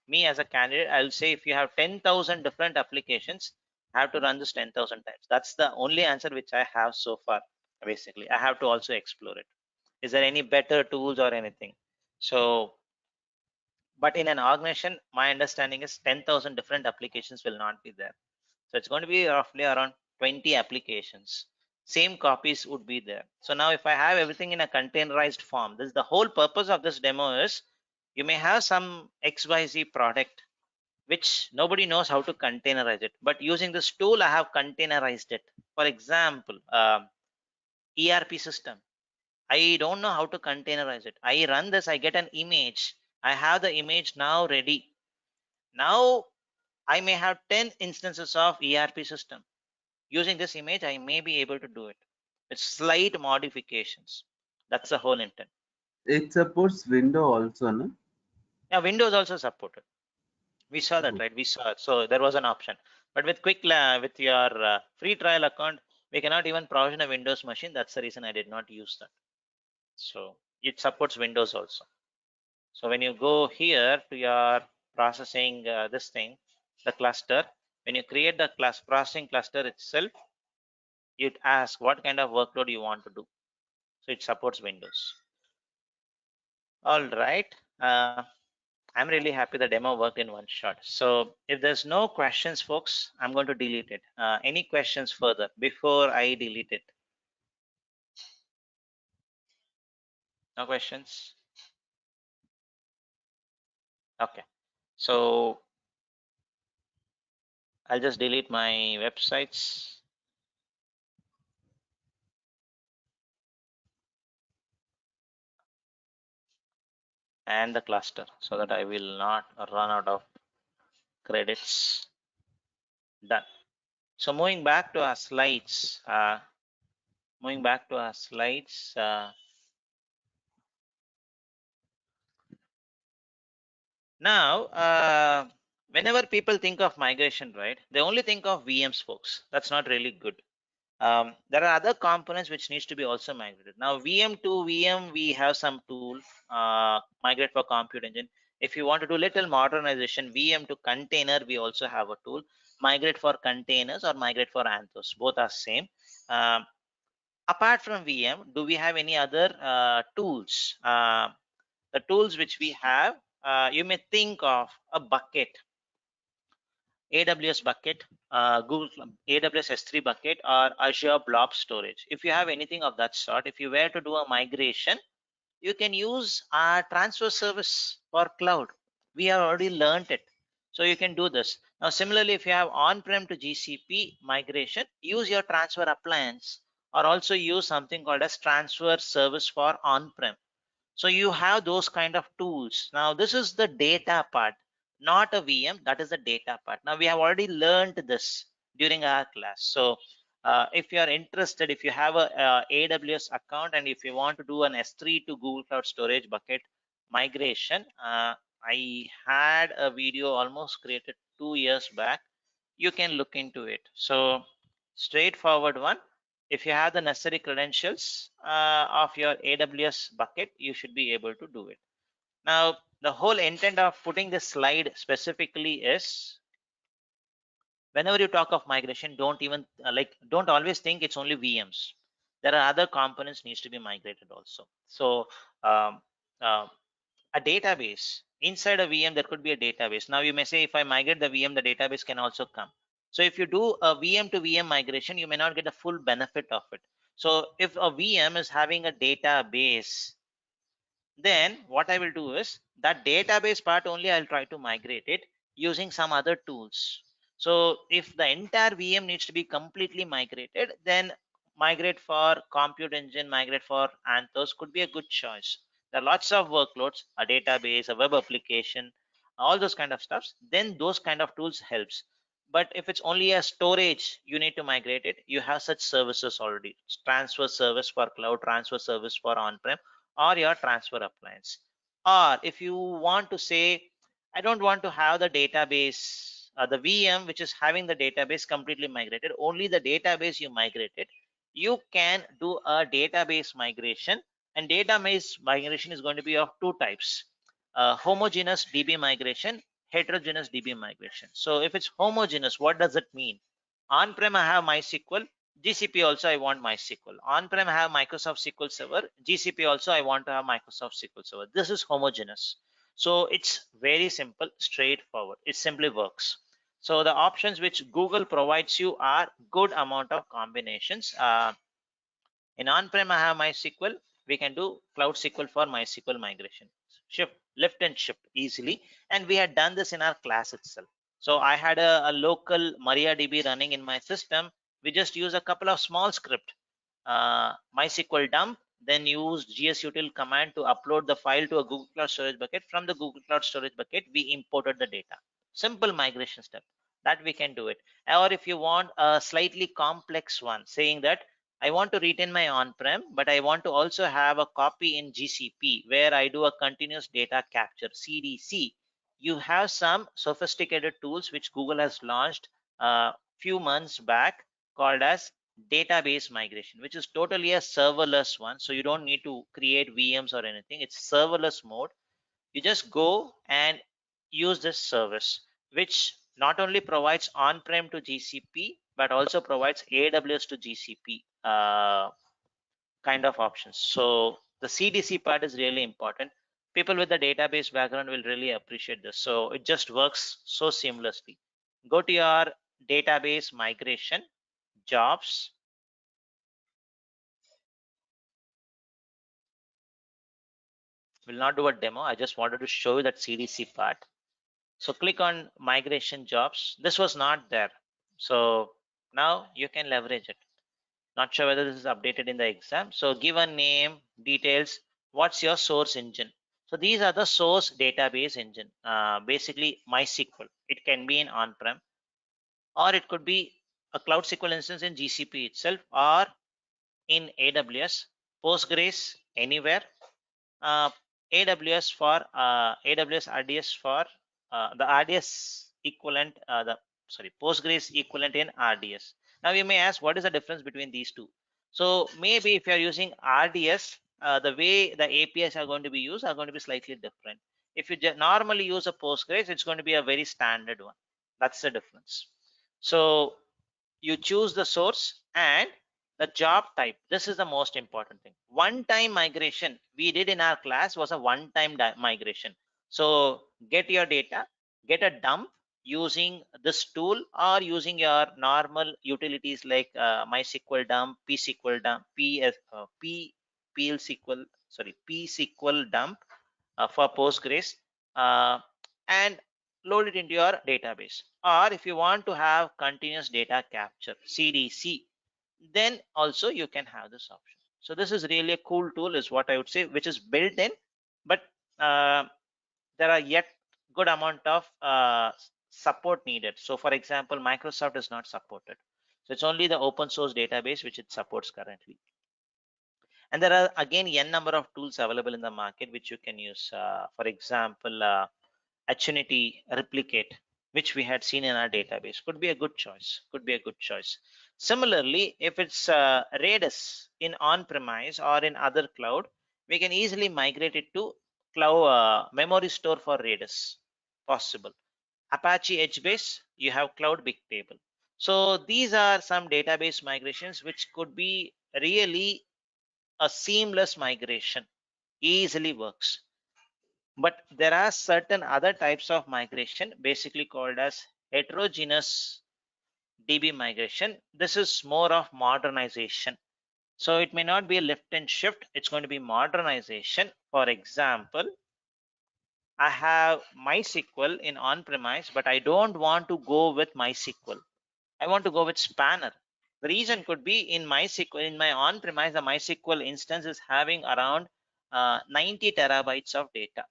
me as a candidate, I'll say if you have 10,000 different applications, I have to run this 10,000 times. That's the only answer which I have so far. Basically, I have to also explore it. Is there any better tools or anything? So, but in an organization, my understanding is 10,000 different applications will not be there. So it's going to be roughly around 20 applications. Same copies would be there. So now if I have everything in a containerized form, this is the whole purpose of this demo is, you may have some XYZ product which nobody knows how to containerize it. But using this tool, I have containerized it. For example, ERP system. I don't know how to containerize it. I run this, I get an image. I have the image now ready. Now I may have 10 instances of ERP system. Using this image, I may be able to do it with slight modifications. That's the whole intent. It supports window also, no? Yeah, Windows also supported. We saw that, Oh, right? We saw it. So there was an option. But with with your free trial account, we cannot even provision a Windows machine. That's the reason I did not use that. So it supports Windows also. So when you go here to your processing this thing, the cluster, when you create the class processing cluster itself, it asks what kind of workload you want to do. So it supports Windows. All right. I'm really happy the demo worked in one shot. So if there's no questions, folks, I'm going to delete it. Any questions further before I delete it? No questions? Okay. So I'll just delete my websites. And the cluster so that I will not run out of credits. Done. So moving back to our slides, now, whenever people think of migration, right, they only think of VMs, folks. That's not really good. There are other components which needs to be also migrated. Now, VM to VM, we have some tool, migrate for compute engine. If you want to do little modernization, VM to container, we also have a tool, migrate for containers or migrate for Anthos. Both are same. Apart from VM, do we have any other tools? The tools which we have, you may think of a bucket, AWS bucket, Google AWS S3 bucket, or Azure Blob Storage. If you have anything of that sort, if you were to do a migration, you can use our transfer service for cloud. We have already learned it. So you can do this. Now, similarly, if you have on-prem to GCP migration, use your transfer appliance or also use something called as transfer service for on-prem. So you have those kind of tools. Now this is the data part, not a VM. That is the data part. Now we have already learned this during our class. So if you are interested, if you have a, AWS account and if you want to do an S3 to Google Cloud Storage bucket migration, I had a video almost created 2 years back. You can look into it. So straightforward one. If you have the necessary credentials of your AWS bucket, you should be able to do it. Now, the whole intent of putting this slide specifically is whenever you talk of migration, don't even don't always think it's only VMs. There are other components needs to be migrated also. So um, uh, a database inside a VM, there could be a database. Now you may say, if I migrate the VM, the database can also come. So if you do a VM to VM migration, you may not get the full benefit of it. So if a VM is having a database, then what I will do is that database part only I'll try to migrate it using some other tools. So if the entire VM needs to be completely migrated, then migrate for compute engine, migrate for Anthos could be a good choice. There are lots of workloads, a database, a web application, all those kind of stuffs. Then those kind of tools helps. But if it's only a storage, you need to migrate it. You have such services already. Transfer service for cloud, transfer service for on-prem, or your transfer appliance. Or if you want to say, I don't want to have the database, the VM which is having the database completely migrated, only the database you migrated, you can do a database migration. And database migration is going to be of two types, homogeneous DB migration, heterogeneous DB migration. So if it's homogeneous, what does it mean? On-prem I have MySQL, GCP also I want MySQL. On-prem I have Microsoft SQL Server, GCP also I want to have Microsoft SQL Server. This is homogeneous. So it's very simple, straightforward. It simply works. So the options which Google provides you are good amount of combinations. In on-prem, I have MySQL. We can do Cloud SQL for MySQL migration. Shift, lift and shift easily. And we had done this in our class itself. So I had a local MariaDB running in my system. We just use a couple of small script, MySQL dump, then use gsutil command to upload the file to a Google Cloud Storage bucket. From the Google Cloud Storage bucket, we imported the data. Simple migration step that we can do it. Or if you want a slightly complex one, saying that I want to retain my on-prem, but I want to also have a copy in GCP where I do a continuous data capture, CDC. You have some sophisticated tools which Google has launched a few months back called as database migration, which is totally a serverless one. So you don't need to create VMs or anything. It's serverless mode. You just go and use this service, which not only provides on-prem to GCP, but also provides AWS to GCP kind of options. So the CDC part is really important. People with the database background will really appreciate this. So it just works so seamlessly. Go to your database migration, jobs. Will not do a demo. I just wanted to show you that CDC part. So click on migration jobs. This was not there. So now you can leverage it. Not sure whether this is updated in the exam. So give a name, details, what's your source engine. So these are the source database engine, basically MySQL. It can be in on-prem, or it could be a Cloud SQL instance in GCP itself, or in AWS, Postgres anywhere, uh, AWS for AWS RDS for the RDS equivalent, Postgres equivalent in RDS. Now you may ask, what is the difference between these two? So maybe if you are using RDS, the way the APIs are going to be used are going to be slightly different. If you normally use a Postgres, it's going to be a very standard one. That's the difference. So you choose the source and the job type. This is the most important thing. One-time migration we did in our class was a one-time migration. So get your data, get a dump using this tool or using your normal utilities like MySQL dump, pSQL dump, pSQL dump for Postgres, uh, and load it into your database. Or if you want to have continuous data capture, CDC, then also you can have this option. So this is really a cool tool is what I would say, which is built in, but there are yet good amount of support needed. So for example, Microsoft is not supported. So it's only the open source database which it supports currently. And there are again n number of tools available in the market which you can use. For example, Affinity Replicate, which we had seen in our database, could be a good choice. Could be a good choice. Similarly, if it's Redis in on-premise or in other cloud, we can easily migrate it to cloud memory store for Redis. Possible. Apache HBase, you have Cloud Bigtable. So these are some database migrations which could be really a seamless migration, easily works. But there are certain other types of migration basically called as heterogeneous DB migration. This is more of modernization. So it may not be a lift and shift, it's going to be modernization. For example, I have MySQL in on-premise, but I don't want to go with MySQL. I want to go with Spanner. The reason could be in MySQL, in my on-premise, the MySQL instance is having around 90 terabytes of data.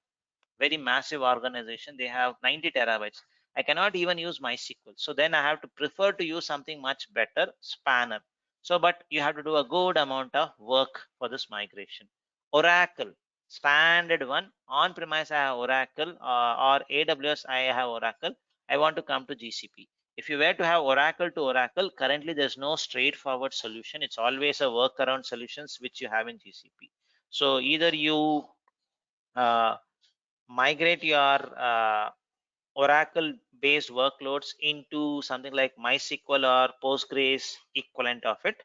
Very massive organization. They have 90 terabytes. I cannot even use MySQL. So then I have to prefer to use something much better, Spanner. So, but you have to do a good amount of work for this migration. Oracle, standard one. On-premise I have Oracle or AWS I have Oracle. I want to come to GCP. If you were to have Oracle to Oracle, currently there's no straightforward solution. It's always a workaround solutions which you have in GCP. So either you uh, migrate your Oracle based workloads into something like MySQL or Postgres equivalent of it.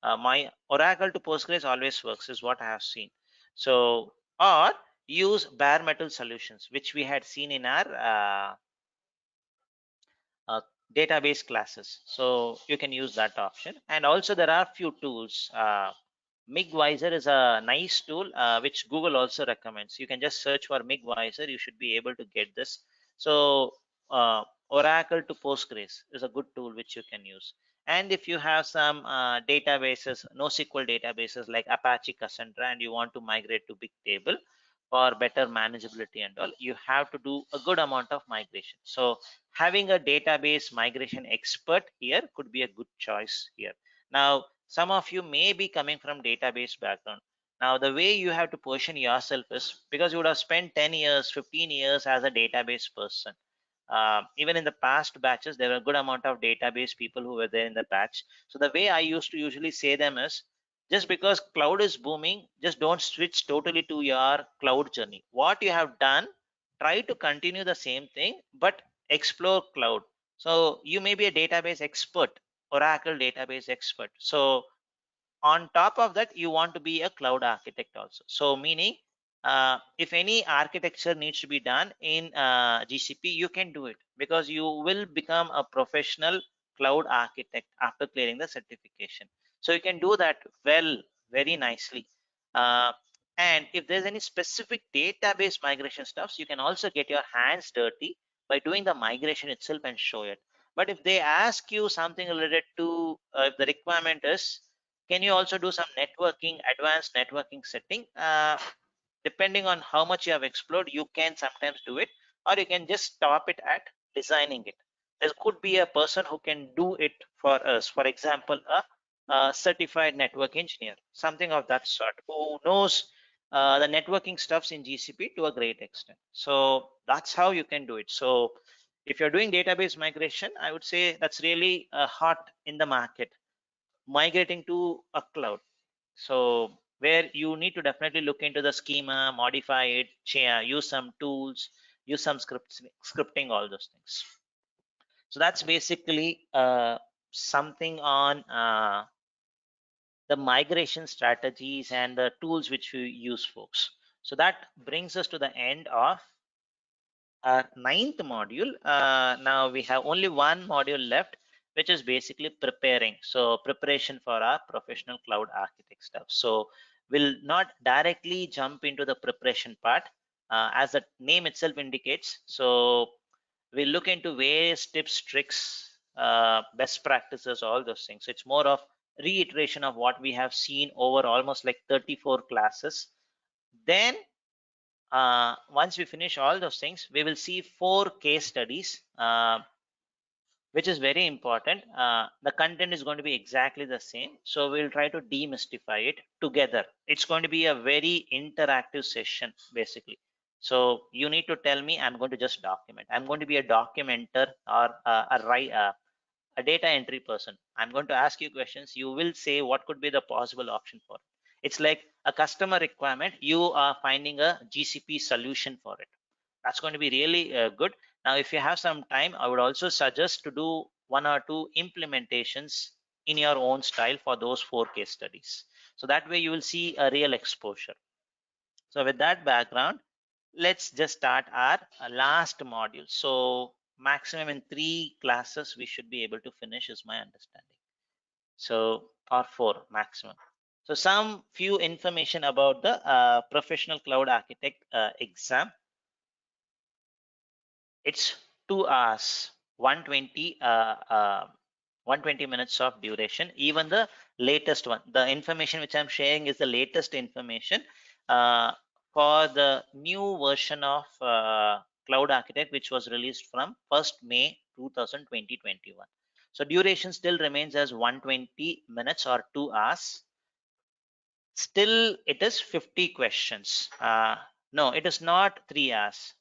My Oracle to Postgres always works is what I have seen. So, or use bare metal solutions, which we had seen in our database classes. So you can use that option. And also there are few tools. Migvisor is a nice tool which Google also recommends. You can just search for Migvisor. You should be able to get this. So Oracle to Postgres is a good tool which you can use. And if you have some databases, NoSQL databases like Apache Cassandra, and you want to migrate to Bigtable for better manageability and all, you have to do a good amount of migration. So having a database migration expert here could be a good choice here. Now, some of you may be coming from database background. Now, the way you have to position yourself is because you would have spent 10 years, 15 years as a database person. Even in the past batches, there were a good amount of database people who were there in the batch. So the way I used to usually say them is, just because cloud is booming, just don't switch totally to your cloud journey. What you have done, try to continue the same thing, but explore cloud. So you may be a database expert, Oracle database expert. So on top of that, you want to be a cloud architect also. So meaning, if any architecture needs to be done in GCP, you can do it because you will become a professional cloud architect after clearing the certification. So you can do that well, very nicely. Uh, and if there's any specific database migration stuffs, you can also get your hands dirty by doing the migration itself and show it. But if they ask you something related to if the requirement is, can you also do some networking, advanced networking setting? Depending on how much you have explored, you can sometimes do it, or you can just stop it at designing it. There could be a person who can do it for us. For example, a certified network engineer, something of that sort, who knows the networking stuffs in GCP to a great extent. So that's how you can do it. So if you're doing database migration, I would say that's really hot in the market, migrating to a cloud. So where you need to definitely look into the schema, modify it, use some tools, use some scripting, all those things. So that's basically something on the migration strategies and the tools which we use, folks. So that brings us to the end of our 9th module. Now we have only one module left, which is basically preparing. So preparation for our professional cloud architect stuff. So we'll not directly jump into the preparation part, as the name itself indicates. So we'll look into various tips, tricks, best practices, all those things. It's more of reiteration of what we have seen over almost like 34 classes. Then once we finish all those things, we will see 4 case studies, which is very important. The content is going to be exactly the same, so we'll try to demystify it together. It's going to be a very interactive session, basically. So you need to tell me, I'm going to just document. I'm going to be a documenter, or a data entry person. I'm going to ask you questions. You will say what could be the possible option for it. It's like a customer requirement. You are finding a GCP solution for it. That's going to be really good. Now, if you have some time, I would also suggest to do 1 or 2 implementations in your own style for those 4 case studies. So that way you will see a real exposure. So with that background, let's just start our last module. So maximum in 3 classes we should be able to finish, is my understanding. So, or 4 maximum. So some few information about the professional cloud architect exam. It's 2 hours, 120 120 minutes of duration. Even the latest one, the information which I'm sharing is the latest information for the new version of cloud architect, which was released from 1st May 2021. So duration still remains as 120 minutes or 2 hours. Still it is 50 questions. No, it is not 3 hours.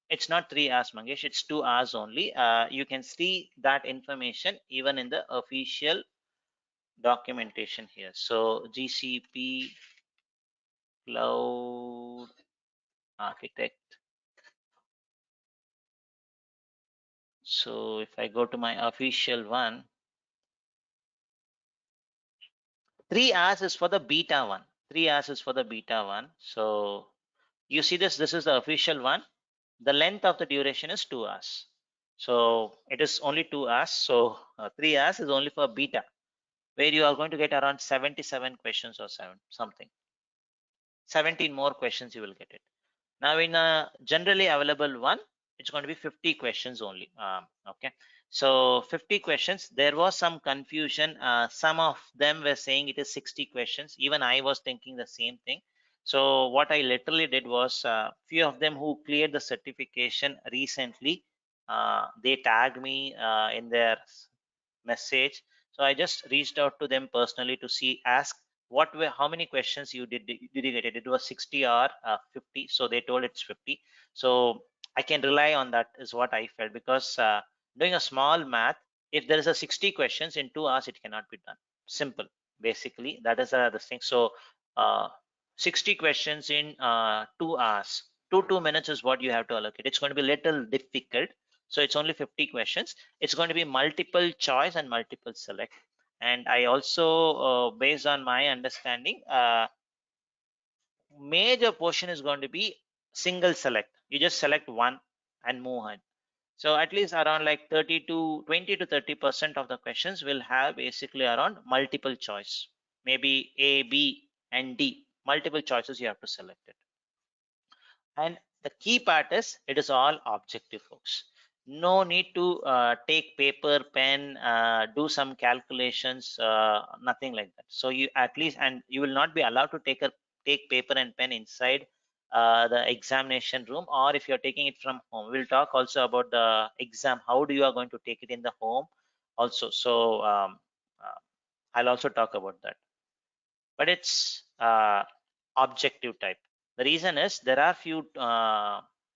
It's not 3 hours, Mangesh. It's 2 hours only. You can see that information even in the official documentation here. So GCP Cloud Architect. So if I go to my official one, 3 hours is for the beta one. 3 hours is for the beta one. So you see this is the official one. The length of the duration is 2 hours. So it is only 2 hours. So 3 hours is only for beta, where you are going to get around 77 questions or something. 17 more questions you will get it. Now in a generally available one, it's going to be 50 questions only. Okay, so 50 questions. There was some confusion. Some of them were saying it is 60 questions. Even I was thinking the same thing. So what I literally did was, few of them who cleared the certification recently, they tagged me in their message. So I just reached out to them personally to ask how many questions you did you get it. It was 60 or 50. So they told it's 50. So I can rely on that, is what I felt, because doing a small math, if there is a 60 questions in 2 hours, it cannot be done. Simple, basically. That is the thing. So 60 questions in 2 hours, 2 minutes is what you have to allocate. It's going to be a little difficult. So it's only 50 questions. It's going to be multiple choice and multiple select. And I also, based on my understanding, major portion is going to be single select. You just select one and move on. So at least around like 20 to 30% of the questions will have basically around multiple choice, maybe A, B, and D. Multiple choices you have to select it. And The key part is it is all objective, folks. No need to take paper, pen, do some calculations, nothing like that. So you at least, and you will not be allowed to take paper and pen inside the examination room, or if you're taking it from home. We'll talk also about the exam, how do you are going to take it in the home also. So uh, I'll also talk about that, but it's objective type. The reason is there are few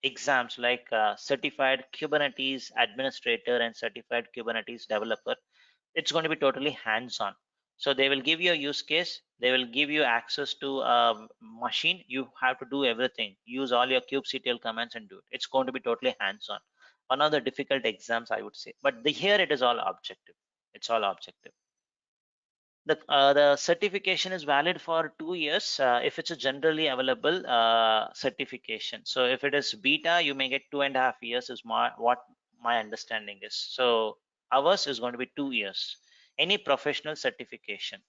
exams like certified Kubernetes administrator and certified Kubernetes developer. It's going to be totally hands-on. So they will give you a use case. They will give you access to a machine. You have to do everything. Use all your kubectl commands and do it. It's going to be totally hands-on. One of the difficult exams, I would say. But here it is all objective. It's all objective. The certification is valid for 2 years if it's a generally available certification. So if it is beta, you may get 2.5 years is what my understanding is. So ours is going to be 2 years. Any professional certification.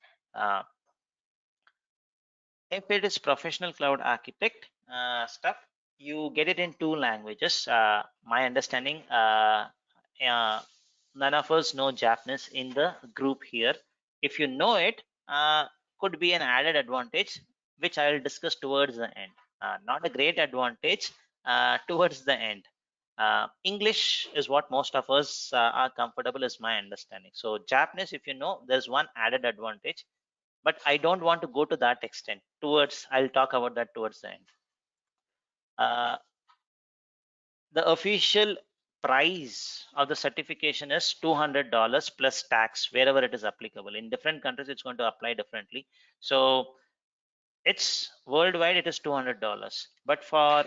If it is professional cloud architect stuff, you get it in 2 languages. My understanding, none of us know Japanese in the group here. If you know it, could be an added advantage, which I will discuss towards the end. Not a great advantage towards the end. English is what most of us are comfortable, is my understanding. So Japanese, if you know, there's one added advantage, but I don't want to go to that extent. I'll talk about that towards the end. The official price of the certification is $200 plus tax wherever it is applicable. In different countries, it's going to apply differently. So it's worldwide, it is $200. But for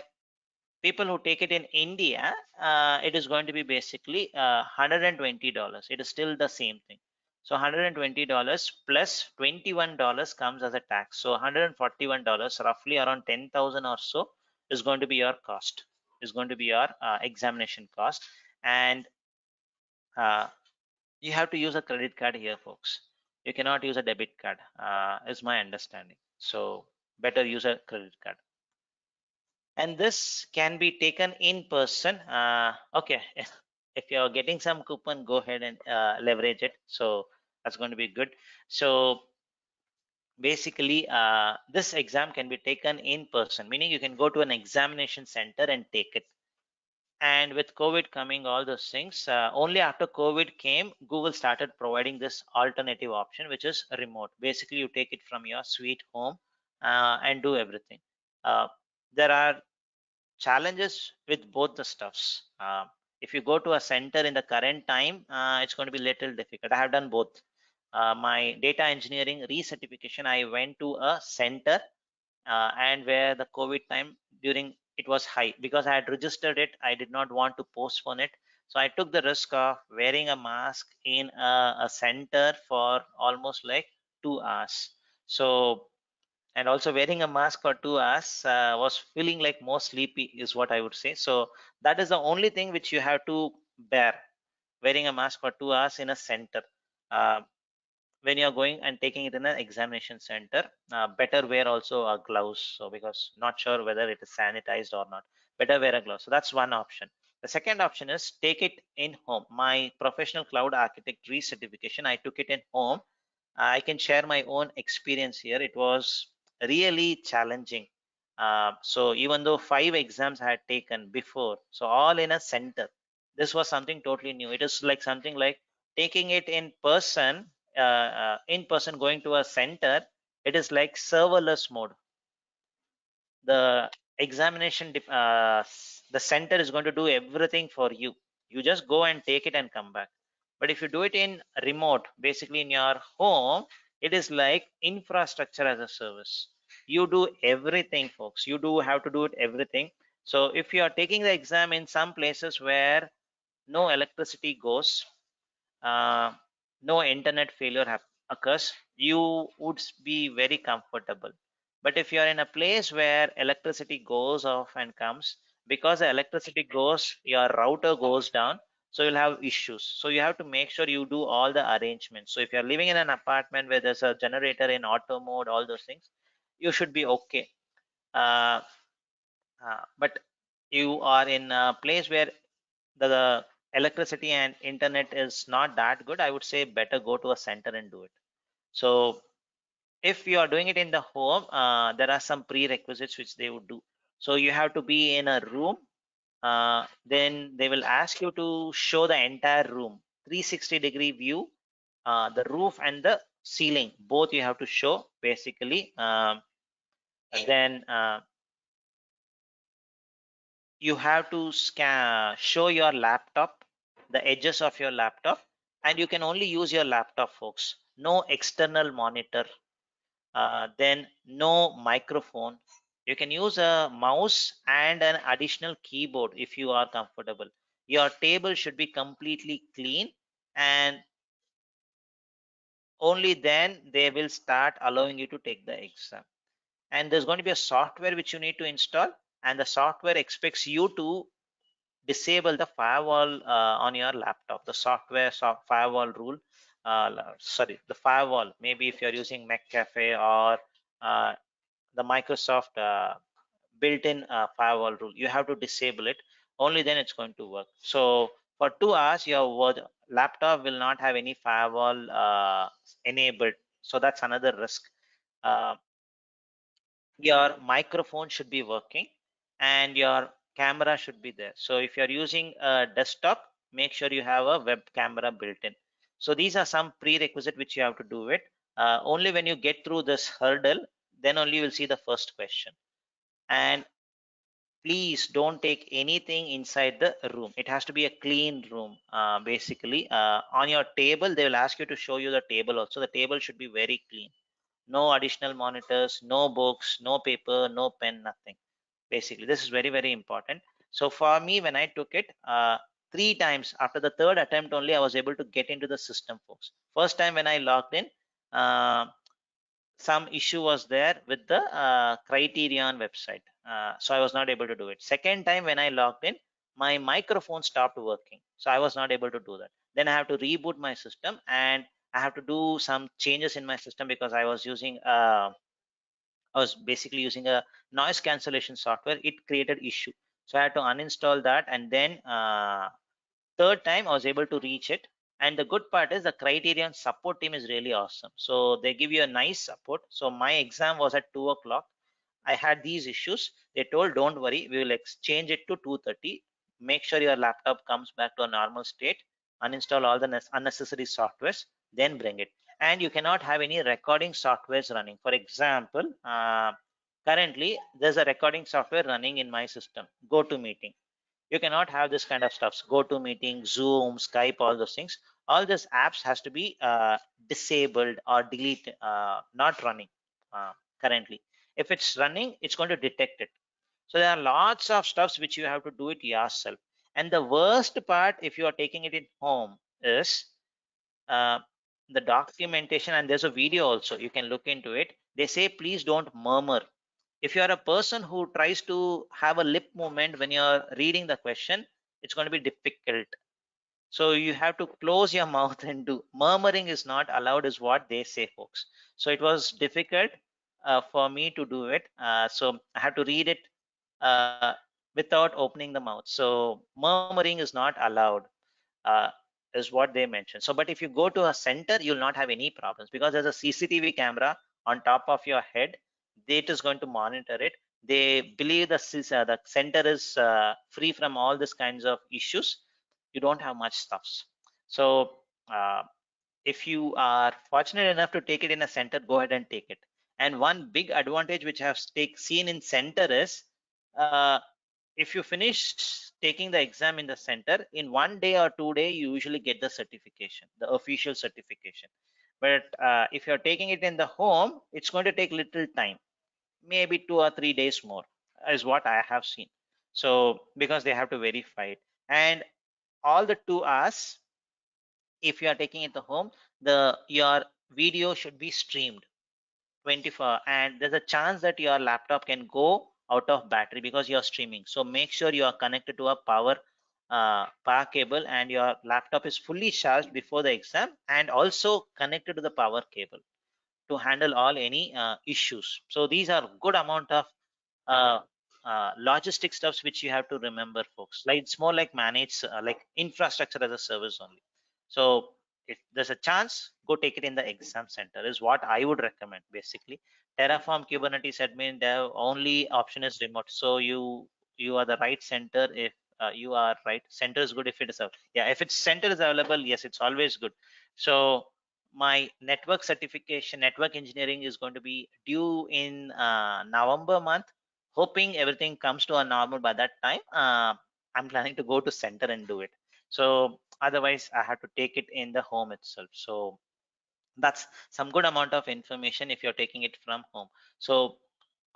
people who take it in India, it is going to be basically $120. It is still the same thing. So $120 plus $21 comes as a tax. So $141, roughly around 10,000 or so, is going to be your cost. Is going to be your examination cost, and you have to use a credit card here, folks. You cannot use a debit card, is my understanding. So better use a credit card. And this can be taken in person. Okay, if you're getting some coupon, go ahead and leverage it. So that's going to be good. So basically, this exam can be taken in person, meaning you can go to an examination center and take it. And with COVID coming, all those things, only after COVID came, Google started providing this alternative option, which is remote. Basically, you take it from your sweet home and do everything. There are challenges with both the stuffs. If you go to a center in the current time, it's going to be little difficult. I have done both. My data engineering recertification, I went to a center, and where the COVID time during it was high, because I had registered it, I did not want to postpone it. So I took the risk of wearing a mask in a center for almost like 2 hours. So, and also wearing a mask for 2 hours was feeling like more sleepy, is what I would say. So that is the only thing which you have to bear, wearing a mask for 2 hours in a center. Uh, when you're going and taking it in an examination center, better wear also a gloves. So because not sure whether it is sanitized or not, better wear a glove. So that's one option. The second option is take it in home. My professional cloud architect recertification, I took it in home. I can share my own experience here. It was really challenging. So even though 5 exams I had taken before, so all in a center, this was something totally new. It is like something like taking it in person, going to a center. It is like serverless mode. The the center is going to do everything for you. You just go and take it and come back. But if you do it in remote, basically in your home, it is like infrastructure as a service. You do everything, folks. You do have to do it everything. So if you are taking the exam in some places where no electricity goes, uh, no internet failure occurs, you would be very comfortable. But if you are in a place where electricity goes off and comes, because the electricity goes, your router goes down, so you'll have issues. So you have to make sure you do all the arrangements. So if you're living in an apartment where there's a generator in auto mode, all those things, you should be okay. But you are in a place where the electricity and internet is not that good, I would say better go to a center and do it. So if you are doing it in the home, there are some prerequisites which they would do. So you have to be in a room. Then they will ask you to show the entire room, 360-degree view, the roof and the ceiling, both you have to show basically. Then you have to show your laptop, the edges of your laptop, and you can only use your laptop, folks. No external monitor. Then no microphone. You can use a mouse and an additional keyboard if you are comfortable. Your table should be completely clean, and only then they will start allowing you to take the exam. And there's going to be a software which you need to install, and the software expects you to disable the firewall on your laptop. The firewall rule, sorry, the firewall. Maybe if you're using McAfee or the Microsoft built-in firewall rule, you have to disable it. Only then it's going to work. So for 2 hours, your laptop will not have any firewall enabled. So that's another risk. Uh, your microphone should be working and your camera should be there. So if you're using a desktop, make sure you have a web camera built in. So these are some prerequisite which you have to do it. Only when you get through this hurdle, then only you will see the first question. And please don't take anything inside the room. It has to be a clean room. Basically, on your table, they will ask you to show you the table also. The table should be very clean. No additional monitors, no books, no paper, no pen, nothing. Basically, this is very, very important. So for me, when I took it, 3 times after the third attempt only, I was able to get into the system, folks. First time when I logged in, some issue was there with the Criterion website. So I was not able to do it. Second time when I logged in, my microphone stopped working. So I was not able to do that. Then I have to reboot my system, and I have to do some changes in my system because I was basically using a noise cancellation software. It created issue. So I had to uninstall that, and then third time I was able to reach it. And the good part is the Criterion support team is really awesome. So they give you a nice support. So my exam was at 2 o'clock. I had these issues. They told, don't worry, we will exchange it to 2:30. Make sure your laptop comes back to a normal state. Uninstall all the unnecessary softwares, then bring it. And you cannot have any recording softwares running. For example, currently there's a recording software running in my system, GoToMeeting. You cannot have this kind of stuff. GoToMeeting, Zoom, Skype, all those things. All these apps has to be disabled or deleted, not running currently. If it's running, it's going to detect it. So there are lots of stuffs which you have to do it yourself. And the worst part, if you are taking it in home, is uh, the documentation. And there's a video also, you can look into it. They say please don't murmur. If you are a person who tries to have a lip movement when you're reading the question, it's going to be difficult. So you have to close your mouth and do. Murmuring is not allowed, is what they say, folks. So it was difficult for me to do it. So I have to read it uh, without opening the mouth. So murmuring is not allowed. Uh, is what they mentioned. So, but if you go to a center, you'll not have any problems because there's a CCTV camera on top of your head. It is going to monitor it. They believe the center is free from all these kinds of issues. You don't have much stuffs. So, if you are fortunate enough to take it in a center, go ahead and take it. And one big advantage which I have seen in center is uh, if you finish taking the exam in the center in 1 day or 2 day, you usually get the certification, the official certification. But if you're taking it in the home, it's going to take little time, maybe 2 or 3 days more, is what I have seen. So because they have to verify it, and all the 2 hours, if you are taking it to home, your video should be streamed 24, and there's a chance that your laptop can go out of battery because you're streaming. So make sure you are connected to a power cable, and your laptop is fully charged before the exam, and also connected to the power cable to handle all any issues. So these are good amount of uh, logistic stuffs which you have to remember, folks. Like it's more like manage like infrastructure as a service only. So if there's a chance, go take it in the exam center is what I would recommend. Basically, Terraform, Kubernetes admin, dev, only option is remote. So you are the right center if you are right. Center is good if it is out. Yeah, if it's center is available, yes, it's always good. So my network certification, network engineering is going to be due in November month. Hoping everything comes to a normal by that time. I'm planning to go to center and do it. So otherwise, I have to take it in the home itself. So that's some good amount of information if you're taking it from home. So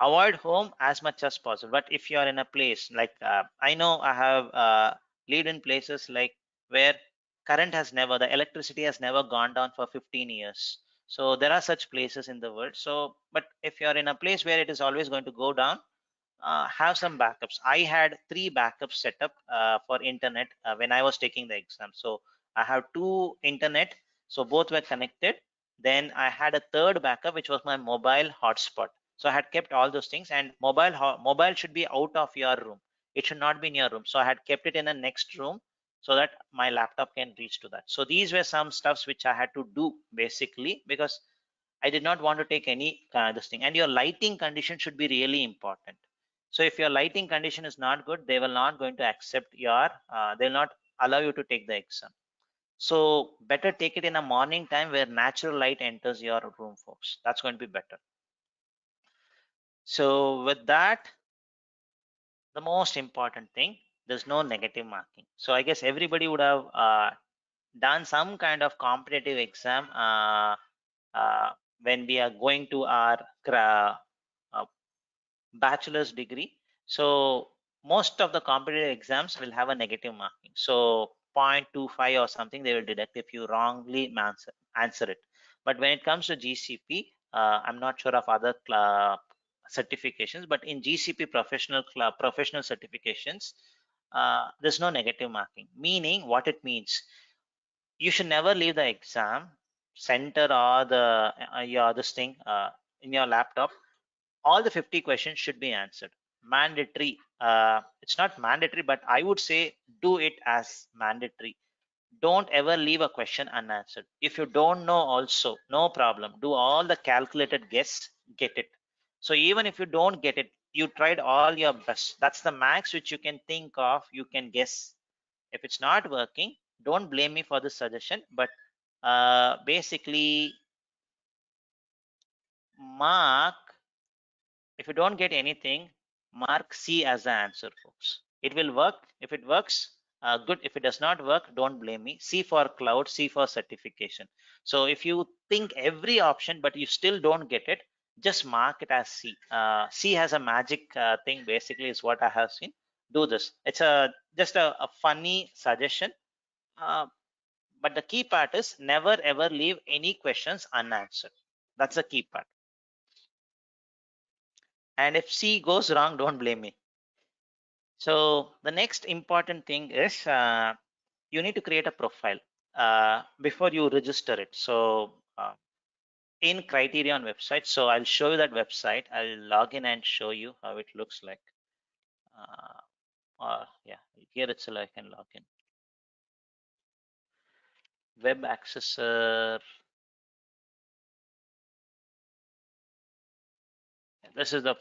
avoid home as much as possible. But if you are in a place like I know I have lived in places like where current has never, the electricity has never gone down for 15 years. So there are such places in the world. So but if you are in a place where it is always going to go down, have some backups. I had 3 backups set up for internet when I was taking the exam. So I have 2 internet, so both were connected. Then I had a third backup, which was my mobile hotspot. So I had kept all those things, and mobile should be out of your room. It should not be in your room. So I had kept it in the next room so that my laptop can reach to that. So these were some stuffs which I had to do basically because I did not want to take any this thing. And your lighting condition should be really important. So if your lighting condition is not good, they will not going to accept your, they'll not allow you to take the exam. So better take it in a morning time where natural light enters your room, folks. That's going to be better. So with that, the most important thing, there's no negative marking. So I guess everybody would have done some kind of competitive exam when we are going to our uh, bachelor's degree. So most of the competitive exams will have a negative marking. So 0.25 or something they will deduct if you wrongly answer it. But when it comes to GCP, I'm not sure of other certifications, but in GCP professional certifications, there's no negative marking. Meaning what it means, you should never leave the exam center or the your this thing in your laptop. All the 50 questions should be answered. Mandatory. It's not mandatory, but I would say do it as mandatory. Don't ever leave a question unanswered. If you don't know also, no problem. Do all the calculated guess, get it. So even if you don't get it, you tried all your best. That's the max which you can think of, you can guess. If it's not working, don't blame me for this suggestion, but basically mark, if you don't get anything, mark C as the answer, folks. It will work. If it works, good. If it does not work, don't blame me. C for cloud, C for certification. So if you think every option, but you still don't get it, just mark it as C. C has a magic thing, basically, is what I have seen. Do this. It's just a funny suggestion. Uh, but the key part is never ever leave any questions unanswered. That's the key part. And if C goes wrong, don't blame me. So the next important thing is you need to create a profile before you register it. So in Criterion website, so I'll show you that website. I'll log in and show you how it looks like. Yeah, here itself I can log in. Web accessor. This is the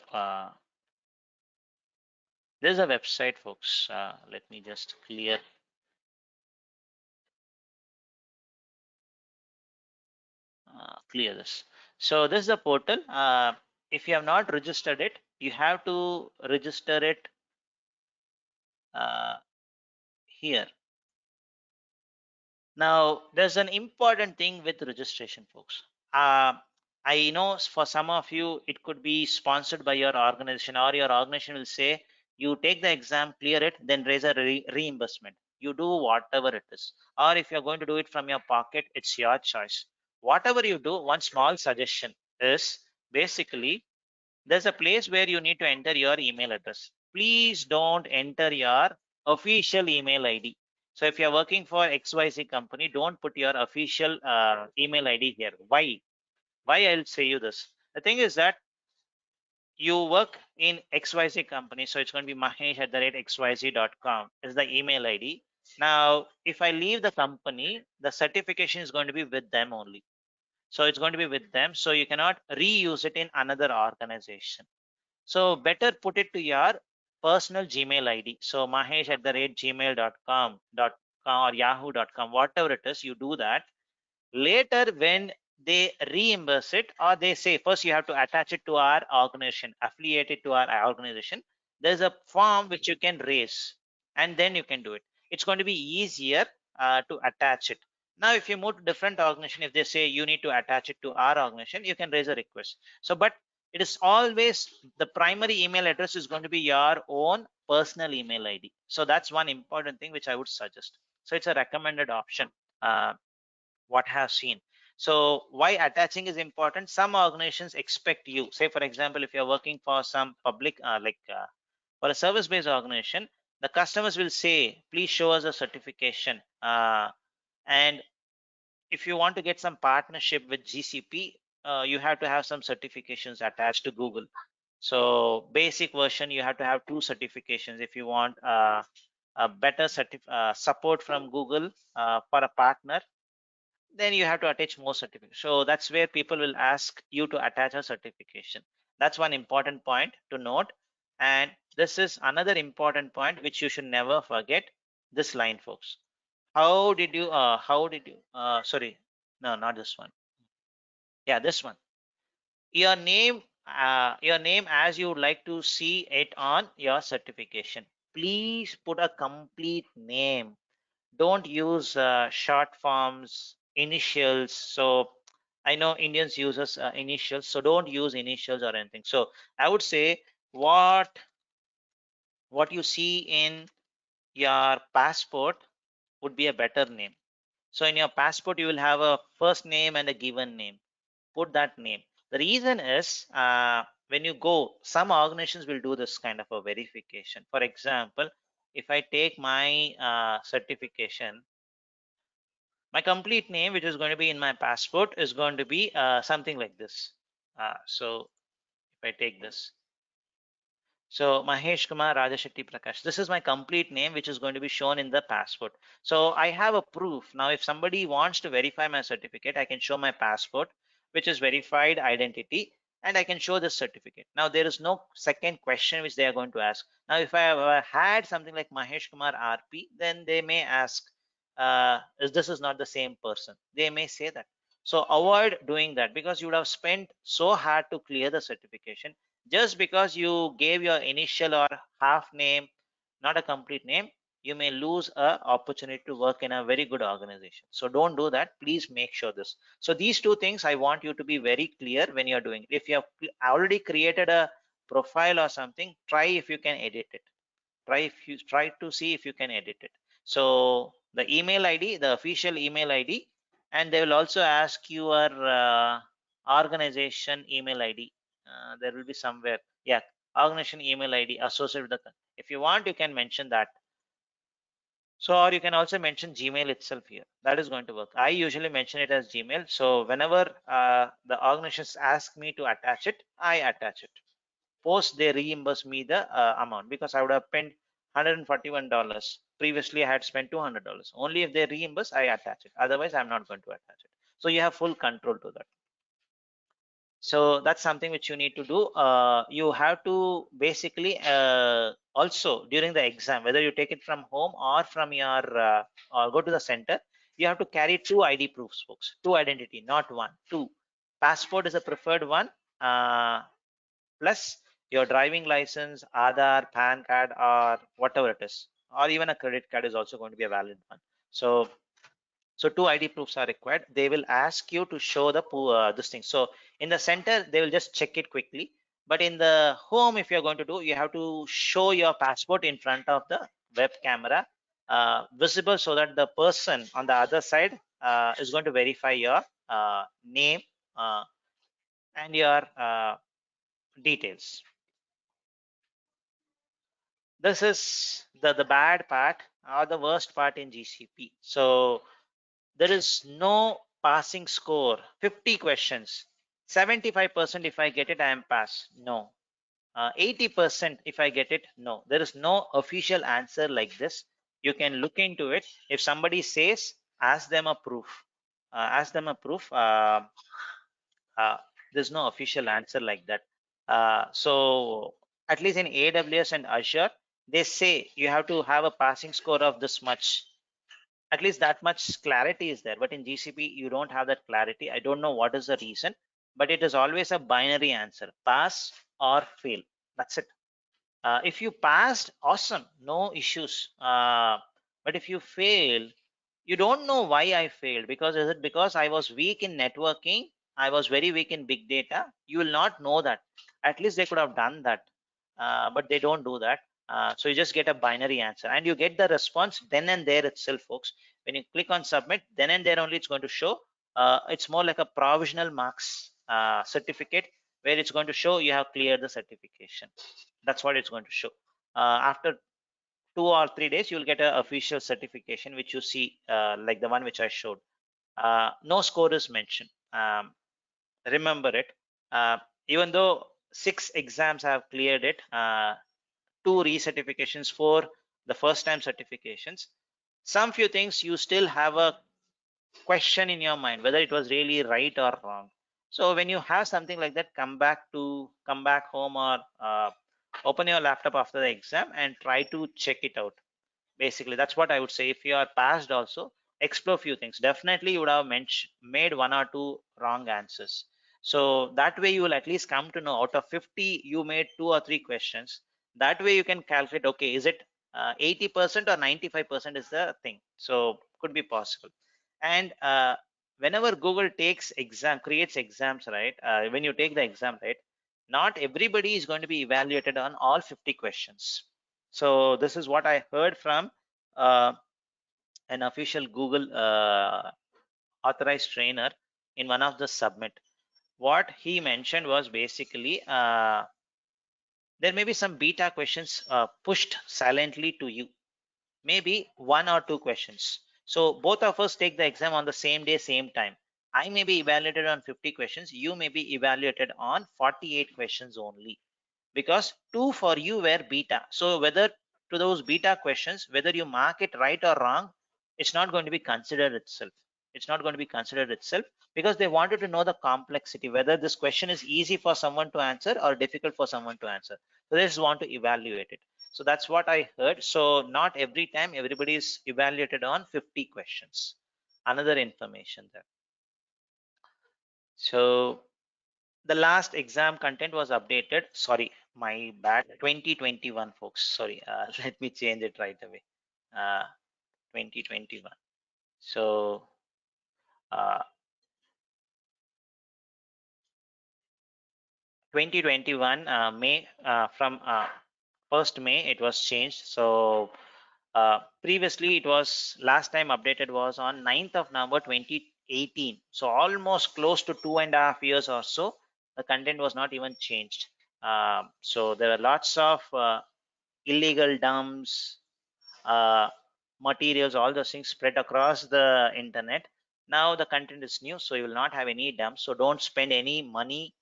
there's a website, folks. Let me just clear. Clear this. So this is the portal. If you have not registered it, you have to register it here. Now, there's an important thing with registration, folks. I know for some of you, it could be sponsored by your organization, or your organization will say, you take the exam, clear it, then raise a reimbursement. You do whatever it is. Or if you're going to do it from your pocket, it's your choice. Whatever you do, one small suggestion is basically there's a place where you need to enter your email address. Please don't enter your official email ID. So if you're working for XYZ company, don't put your official email ID here. Why? I'll say you this. The thing is that you work in XYZ company, so it's going to be mahesh@xyz.com is the email ID. Now, if I leave the company, the certification is going to be with them only. So it's going to be with them. So you cannot reuse it in another organization. So better put it to your personal Gmail ID. So mahesh@gmail.com or yahoo.com, whatever it is, you do that. Later, when they reimburse it, or they say first you have to attach it to our organization, affiliate it to our organization, there's a form which you can raise, and then you can do it. It's going to be easier to attach it. Now, if you move to different organization, if they say you need to attach it to our organization, you can raise a request. So, but it is always the primary email address is going to be your own personal email ID. So that's one important thing which I would suggest. So it's a recommended option. What I have seen. So why attaching is important? Some organizations expect you, say for example, if you're working for some public, for a service-based organization, the customers will say, please show us a certification. And if you want to get some partnership with GCP, you have to have some certifications attached to Google. So basic version, you have to have 2 certifications. If you want a better support from Google for a partner, then you have to attach more certificates. So that's where people will ask you to attach a certification. That's one important point to note. And this is another important point which you should never forget. This line, folks. Sorry, no, not this one. Yeah, this one. Your name as you would like to see it on your certification. Please put a complete name. Don't use short forms, initials. So I know Indians uses initials, so don't use initials or anything. So I would say what you see in your passport would be a better name. So in your passport, you will have a first name and a given name. Put that name. The reason is when you go, some organizations will do this kind of a verification. For example, if I take my certification, my complete name, which is going to be in my passport, is going to be something like this. So if I take this, so Mahesh Kumar Rajashetty Prakash, this is my complete name, which is going to be shown in the passport. So I have a proof. Now, if somebody wants to verify my certificate, I can show my passport, which is verified identity, and I can show this certificate. Now, there is no second question which they are going to ask. Now, if I have had something like Mahesh Kumar RP, then they may ask, this is not the same person. They may say that. So avoid doing that, because you would have spent so hard to clear the certification. Just because you gave your initial or half name, not a complete name, you may lose a opportunity to work in a very good organization. So don't do that. Please make sure this. So these 2 things I want you to be very clear when you're doing it. If you have already created a profile or something, try if you can edit it. Try to see if you can edit it. So the email ID, the official email ID, and they will also ask your organization email ID. There will be somewhere, yeah, organization email ID associated with the. If you want, you can mention that. So, or you can also mention Gmail itself here. That is going to work. I usually mention it as Gmail. So whenever the organizations ask me to attach it, I attach it. Post they reimburse me the amount, because I would have spent $141. Previously, I had spent $200. Only if they reimburse, I attach it. Otherwise, I'm not going to attach it. So you have full control to that. So that's something which you need to do. You have to basically also during the exam, whether you take it from home or from your or go to the center, you have to carry 2 ID proofs, folks. 2 identity, not 1, 2. Passport is a preferred one. Plus your driving license, Aadhaar, PAN card, or whatever it is, or even a credit card is also going to be a valid one. So 2 ID proofs are required. They will ask you to show the this thing. So in the center, they will just check it quickly. But in the home, if you're going to do, you have to show your passport in front of the web camera, visible, so that the person on the other side is going to verify your name and your details. This is the bad part or the worst part in GCP. So there is no passing score. 50 questions, 75% if I get it, I am pass. No. 80% if I get it. No, there is no official answer like this. You can look into it. If somebody says, ask them a proof. Ask them a proof. Uh, there's no official answer like that. So at least in AWS and Azure, they say you have to have a passing score of this much. At least that much clarity is there. But in GCP, you don't have that clarity. I don't know what is the reason, but it is always a binary answer: pass or fail. That's it. If you passed, awesome, no issues. But if you fail, you don't know why I failed. Because is it because I was weak in networking? I was very weak in big data. You will not know that. At least they could have done that, but they don't do that. So you just get a binary answer, and you get the response then and there itself, folks. When you click on submit, then and there only it's going to show. It's more like a provisional marks certificate, where it's going to show you have cleared the certification. That's what it's going to show. After 2 or 3 days, you'll get an official certification, which you see like the one which I showed. No score is mentioned. Remember it. Even though 6 exams have cleared it, 2 recertifications, 4 the first time certifications, some few things you still have a question in your mind whether it was really right or wrong. So when you have something like that, come back home, or open your laptop after the exam and try to check it out. Basically, that's what I would say. If you are passed, also explore few things. Definitely you would have made 1 or 2 wrong answers. So that way you will at least come to know, out of 50 you made 2 or 3 questions. That way you can calculate, okay, is it 80% or 95% is the thing. So could be possible. And whenever Google creates exams, right, when you take the exam, right, not everybody is going to be evaluated on all 50 questions. So this is what I heard from uh, an official Google authorized trainer in one of the submit. What he mentioned was basically there may be some beta questions pushed silently to you, maybe 1 or 2 questions. So both of us take the exam on the same day, same time. I may be evaluated on 50 questions. You may be evaluated on 48 questions only, because 2 for you were beta. So whether to those beta questions, whether you mark it right or wrong, it's not going to be considered itself. It's not going to be considered itself, because they wanted to know the complexity, whether this question is easy for someone to answer or difficult for someone to answer. So they just want to evaluate it. So that's what I heard. So not every time everybody is evaluated on 50 questions. Another information there. So the last exam content was updated. Sorry, my bad. 2021, folks. Sorry. Let me change it right away. 2021. So uh, 2021 May, from 1st May it was changed. So previously it was, last time updated was on 9th of November 2018. So almost close to 2.5 years or so, the content was not even changed. So there are lots of illegal dumps, uh, materials, all those things spread across the internet. Now the content is new, so you will not have any dumps. So don't spend any money,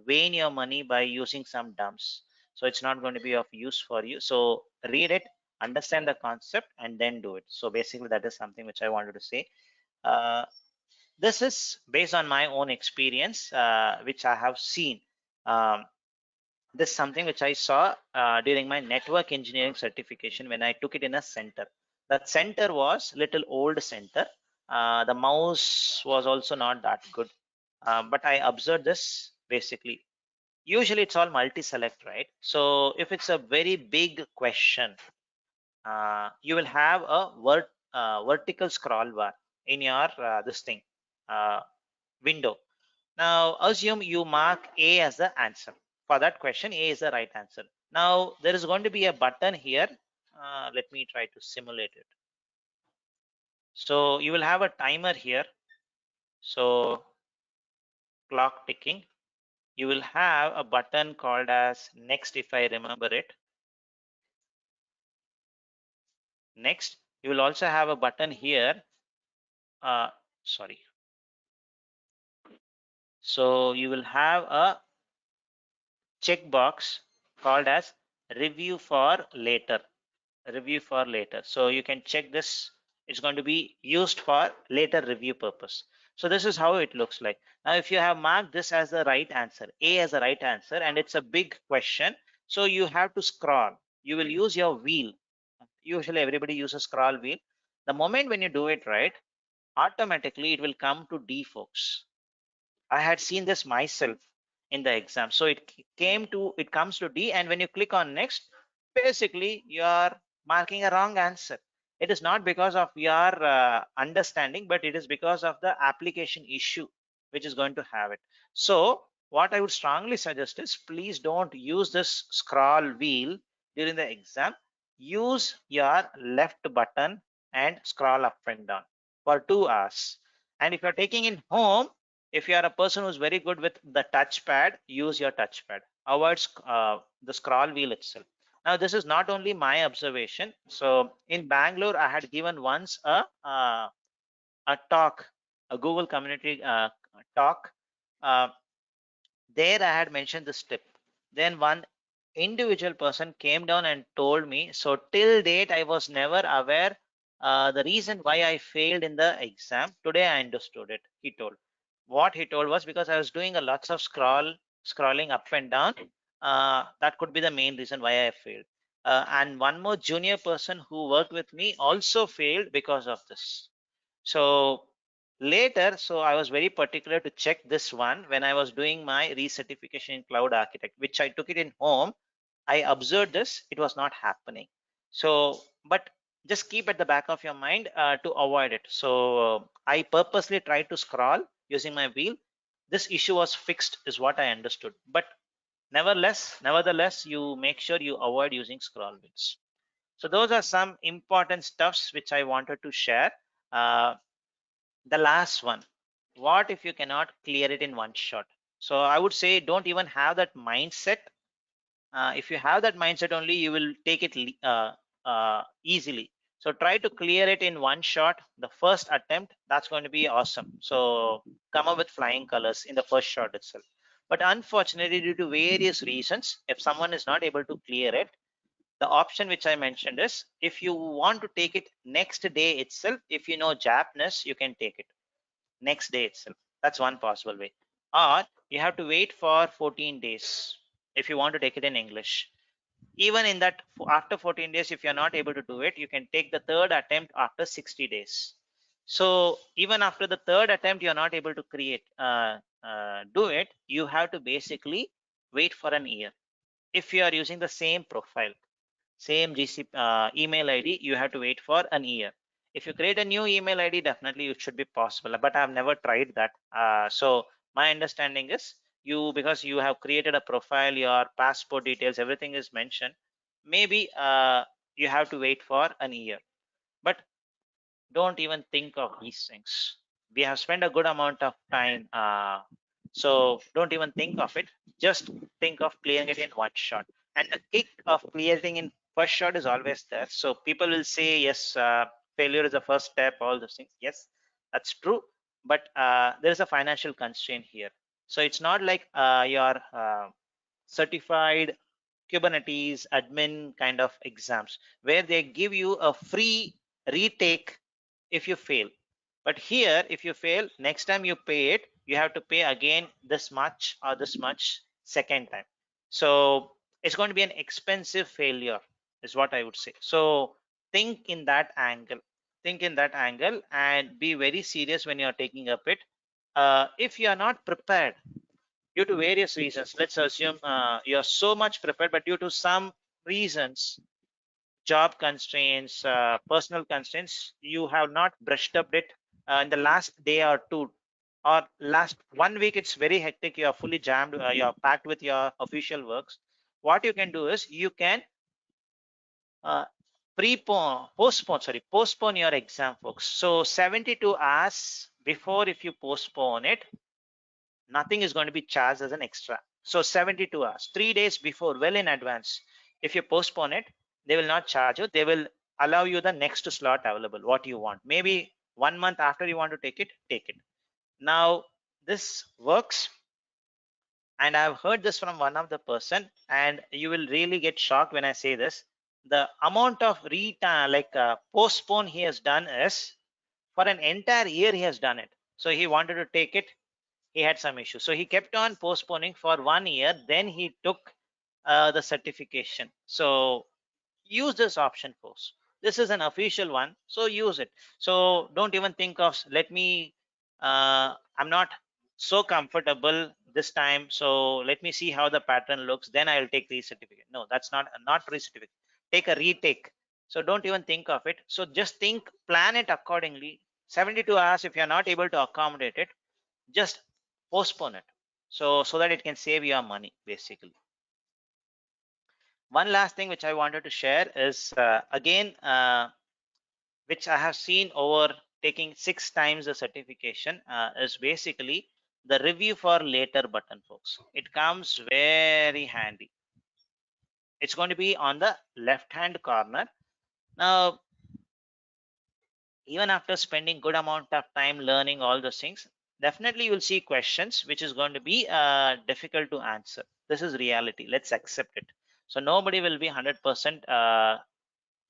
vain your money by using some dumps. So it's not going to be of use for you. So read it, understand the concept, and then do it. So basically that is something which I wanted to say. uh, this is based on my own experience, which I have seen. um, this is something which I saw during my network engineering certification when I took it in a center. That center was little old center. The mouse was also not that good, but I observed this basically. Usually it's all multi-select, right? So if it's a very big question, you will have a vertical scroll bar in your this thing uh, window. Now assume you mark A as the answer. For that question, A is the right answer. Now there is going to be a button here. Let me try to simulate it. So you will have a timer here. So clock ticking. You will have a button called as next, if I remember it. Next. You will also have a button here. Sorry. So you will have a checkbox called as review for later. Review for later. So you can check this. It's going to be used for later review purpose. So this is how it looks like. Now, if you have marked this as the right answer, A as the right answer, and it's a big question, so you have to scroll. You will use your wheel. Usually everybody uses scroll wheel. The moment when you do it right, automatically it will come to D, folks. I had seen this myself in the exam. So it comes to D, and when you click on next, basically you are marking a wrong answer. It is not because of your understanding, but it is because of the application issue which is going to have it. So what I would strongly suggest is, please don't use this scroll wheel during the exam. Use your left button and scroll up and down for 2 hours. And if you're taking it home, if you are a person who's very good with the touchpad, use your touchpad. Avoid the scroll wheel itself. Now, this is not only my observation. So in Bangalore, I had given once a talk, a Google community talk. Uh, there I had mentioned this tip. Then one individual person came down and told me, so till date I was never aware the reason why I failed in the exam. Today I understood it. He told, what he told was because I was doing a lots of scrolling up and down. That could be the main reason why I failed. And one more junior person who worked with me also failed because of this. So later, so I was very particular to check this one when I was doing my recertification in cloud architect, which I took it in home. I observed this, it was not happening. So, but just keep at the back of your mind to avoid it. So I purposely tried to scroll using my wheel. This issue was fixed is what I understood. But nevertheless, you make sure you avoid using scroll wheels. So those are some important stuffs which I wanted to share. The last one, what if you cannot clear it in one shot? So I would say don't even have that mindset. If you have that mindset only, you will take it easily. So try to clear it in one shot, the first attempt. That's going to be awesome. So come up with flying colors in the first shot itself. But unfortunately, due to various reasons, if someone is not able to clear it, the option which I mentioned is, if you want to take it next day itself, if you know Japanese, you can take it next day itself. That's one possible way. Or you have to wait for 14 days if you want to take it in English. Even in that, after 14 days, if you're not able to do it, you can take the third attempt after 60 days. So even after the third attempt, you're not able to do it, you have to basically wait for an year. If you are using the same profile, same GCP email ID, you have to wait for an year. If you create a new email ID, definitely it should be possible, but I've never tried that. So my understanding is, because you have created a profile, your passport details, everything is mentioned, maybe you have to wait for an year. But don't even think of these things. We have spent a good amount of time, so don't even think of it. Just think of clearing it in one shot. And the kick of clearing in first shot is always there. So people will say, yes, failure is the first step, all those things. Yes, that's true. But there is a financial constraint here. So it's not like your certified Kubernetes admin kind of exams where they give you a free retake if you fail. But here, if you fail, next time you pay it, you have to pay again this much or this much second time. So it's going to be an expensive failure is what I would say. So think in that angle. Think in that angle and be very serious when you're taking up it. If you are not prepared due to various reasons, let's assume you're so much prepared, but due to some reasons, job constraints, personal constraints, you have not brushed up it in the last day or two, or last 1 week, it's very hectic, you are fully jammed, you're packed with your official works. What you can do is you can uh, postpone your exam, folks. So 72 hours before, if you postpone it, nothing is going to be charged as an extra. So 72 hours, 3 days before, well in advance, if you postpone it, they will not charge you. They will allow you the next slot available, what you want. Maybe 1 month after you want to take it, take it. Now, this works and I've heard this from one of the person, and you will really get shocked when I say this. The amount of postpone he has done is for an entire year he has done it. So he wanted to take it, he had some issue, so he kept on postponing for 1 year, then he took the certification. So use this option, folks. This is an official one, so use it. So don't even think of let me I'm not so comfortable this time, so let me see how the pattern looks, then I'll take the certificate. No, that's not re-certificate. Take a retake. So don't even think of it. So just think, plan it accordingly. 72 hours, if you're not able to accommodate it, just postpone it, so that it can save your money basically. One last thing which I wanted to share is again which I have seen over taking 6 times the certification is basically the review for later button, folks. It comes very handy. It's going to be on the left hand corner. Now even after spending good amount of time learning all those things, definitely you will see questions which is going to be difficult to answer. This is reality, let's accept it. So nobody will be 100%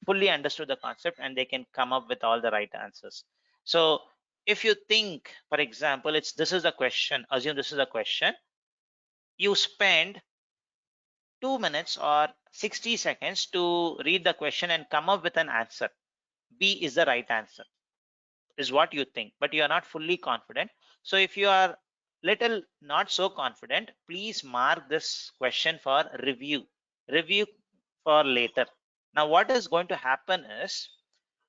fully understood the concept and they can come up with all the right answers. So if you think, for example, this is a question, assume this is a question, you spend 2 minutes or 60 seconds to read the question and come up with an answer. B is the right answer, is what you think, but you are not fully confident. So if you are little not so confident, please mark this question for review for later. Now what is going to happen is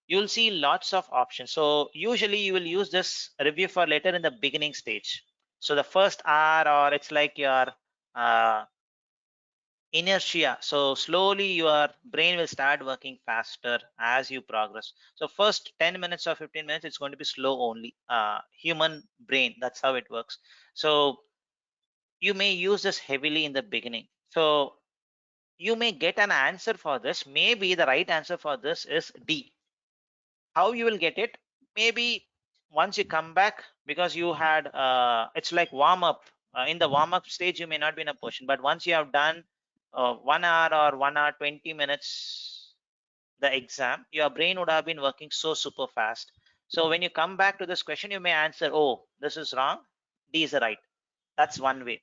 you'll see lots of options. So usually you will use this review for later in the beginning stage. So the first hour, or it's like your uh, inertia, so slowly your brain will start working faster as you progress. So first 10 minutes or 15 minutes it's going to be slow only, human brain, that's how it works. So you may use this heavily in the beginning, so you may get an answer for this. Maybe the right answer for this is D. How you will get it? Maybe once you come back, because you had it's like warm up. In the warm up stage you may not be in a position, but once you have done 1 hour or 1 hour 20 minutes the exam, your brain would have been working so super fast. So when you come back to this question, you may answer, oh, this is wrong, D is the right. That's one way.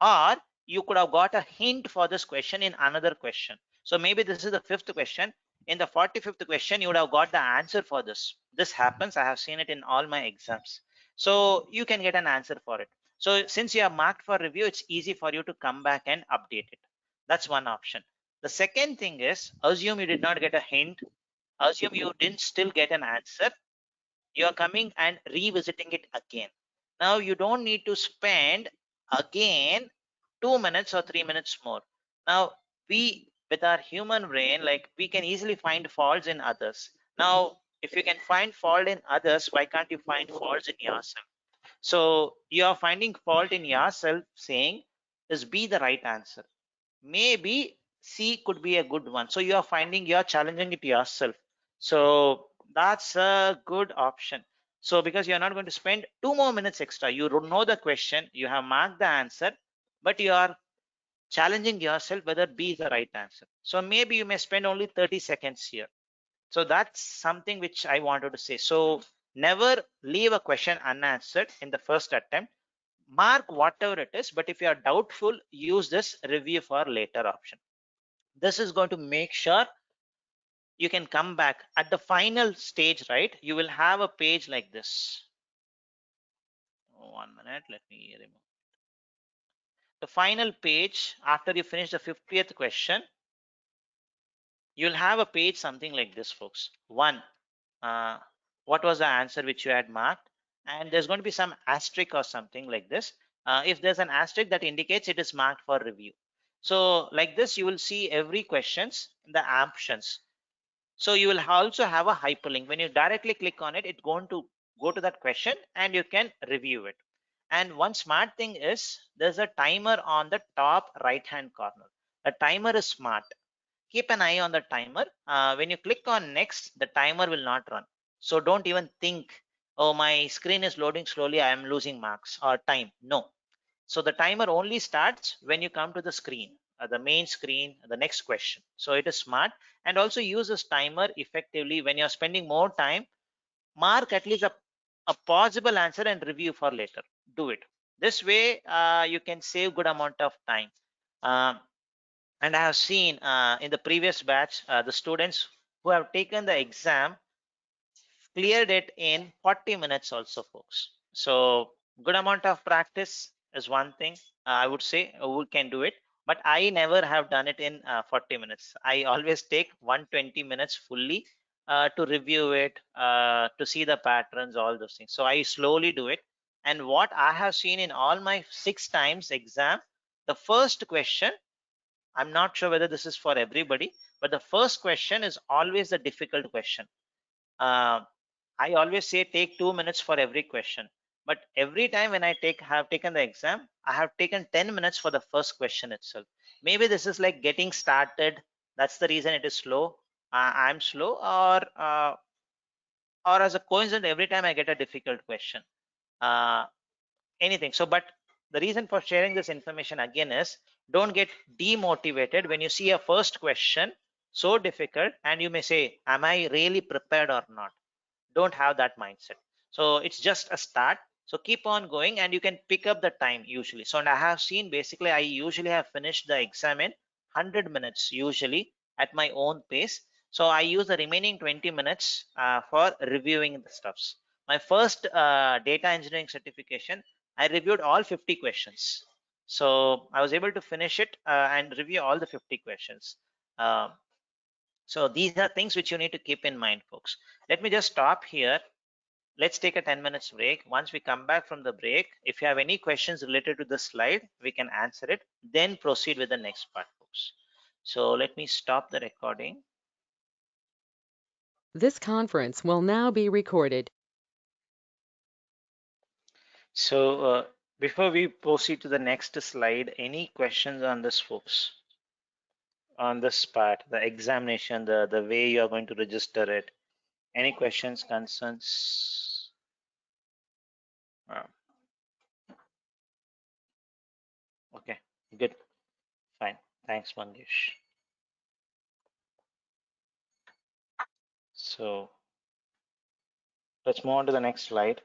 Or you could have got a hint for this question in another question. So maybe this is the 5th question. In the 45th question, you would have got the answer for this. This happens. I have seen it in all my exams. So you can get an answer for it. So since you are marked for review, it's easy for you to come back and update it. That's one option. The second thing is, assume you did not get a hint. Assume you didn't still get an answer. You are coming and revisiting it again. Now you don't need to spend again 2 minutes or 3 minutes more. Now we, with our human brain, like we can easily find faults in others. Now if you can find fault in others, why can't you find faults in yourself? So you are finding fault in yourself, saying is B the right answer? Maybe C could be a good one. So you are finding, you are challenging it yourself. So that's a good option. So because you're not going to spend 2 more minutes extra, you don't know the question, you have marked the answer, but you are challenging yourself whether B is the right answer. So maybe you may spend only 30 seconds here. So that's something which I wanted to say. So never leave a question unanswered in the first attempt. Mark whatever it is, but if you are doubtful, use this review for later option. This is going to make sure you can come back at the final stage, right? You will have a page like this. 1 minute, let me remove the final page. After you finish the 50th question, you'll have a page something like this, folks. One, what was the answer which you had marked? And there's going to be some asterisk or something like this. If there's an asterisk, that indicates it is marked for review. So like this, you will see every questions, the options. So you will also have a hyperlink. When you directly click on it, it's going to go to that question and you can review it. And one smart thing is there's a timer on the top right hand corner. The timer is smart. Keep an eye on the timer. When you click on next, the timer will not run. So don't even think, oh, my screen is loading slowly, I am losing marks or time. No. So the timer only starts when you come to the screen, the main screen, the next question. So it is smart, and also uses timer effectively when you're spending more time. Mark at least a possible answer and review for later. Do it. This way you can save good amount of time. And I have seen in the previous batch, the students who have taken the exam cleared it in 40 minutes also, folks. So good amount of practice is one thing. I would say who can do it, but I never have done it in 40 minutes. I always take 120 minutes fully to review it, to see the patterns, all those things. So I slowly do it. And what I have seen in all my 6 times exam, the first question, I'm not sure whether this is for everybody, but the first question is always the difficult question. uh, I always say take 2 minutes for every question, but every time when I have taken the exam, I have taken 10 minutes for the first question itself. Maybe this is like getting started, that's the reason it is slow. I'm slow, or as a coincidence, every time I get a difficult question, uh, anything. So but the reason for sharing this information again is, don't get demotivated when you see a first question so difficult and you may say, am I really prepared or not? Don't have that mindset. So it's just a start. So keep on going and you can pick up the time usually. So, and I have seen, basically I usually have finished the exam in 100 minutes usually at my own pace. So I use the remaining 20 minutes for reviewing the stuffs. My first data engineering certification, I reviewed all 50 questions. So I was able to finish it and review all the 50 questions. Uh, so these are things which you need to keep in mind, folks. Let me just stop here. Let's take a 10 minutes break. Once we come back from the break, if you have any questions related to the slide, we can answer it, then proceed with the next part, folks. So let me stop the recording. This conference will now be recorded. So before we proceed to the next slide, any questions on this, folks? On this part, the examination, the way you are going to register it. Any questions, concerns? Okay, good, fine. Thanks, Mangesh. So let's move on to the next slide.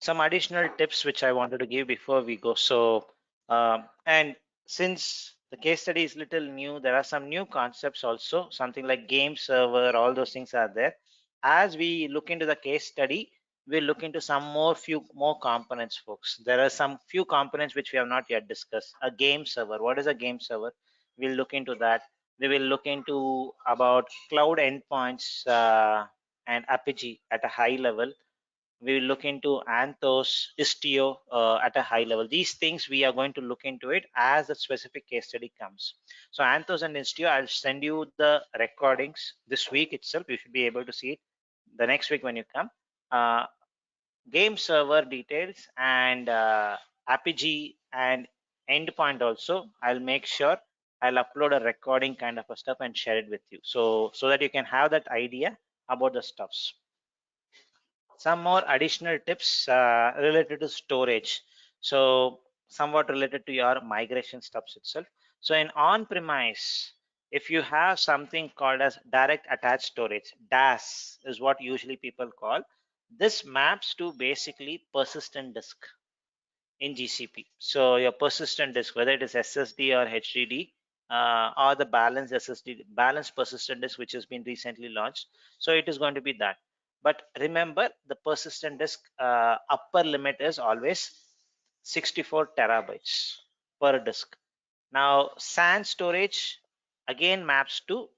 Some additional tips which I wanted to give before we go. So, and since the case study is little new, there are some new concepts also, something like game server, all those things are there. As we look into the case study, we'll look into some few more components, folks. There are some few components which we have not yet discussed. A game server, what is a game server? We'll look into that. We will look into about cloud endpoints and Apigee at a high level. We will look into Anthos, Istio at a high level. These things we are going to look into it as the specific case study comes. So Anthos and Istio, I'll send you the recordings this week itself. You should be able to see it the next week when you come. Game server details and Apigee and endpoint also. I'll make sure I'll upload a recording kind of a stuff and share it with you. So that you can have that idea about the stuffs. Some more additional tips related to storage. So somewhat related to your migration steps itself. So in on-premise, if you have something called as direct attached storage, DAS is what usually people call. This maps to basically persistent disk in GCP. So your persistent disk, whether it is SSD or HDD, or the balanced SSD, balanced persistent disk, which has been recently launched. So it is going to be that. But remember, the persistent disk upper limit is always 64 terabytes per disk. Now, SAN storage again maps to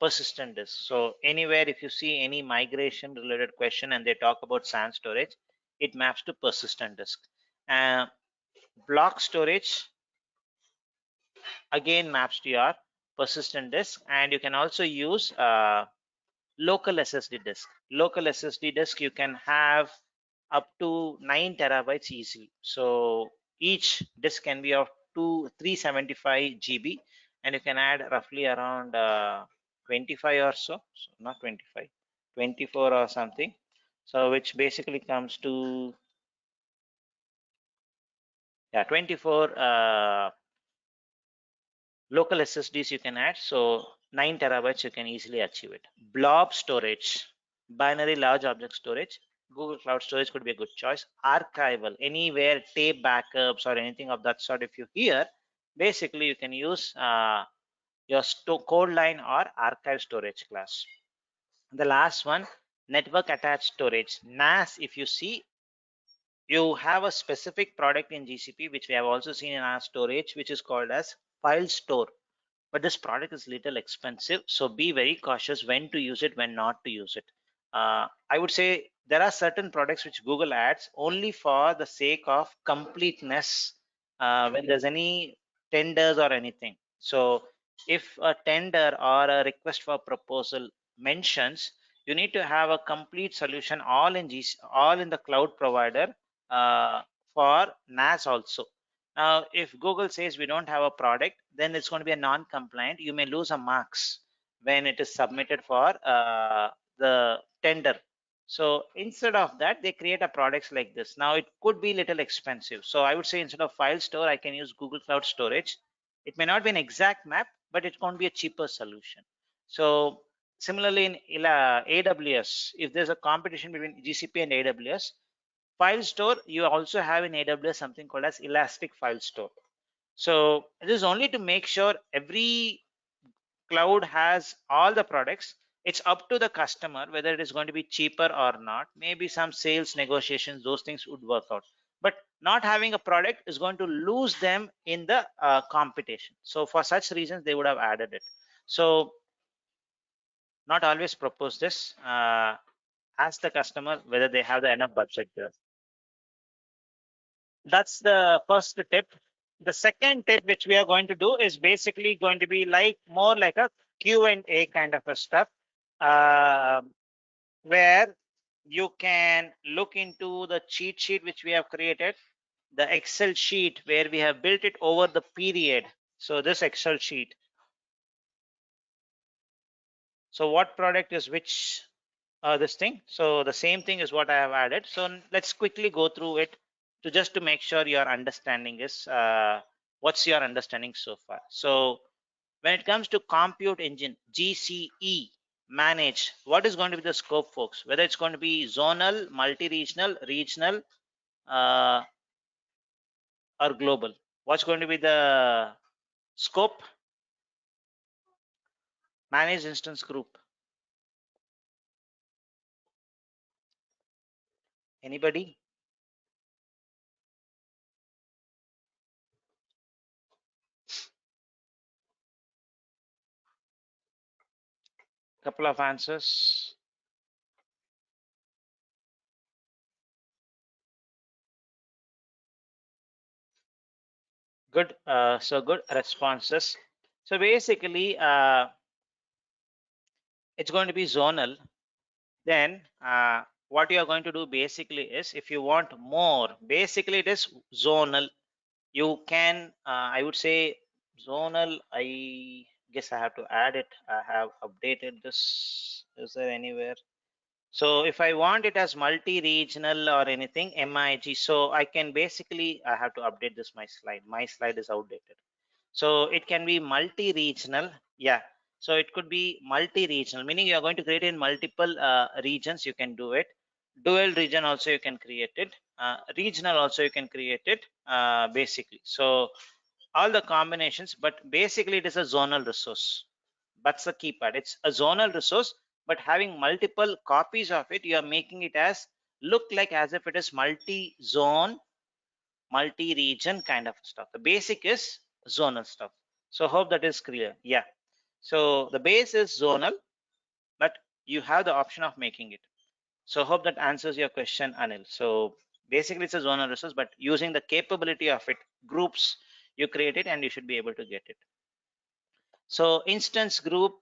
persistent disk. So anywhere if you see any migration related question and they talk about SAN storage, it maps to persistent disk. Block storage again maps to your persistent disk, and you can also use local SSD disk. Local SSD disk you can have up to 9 terabytes easily. So each disk can be of 375 GB, and you can add roughly around 25 or so, not 25, 24 or something. So which basically comes to 24 local SSDs you can add. So 9 terabytes you can easily achieve it. Blob storage, binary large object storage. Google Cloud Storage could be a good choice. Archival, anywhere tape backups or anything of that sort. If you hear, basically you can use your code line or archive storage class. The last one, network attached storage. NAS, if you see, you have a specific product in GCP, which we have also seen in our storage, which is called as file store. But this product is little expensive, so be very cautious when to use it, when not to use it. I would say there are certain products which Google adds only for the sake of completeness when there's any tenders or anything. So if a tender or a request for proposal mentions, you need to have a complete solution all in all in the cloud provider uh, for NAS also. Now, if Google says we don't have a product, then it's going to be a non-compliant. You may lose a marks when it is submitted for the tender. So instead of that, they create a products like this. Now it could be little expensive. So I would say instead of file store, I can use Google Cloud Storage. It may not be an exact map, but it can be a cheaper solution. So similarly in AWS, if there's a competition between GCP and AWS, file store, you also have in AWS something called as elastic file store. So it is only to make sure every cloud has all the products. It's up to the customer whether it is going to be cheaper or not. Maybe some sales negotiations, those things would work out. But not having a product is going to lose them in the competition. So for such reasons, they would have added it. So not always propose this. Ask the customer whether they have the enough budget there. That's the first tip. The second tip which we are going to do is basically going to be like more like a Q&A kind of a stuff, uh, where you can look into the cheat sheet which we have created, the Excel sheet where we have built it over the period. So this Excel sheet. So what product is which this thing? So the same thing is what I have added. So let's quickly go through it to just to make sure your understanding is what's your understanding so far. So when it comes to compute engine, GCE manage, what is going to be the scope, folks? Whether it's going to be zonal, multi-regional, regional, uh, or global. What's going to be the scope? Manage instance group. Anybody? Couple of answers. Good. So good responses. So basically, it's going to be zonal. Then what you are going to do basically is, if you want more, basically it is zonal. You can, I would say zonal. I guess I have to add it. I have updated this. Is there anywhere? So if I want it as multi-regional or anything, MIG, so I can basically, I have to update this, my slide. My slide is outdated. So it can be multi-regional. Yeah. So it could be multi-regional, meaning you are going to create in multiple regions. You can do it. Dual region also you can create it. Regional also you can create it. Basically, so all the combinations, but basically it is a zonal resource. That's the key part. It's a zonal resource, but having multiple copies of it, you are making it as look like as if it is multi-zone, multi-region kind of stuff. The basic is zonal stuff. So hope that is clear. Yeah. So the base is zonal, but you have the option of making it. So hope that answers your question, Anil. So basically it's a zonal resource, but using the capability of it, groups, you create it and you should be able to get it. So instance group,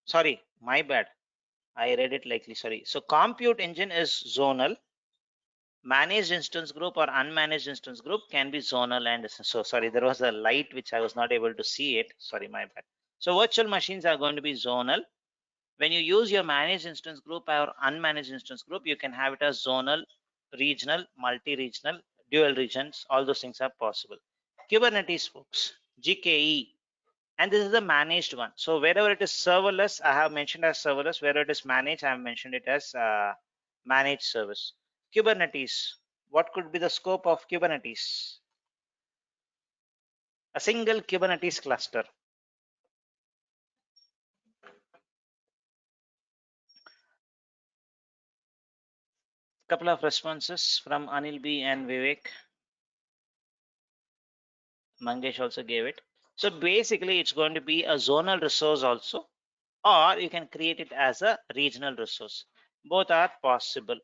sorry, my bad. I read it likely, sorry. So compute engine is zonal. Managed instance group or unmanaged instance group can be zonal. And so sorry, there was a light which I was not able to see it. Sorry, my bad. So virtual machines are going to be zonal. When you use your managed instance group or unmanaged instance group, you can have it as zonal, regional, multi-regional, dual regions. All those things are possible. Kubernetes, folks, GKE, and this is the managed one. So wherever it is serverless, I have mentioned as serverless. Wherever it is managed, I have mentioned it as managed service. Kubernetes, what could be the scope of Kubernetes? A single Kubernetes cluster. Couple of responses from Anil B and Vivek. Mangesh also gave it. So basically, it's going to be a zonal resource also, or you can create it as a regional resource. Both are possible.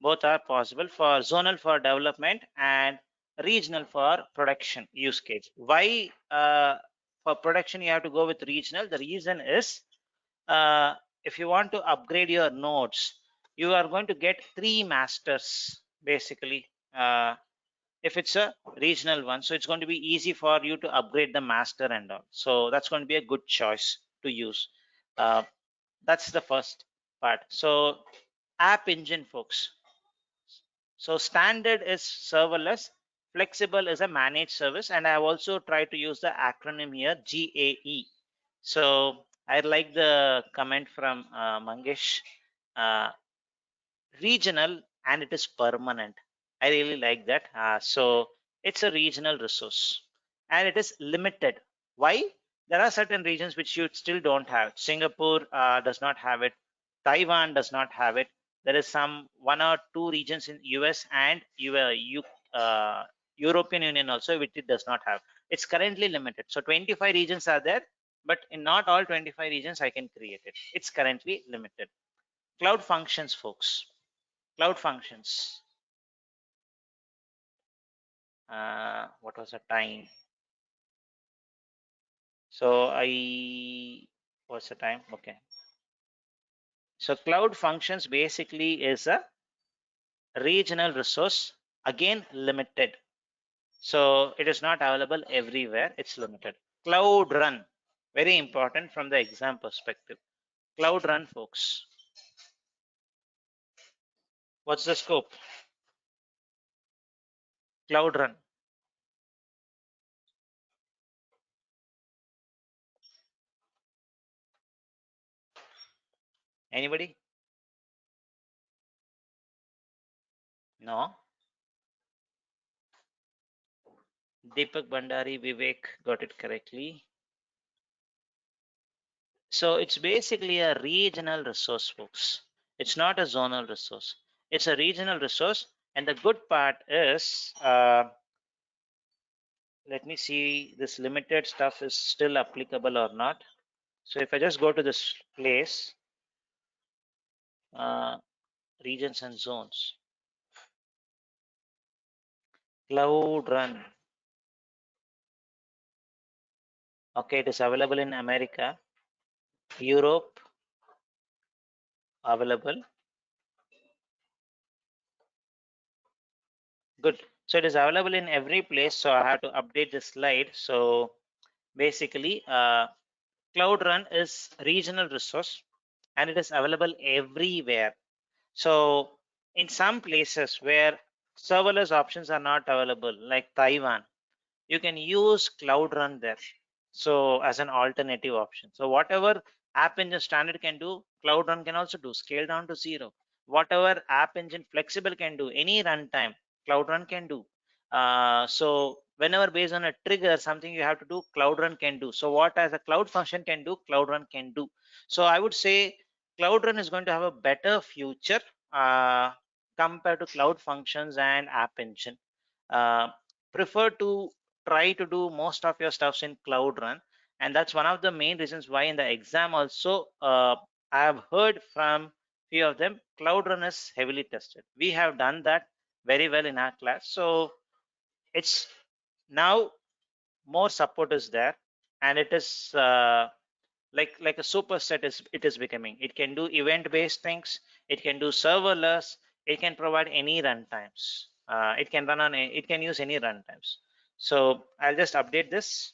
Both are possible for zonal for development and regional for production use case. Why for production you have to go with regional? The reason is if you want to upgrade your nodes, you are going to get 3 masters basically. If it's a regional one, so it's going to be easy for you to upgrade the master and all. So that's going to be a good choice to use. That's the first part. So app engine, folks. So standard is serverless, flexible is a managed service, and I have also tried to use the acronym here, GAE. So I like the comment from Mangesh. Uh, Regional and it is permanent. I really like that. So it's a regional resource and it is limited. Why? There are certain regions which you still don't have. Singapore does not have it. Taiwan does not have it. There is some 1 or 2 regions in US and European Union also which it does not have. It's currently limited. So 25 regions are there, but in not all 25 regions I can create it. It's currently limited. Cloud functions, folks. Cloud functions. What was the time? So what's the time? Okay. So cloud functions basically is a regional resource, again limited. So it is not available everywhere. It's limited. Cloud run, very important from the exam perspective. Cloud run, folks. What's the scope? Cloud run. Anybody? No. Deepak Bandari, Vivek got it correctly. So it's basically a regional resource, folks. It's not a zonal resource. It's a regional resource. And the good part is, let me see this limited stuff is still applicable or not. So if I just go to this place, regions and zones, cloud run. Okay, it is available in America, Europe, available. Good. So it is available in every place. So I have to update the slide. So basically, Cloud Run is regional resource and it is available everywhere. So in some places where serverless options are not available, like Taiwan, you can use Cloud Run there. So as an alternative option. So whatever App Engine standard can do, Cloud Run can also do, scale down to 0. Whatever App Engine flexible can do, any runtime, Cloud Run can do. So whenever based on a trigger, something you have to do, Cloud Run can do. So what as a cloud function can do, Cloud Run can do. So I would say Cloud Run is going to have a better future compared to cloud functions and App Engine. Prefer to try to do most of your stuffs in Cloud Run, and that's one of the main reasons why in the exam also I have heard from few of them Cloud Run is heavily tested. We have done that very well in our class, so it's now more support is there, and it is like a superset is it is becoming. It can do event based things, it can do serverless, it can provide any runtimes, it can run on it can use any runtimes. So I'll just update this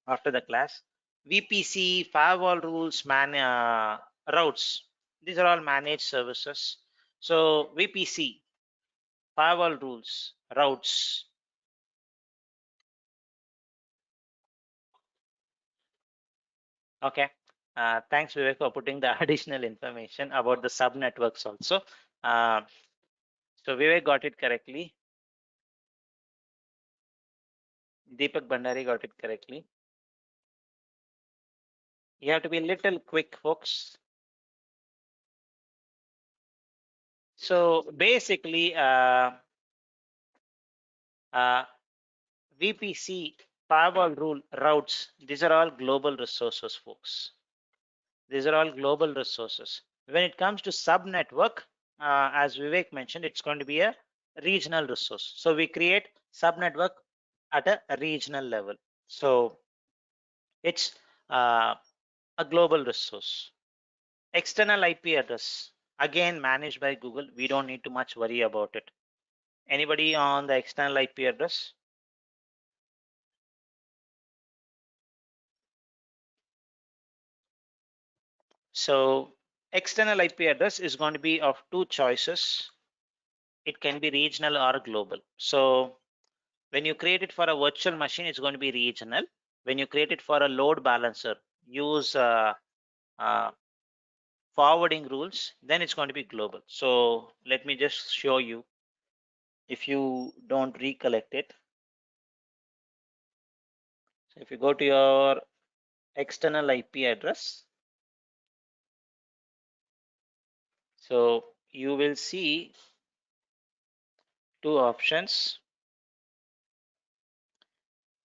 after the class. VPC, firewall rules, routes. These are all managed services. So VPC, firewall rules, routes. Okay. Thanks, Vivek, for putting the additional information about the subnetworks also. So Vivek got it correctly. Deepak Bhandari got it correctly. You have to be a little quick, folks. So basically, VPC, firewall rule, routes, these are all global resources, folks. These are all global resources. When it comes to subnetwork, as Vivek mentioned, it's going to be a regional resource. So we create subnetwork at a regional level. So it's a global resource. External IP address, again managed by Google. We don't need to much worry about it. Anybody on the external IP address? So external IP address is going to be of two choices. It can be regional or global. So when you create it for a virtual machine, it's going to be regional. When you create it for a load balancer, use forwarding rules, then it's going to be global. So let me just show you, if you don't recollect it. So if you go to your external IP address, so you will see two options.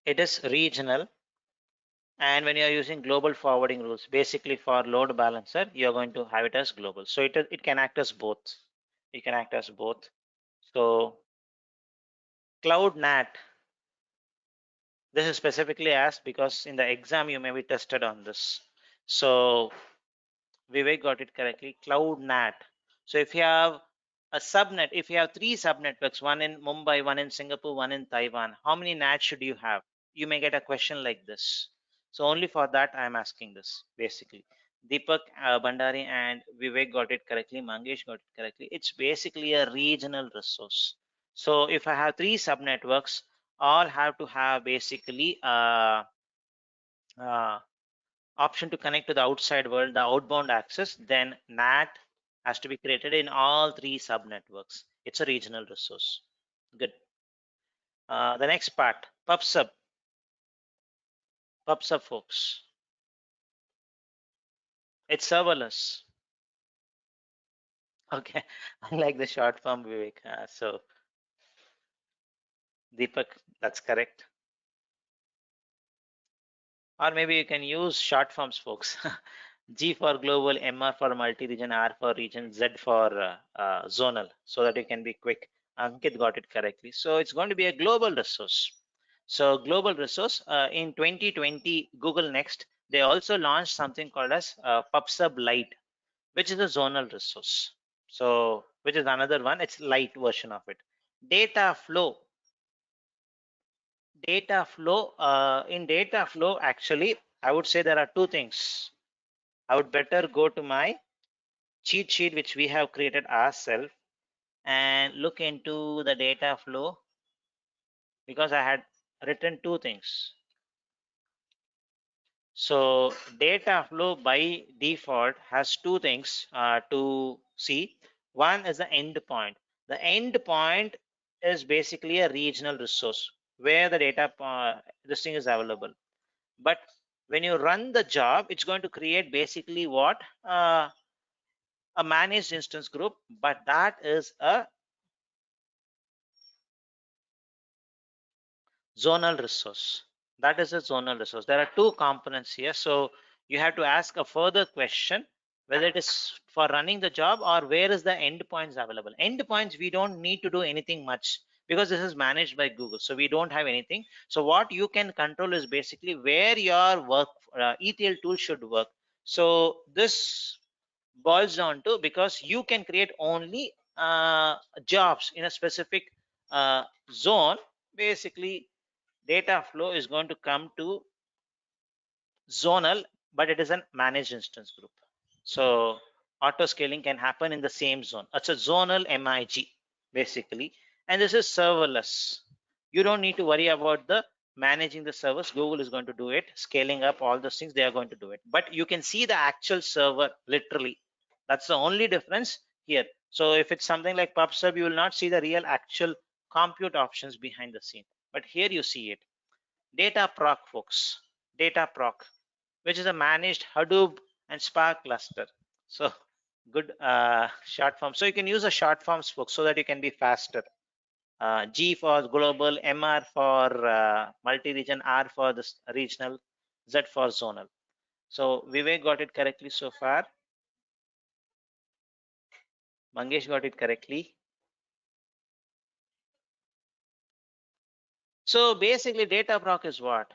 It is regional, and when you are using global forwarding rules, basically for load balancer, you are going to have it as global. So it can act as both. It can act as both. So cloud NAT, this is specifically asked because in the exam you may be tested on this. So Vivek got it correctly. Cloud NAT. So if you have a subnet, if you have three subnetworks, one in Mumbai, one in Singapore, one in Taiwan, how many NAT should you have? You may get a question like this. So only for that I am asking this basically. Deepak Bhandari and Vivek got it correctly. Mangesh got it correctly. It's basically a regional resource. So if I have three subnetworks, all have to have basically uh, option to connect to the outside world, the outbound access, then NAT has to be created in all three subnetworks. It's a regional resource. Good. The next part, PubSub. PubSub, folks. It's serverless. Okay, I like the short form, Vivek. So Deepak, that's correct. Or maybe you can use short forms, folks. G for global, MR for multi-region, R for region, Z for zonal, so that you can be quick. Ankit got it correctly. So it's going to be a global resource. So global resource in 2020, Google Next, they also launched something called as PubSub Lite, which is a zonal resource. So which is another one, it's light version of it. Data flow. In data flow, actually, I would say there are two things. I would better go to my cheat sheet, which we have created ourselves, and look into the data flow, because I had written two things. So data flow by default has two things to see. One is the endpoint. The endpoint is basically a regional resource where the data this thing is available. But when you run the job, it's going to create basically what a managed instance group, but that is a zonal resource. That is a zonal resource. There are two components here. So you have to ask a further question whether it is for running the job or where is the endpoints available. Endpoints, we don't need to do anything much because this is managed by Google. So we don't have anything. So what you can control is basically where your work ETL tool should work. So this boils down to, because you can create only jobs in a specific zone, basically data flow is going to come to zonal, but it is a managed instance group. So auto scaling can happen in the same zone. It's a zonal MIG basically, and this is serverless. You don't need to worry about the managing the servers. Google is going to do it, scaling up all those things. They are going to do it, but you can see the actual server literally. That's the only difference here. So if it's something like PubSub, you will not see the real actual compute options behind the scene, but here you see it. Dataproc, folks. Dataproc, which is a managed Hadoop and Spark cluster. So good short form. So you can use a short forms, folks, so that you can be faster. G for global, MR for multi-region, R for this regional, Z for zonal. So Vivek got it correctly so far. Mangesh got it correctly. So basically Dataproc is what?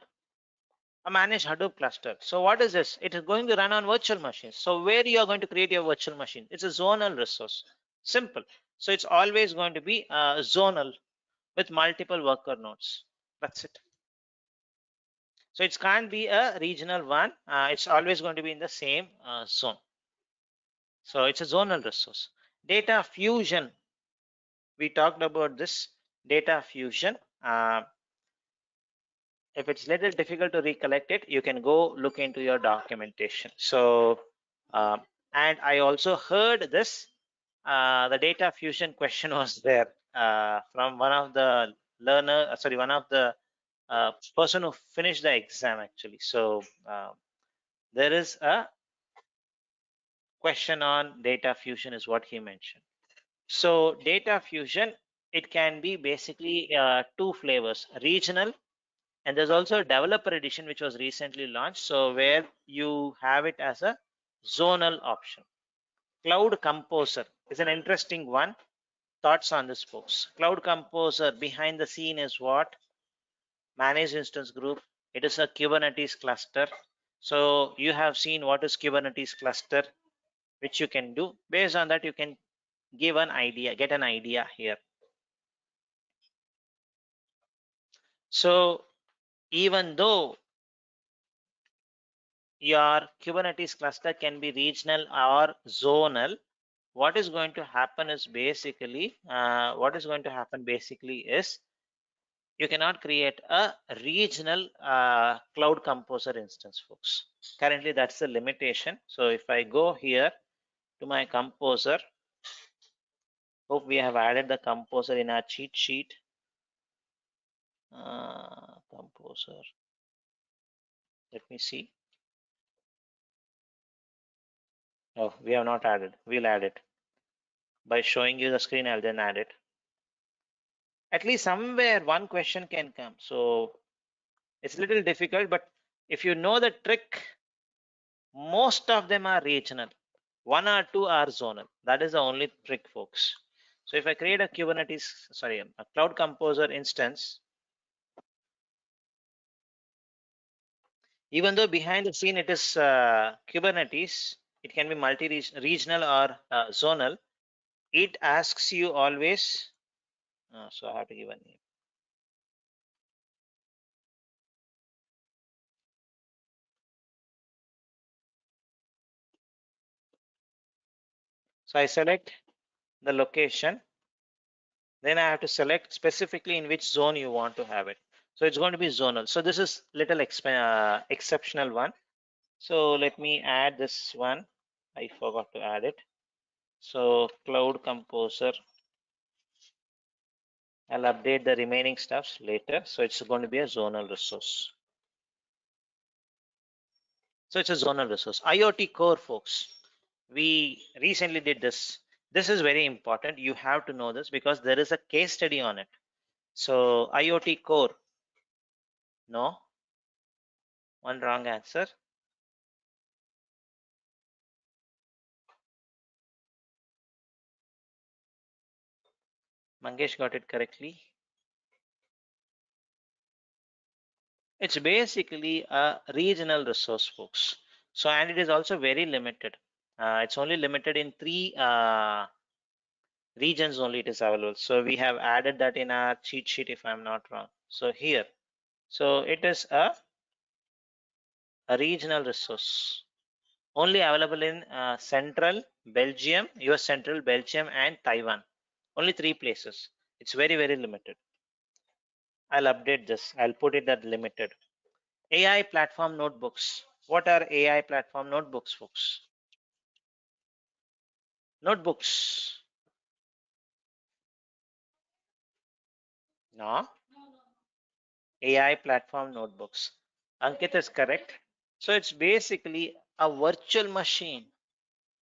A managed Hadoop cluster. So what is this? It is going to run on virtual machines. So where you are going to create your virtual machine? It's a zonal resource. Simple. So it's always going to be zonal with multiple worker nodes. That's it. So it can't be a regional one. It's always going to be in the same zone. So it's a zonal resource. Data fusion. We talked about this data fusion. If it's a little difficult to recollect it, you can go look into your documentation. So, and I also heard this, the data fusion question was there from one of the learner, sorry, one of the person who finished the exam actually. So there is a question on data fusion is what he mentioned. So data fusion, it can be basically two flavors, regional, and there's also a developer edition which was recently launched, so where you have it as a zonal option. Cloud Composer is an interesting one. Thoughts on this, folks? Cloud Composer behind the scene is what? Managed instance group. It is a Kubernetes cluster. So you have seen what is Kubernetes cluster, which you can do. Based on that, you can give an idea, get an idea here. So even though your Kubernetes cluster can be regional or zonal, what is going to happen is basically is you cannot create a regional cloud composer instance, folks. Currently that's the limitation. So if I go here to my composer, hope we have added the composer in our cheat sheet. Composer, let me see. Oh, we have not added. We'll add it by showing you the screen. I'll then add it. At least somewhere one question can come. So it's a little difficult, but if you know the trick, most of them are regional. One or two are zonal. That is the only trick, folks. So if I create a Kubernetes, sorry, a Cloud Composer instance, even though behind the scene it is Kubernetes, it can be multi-regional or zonal. It asks you always, so I have to give a name. So I select the location, then I have to select specifically in which zone you want to have it. So it's going to be zonal. So this is little exceptional one. So let me add this one. I forgot to add it. So Cloud Composer, I'll update the remaining stuffs later. So it's going to be a zonal resource. So it's a zonal resource. IoT Core, folks. We recently did this. This is very important. You have to know this because there is a case study on it. So IoT Core. No. One wrong answer. Mangesh got it correctly. It's basically a regional resource, folks. So, and it is also very limited. It's only limited in 3 regions only it is available. So we have added that in our cheat sheet if I'm not wrong. So here, so it is a a regional resource. Only available in Central Belgium, US Central Belgium, and Taiwan. Only 3 places. It's very, very limited. I'll update this. I'll put it at limited. AI platform notebooks. What are AI platform notebooks, folks? Notebooks. No. AI platform notebooks. Ankit is correct. So it's basically a virtual machine.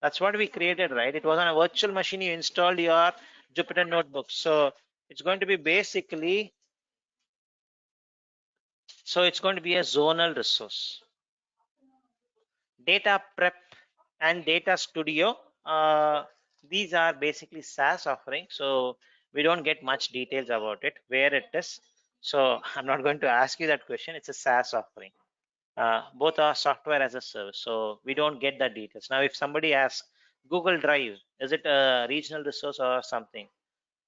That's what we created, right? It was on a virtual machine. You installed your Jupyter notebook. So it's going to be basically, so it's going to be a zonal resource. Data prep and data studio. These are basically SaaS offerings. So we don't get much details about it, where it is. So I'm not going to ask you that question. It's a SaaS offering. Both are software as a service, so we don't get the details. Now if somebody asks Google Drive, is it a regional resource or something,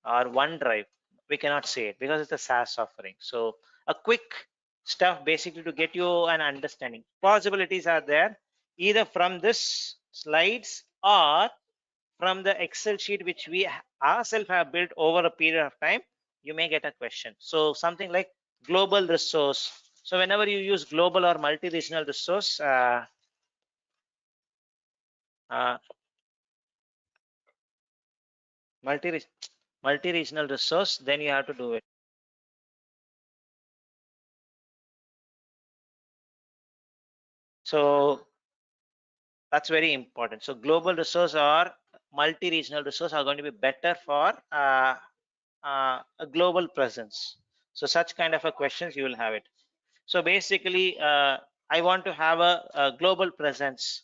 or OneDrive, we cannot say it because it's a SaaS offering. So a quick stuff basically to get you an understanding. Possibilities are there either from this slides or from the Excel sheet which we ourselves have built over a period of time. You may get a question. So something like global resource. So whenever you use global or multi-regional resource, uh, multi-regional resource, then you have to do it. So that's very important. So global resource or multi-regional resource are going to be better for a global presence. So such kind of a questions you will have it. So basically, I want to have a global presence.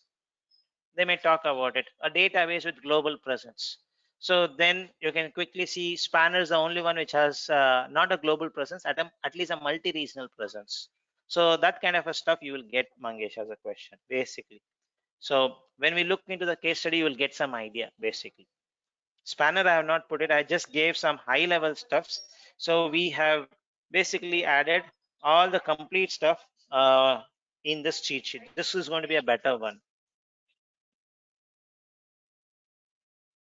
They may talk about it, a database with global presence. So then you can quickly see Spanner is the only one which has not a global presence, at least a multi-regional presence. So that kind of a stuff you will get, Mangesh, as a question, basically. So when we look into the case study, you will get some idea, basically. Spanner, I have not put it. I just gave some high level stuffs. So we have basically added all the complete stuff in this cheat sheet. This is going to be a better one.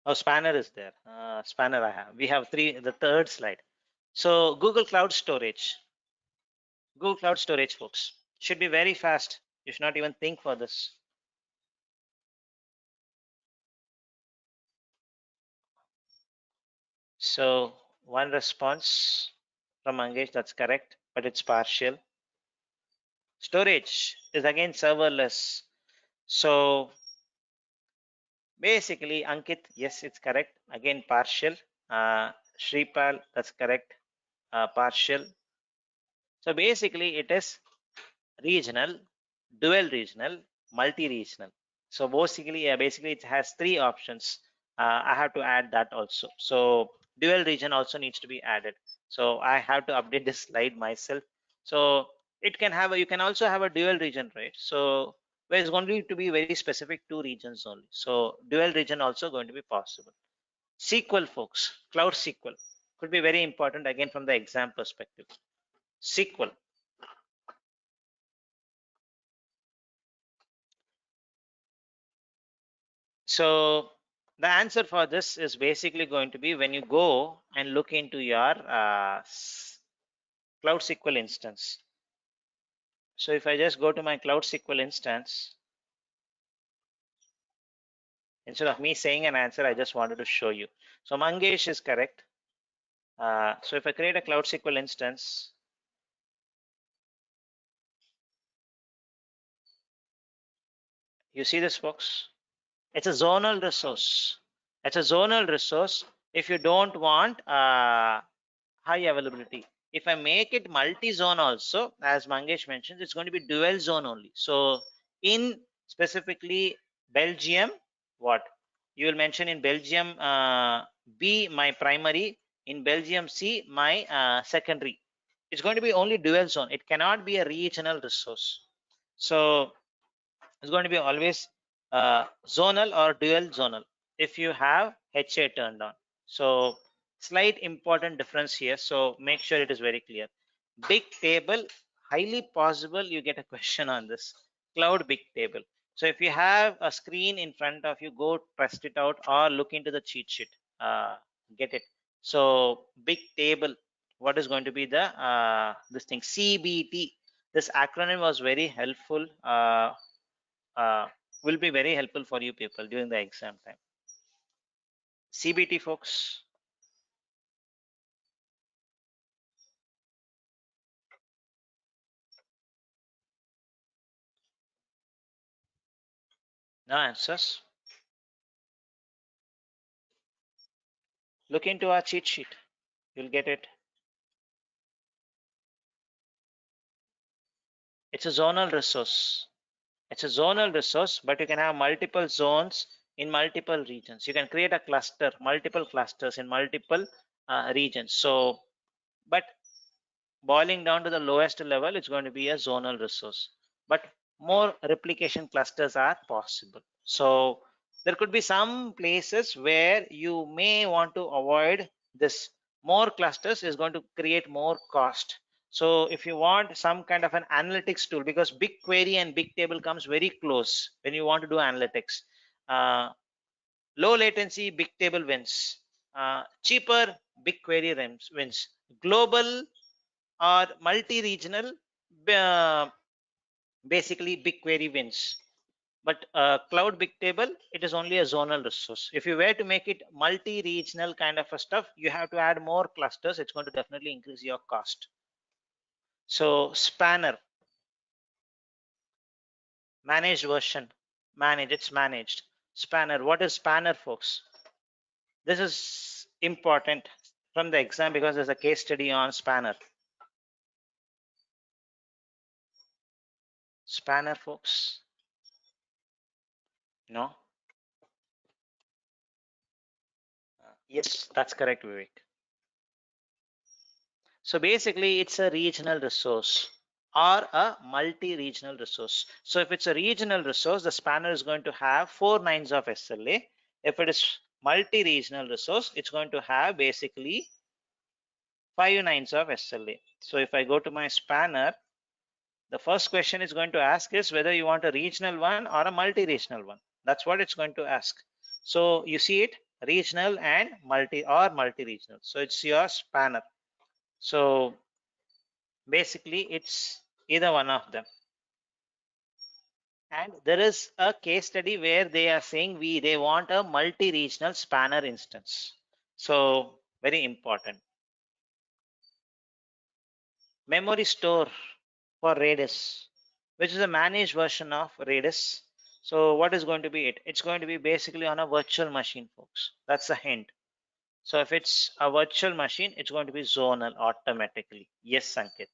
Oh, Spanner is there. Spanner I have. We have the third slide. So Google Cloud Storage. Google Cloud Storage, folks. Should be very fast. You should not even think for this. So one response from Mangesh, that's correct, but it's partial. Storage is again serverless. So basically, Ankit, yes, it's correct. Again, partial. Shripal, that's correct. Partial. So basically, it is regional, dual regional, multi-regional. So basically it has 3 options. I have to add that also. So dual region also needs to be added. So I have to update this slide myself. So it can have you can also have a dual region, right? So where it's going to be very specific 2 regions only. So dual region also going to be possible. SQL, folks, Cloud SQL could be very important again from the exam perspective. SQL. So the answer for this is basically going to be when you go and look into your Cloud SQL instance. So if I just go to my Cloud SQL instance, instead of me saying an answer, I just wanted to show you. So Mangesh is correct. So if I create a Cloud SQL instance, you see this, folks? It's a zonal resource. It's a zonal resource. If you don't want high availability, if I make it multi-zone also, as Mangesh mentioned, it's going to be dual zone only. So in specifically Belgium, what you will mention in Belgium B my primary, in Belgium C my secondary. It's going to be only dual zone. It cannot be a regional resource. So it's going to be always zonal or dual zonal if you have HA turned on. So slight important difference here. So make sure it is very clear. Big table, highly possible you get a question on this. cloud big table. So if you have a screen in front of you, go test it out or look into the cheat sheet. Get it. So big table, what is going to be the this thing CBT? This acronym was very helpful. Will be very helpful for you people during the exam time. CBT, folks. No answers. Look into our cheat sheet. You'll get it. It's a zonal resource. It's a zonal resource, but you can have multiple zones in multiple regions. You can create a cluster, multiple clusters in multiple regions. So, but boiling down to the lowest level, it's going to be a zonal resource. But more replication clusters are possible. So there could be some places where you may want to avoid this. More clusters is going to create more cost. So if you want some kind of an analytics tool, because BigQuery and Bigtable comes very close when you want to do analytics. Low latency Bigtable wins. Cheaper BigQuery wins. Global or multi-regional, uh, basically BigQuery wins. But cloud Bigtable, it is only a zonal resource. If you were to make it multi-regional kind of a stuff, you have to add more clusters. It's going to definitely increase your cost. So Spanner, managed version, it's managed. Spanner, what is Spanner, folks? This is important from the exam because there's a case study on Spanner. Spanner, folks? No? Yes, that's correct, Vivek. So basically, it's a regional resource or a multi-regional resource. So if it's a regional resource, the spanner is going to have 4 nines of SLA. If it is multi-regional resource, it's going to have basically 5 nines of SLA. So if I go to my spanner, the first question it's going to ask is whether you want a regional one or a multi-regional one. That's what it's going to ask. So you see it, regional and multi-regional. So it's your spanner. So basically it's either one of them. And there is a case study where they are saying they want a multi-regional spanner instance. So very important. Memory store for Redis, which is a managed version of Redis. So what is going to be it? It's going to be basically on a virtual machine, folks. That's a hint. So if it's a virtual machine, it's going to be zonal automatically. Yes, Sanket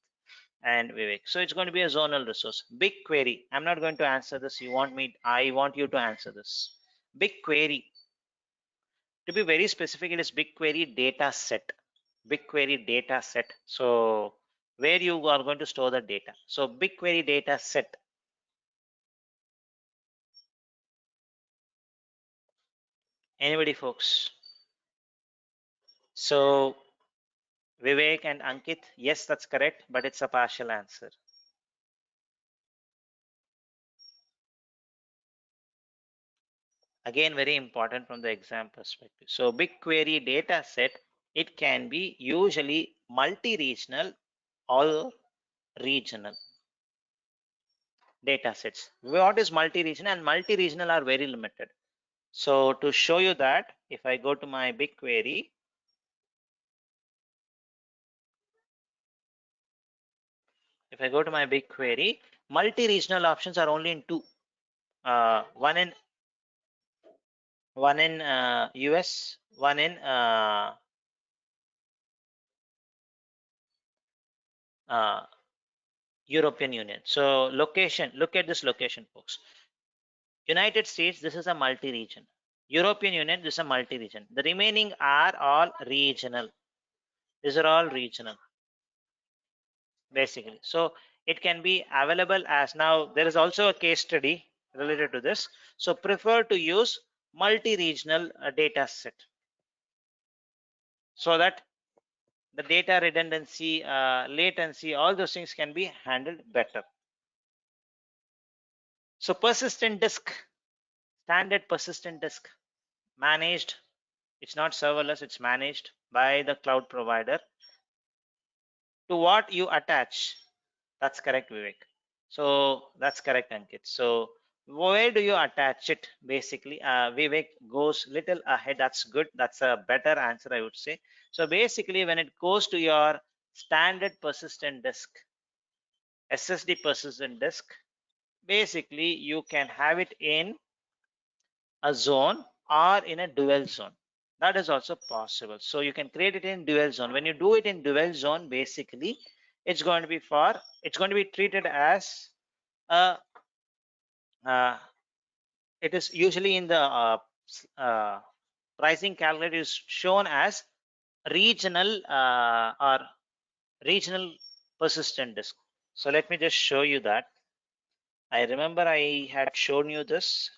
and Vivek. So it's going to be a zonal resource. BigQuery. I'm not going to answer this. I want you to answer this. BigQuery. To be very specific, it is BigQuery data set. BigQuery data set. So where you are going to store the data. So BigQuery data set. Anybody, folks? So Vivek and Ankit, yes, that's correct, but it's a partial answer. Again, very important from the exam perspective. So BigQuery data set, it can be usually multi-regional or regional data sets. What is multi-regional? And multi-regional are very limited. So to show you that, if I go to my BigQuery, multi-regional options are only in 2. One in US, one in European Union. So location, look at this location, folks. United States, this is a multi-region. European Union, this is a multi-region. The remaining are all regional. These are all regional, basically. So it can be available as, now there is also a case study related to this. So prefer to use multi-regional data set so that the data redundancy, latency, all those things can be handled better. So persistent disk, standard persistent disk, managed. It's not serverless, it's managed by the cloud provider. To what you attach, that's correct, Vivek. So that's correct, Ankit. So where do you attach it? Basically, Vivek goes little ahead. That's good. That's a better answer, I would say. So basically, when it goes to your standard persistent disk, SSD persistent disk, basically you can have it in a zone or in a dual zone. That is also possible. So you can create it in dual zone. When you do it in dual zone, basically it's going to be treated as a it is usually in the pricing calculator is shown as regional or regional persistent disk. So let me just show you that. I remember I had shown you this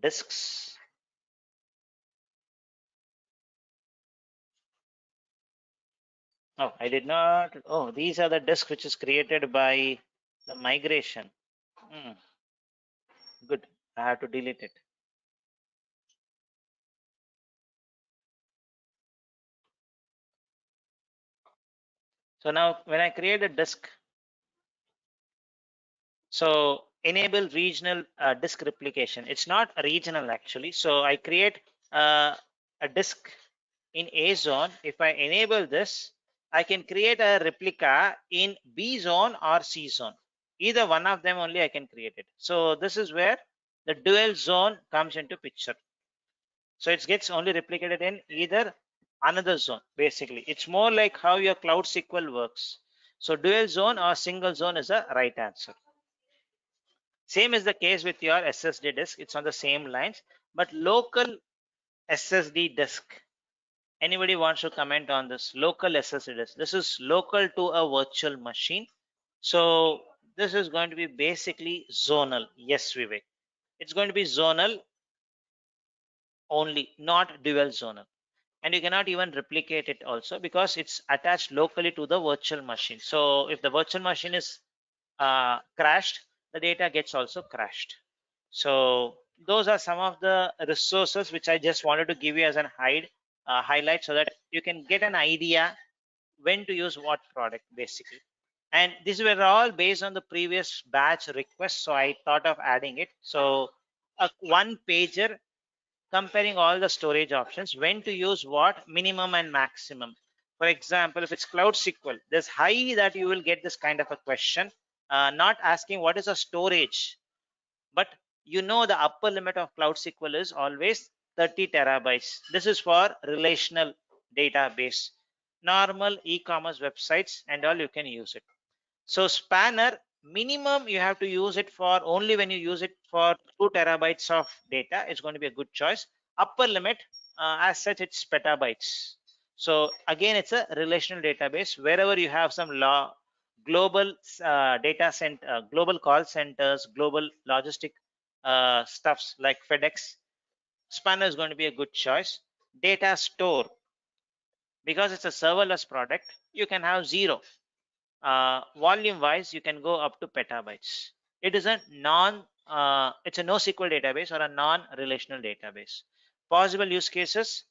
disks. Oh, I did not. Oh, these are the disks which is created by the migration. Hmm, good. I have to delete it. So now when I create a disk, so enable regional disk replication. It's not regional actually. So I create a disk in A zone. If I enable this, I can create a replica in B zone or C zone. Either one of them only I can create it. So this is where the dual zone comes into picture. So it gets only replicated in either another zone. Basically, it's more like how your cloud SQL works. So dual zone or single zone is the right answer. Same is the case with your SSD disk. It's on the same lines, but local SSD disk. Anybody wants to comment on this? Local SSD disk. This is local to a virtual machine. So this is going to be basically zonal. Yes, Vivek. It's going to be zonal only, not dual zonal. And you cannot even replicate it also because it's attached locally to the virtual machine. So if the virtual machine is crashed, the data gets also crashed. So those are some of the resources which I just wanted to give you as an highlight so that you can get an idea when to use what product basically. And these were all based on the previous batch request, so I thought of adding it. So a one pager comparing all the storage options, when to use what, minimum and maximum. For example, if it's cloud SQL, there's high that you will get this kind of a question, not asking what is a storage, but you know the upper limit of cloud SQL is always 30 terabytes. This is for relational database. Normal e-commerce websites and all you can use it. So spanner minimum you have to use it for only when you use it for 2 terabytes of data. It's going to be a good choice. Upper limit as such it's petabytes. So again it's a relational database. Wherever you have some global data center, global call centers, global logistic stuffs like FedEx, spanner is going to be a good choice. Data store, because it's a serverless product, you can have 0. Volume wise you can go up to petabytes. It is a it's a NoSQL database or a non-relational database. Possible use cases: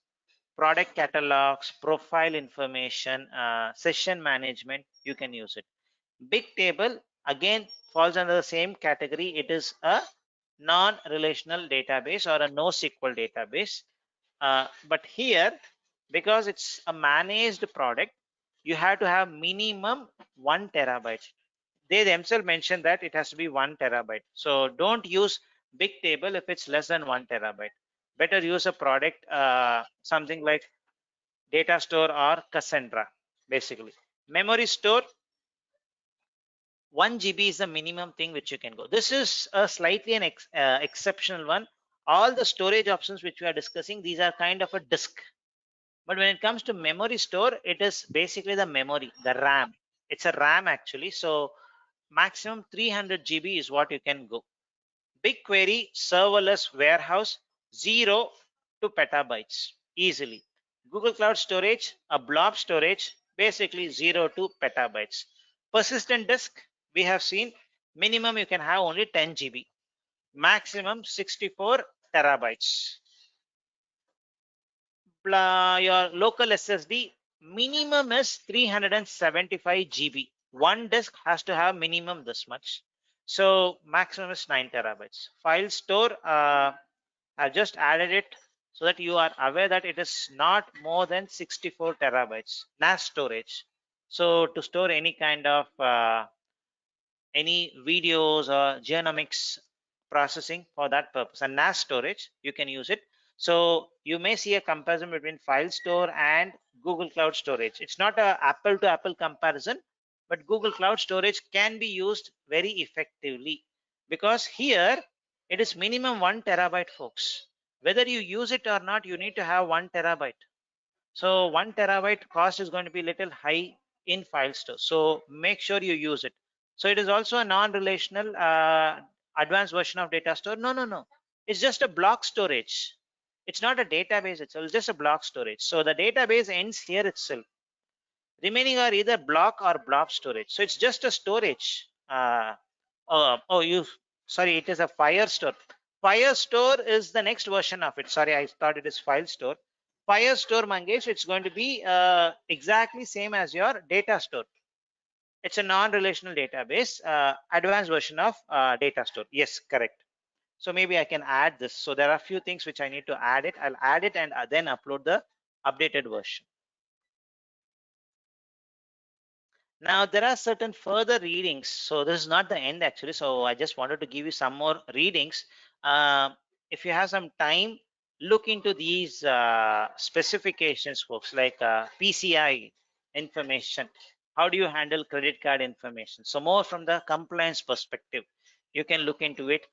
product catalogs, profile information, session management, you can use it. Big table again falls under the same category. It is a non-relational database or a NoSQL database. But here, because it's a managed product, you have to have minimum 1 terabyte. They themselves mention that it has to be 1 terabyte. So don't use big table if it's less than 1 terabyte. Better use a product, something like data store or Cassandra, basically. Memory store, 1 GB is the minimum thing which you can go. This is a slightly an exceptional one. All the storage options which we are discussing, these are kind of a disk. But when it comes to memory store, it is basically the memory, the RAM. It's a RAM actually. So maximum 300 GB is what you can go. BigQuery serverless warehouse, 0 to petabytes easily. Google Cloud Storage, a blob storage, basically 0 to petabytes. Persistent disk, we have seen minimum you can have only 10 GB, maximum 64 terabytes. Your local SSD minimum is 375 GB. One disk has to have minimum this much. So maximum is 9 terabytes. File store, I've just added it so that you are aware that it is not more than 64 terabytes NAS storage. So to store any kind of any videos or genomics processing for that purpose, and NAS storage you can use it. So you may see a comparison between file store and Google Cloud Storage. It's not a apple to apple comparison, but Google Cloud Storage can be used very effectively because here it is minimum 1 terabyte, folks. Whether you use it or not, you need to have 1 terabyte. So 1 terabyte cost is going to be little high in file store. So make sure you use it. So it is also a non-relational advanced version of data store. No. It's just a block storage. It's not a database itself. It's just a block storage. So the database ends here itself. Remaining are either block or blob storage. So it's just a storage. Sorry, it is a Firestore. Firestore is the next version of it. Sorry, I thought it is file store. Firestore, Mangesh, it's going to be exactly same as your data store. It's a non-relational database, advanced version of data store. Yes, correct. So maybe I can add this. So there are a few things which I need to add it. I'll add it and then upload the updated version. Now there are certain further readings. So this is not the end actually. So I just wanted to give you some more readings. If you have some time, look into these specifications, folks, like PCI information. How do you handle credit card information? So more from the compliance perspective, you can look into it.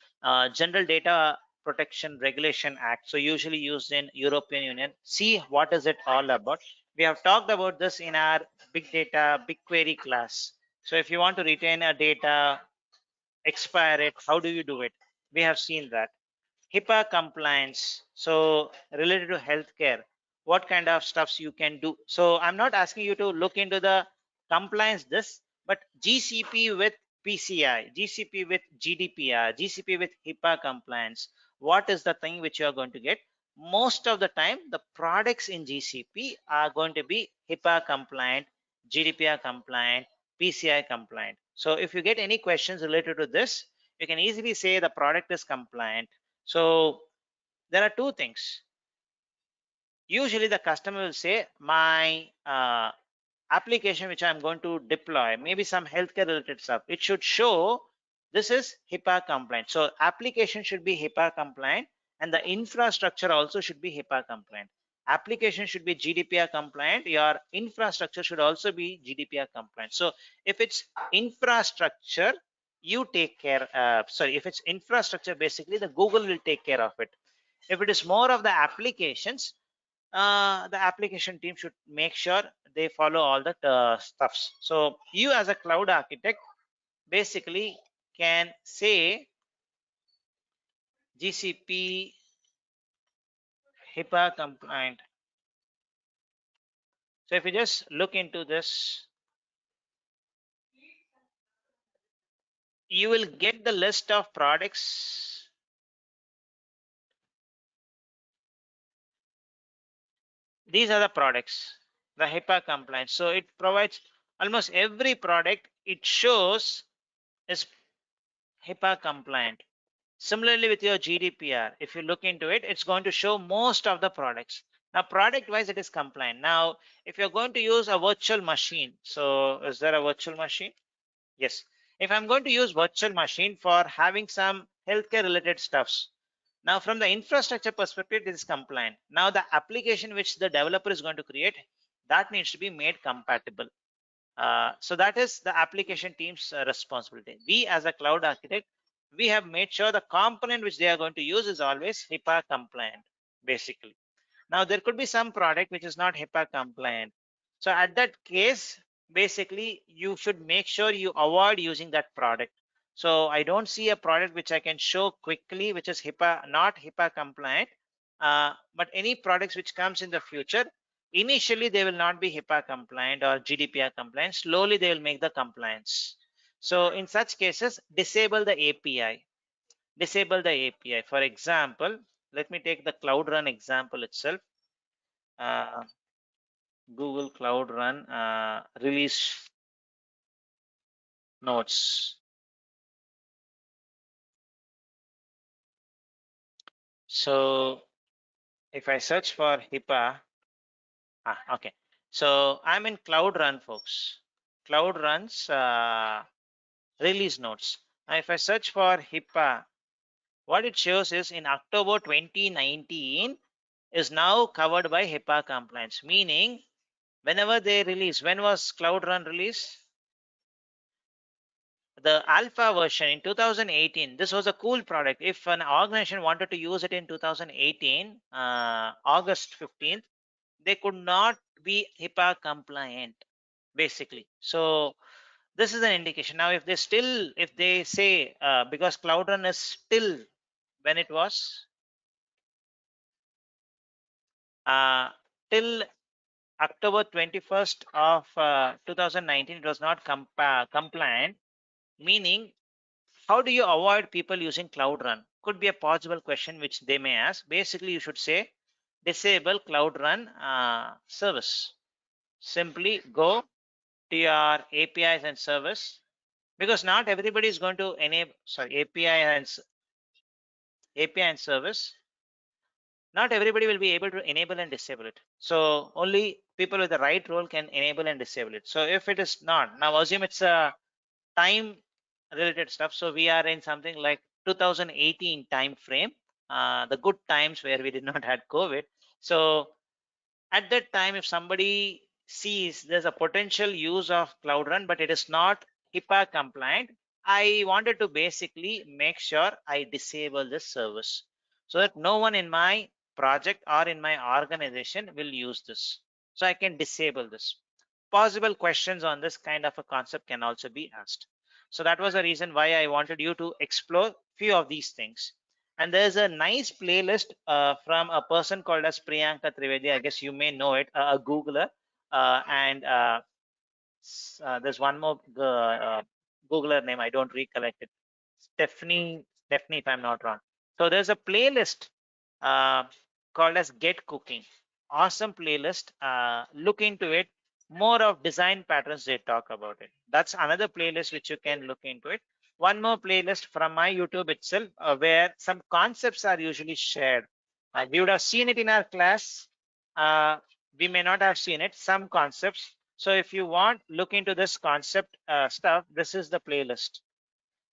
General Data Protection Regulation Act. So usually used in European Union. See what is it all about. We have talked about this in our big data, BigQuery class. So if you want to retain a data, expire it, how do you do it? We have seen that. HIPAA compliance, so related to healthcare, what kind of stuffs you can do. So I'm not asking you to look into the compliance this, but GCP with PCI, GCP with GDPR, GCP with HIPAA compliance, what is the thing which you are going to get? Most of the time, the products in GCP are going to be HIPAA compliant, GDPR compliant, PCI compliant. So if you get any questions related to this, you can easily say the product is compliant. So there are two things. Usually the customer will say my application which I'm going to deploy, maybe some healthcare related stuff, it should show this is HIPAA compliant. So application should be HIPAA compliant and the infrastructure also should be HIPAA compliant. Application should be GDPR compliant. Your infrastructure should also be GDPR compliant. So if it's infrastructure, you take care. If it's infrastructure, basically the Google will take care of it. If it is more of the applications, the application team should make sure they follow all the stuffs. So you as a cloud architect basically can say GCP HIPAA compliant. So if you just look into this, you will get the list of products. These are the products, the HIPAA compliant. So it provides almost every product it shows is HIPAA compliant. Similarly with your GDPR, if you look into it, it's going to show most of the products. Now product wise it is compliant. Now if you're going to use a virtual machine, so is there a virtual machine? Yes. If I'm going to use virtual machine for having some healthcare related stuffs, now from the infrastructure perspective this is compliant. Now the application which the developer is going to create, that needs to be made compatible. So that is the application team's responsibility. We as a cloud architect, we have made sure the component which they are going to use is always HIPAA compliant, basically. Now there could be some product which is not HIPAA compliant. So at that case, basically you should make sure you avoid using that product. So I don't see a product which I can show quickly which is HIPAA, not HIPAA compliant. But any products which comes in the future, initially they will not be HIPAA compliant or GDPR compliant. Slowly they will make the compliance. So in such cases, disable the API. Disable the API. For example, let me take the Cloud Run example itself. Google Cloud Run release notes. So if I search for HIPAA, okay. So I'm in Cloud Run, folks. Cloud Run's release notes. Now, if I search for HIPAA, what it shows is in October 2019 is now covered by HIPAA compliance, meaning whenever they release, when was Cloud Run released? The alpha version in 2018. This was a cool product. If an organization wanted to use it in 2018, August 15th, they could not be HIPAA compliant, basically. So this is an indication. Now, if they say, because Cloud Run is still, when it was, till October 21st of 2019, it was not compliant, meaning how do you avoid people using Cloud Run? Could be a possible question which they may ask. Basically, you should say disable Cloud Run service. Simply go to your APIs and service, because not everybody is going to enable API and service. Not everybody will be able to enable and disable it. So only people with the right role can enable and disable it. So if it is not, now assume it's a time related stuff. So we are in something like 2018 time frame, the good times where we did not had COVID. So at that time, if somebody sees there's a potential use of Cloud Run, but it is not HIPAA compliant, I wanted to basically make sure I disable this service so that no one in my project or in my organization will use this. So I can disable this. Possible questions on this kind of a concept can also be asked. So that was the reason why I wanted you to explore few of these things. And there's a nice playlist from a person called as Priyanka Trivedi. I guess you may know it, a Googler. And there's one more Googler name. I don't recollect it. Stephanie, if I'm not wrong. So there's a playlist uh, called as Get Cooking. Awesome playlist. Look into it. More of design patterns they talk about it. That's another playlist which you can look into it. One more playlist from my YouTube itself, where some concepts are usually shared. We would have seen it in our class. We may not have seen it. Some concepts. So if you want, look into this concept stuff. This is the playlist.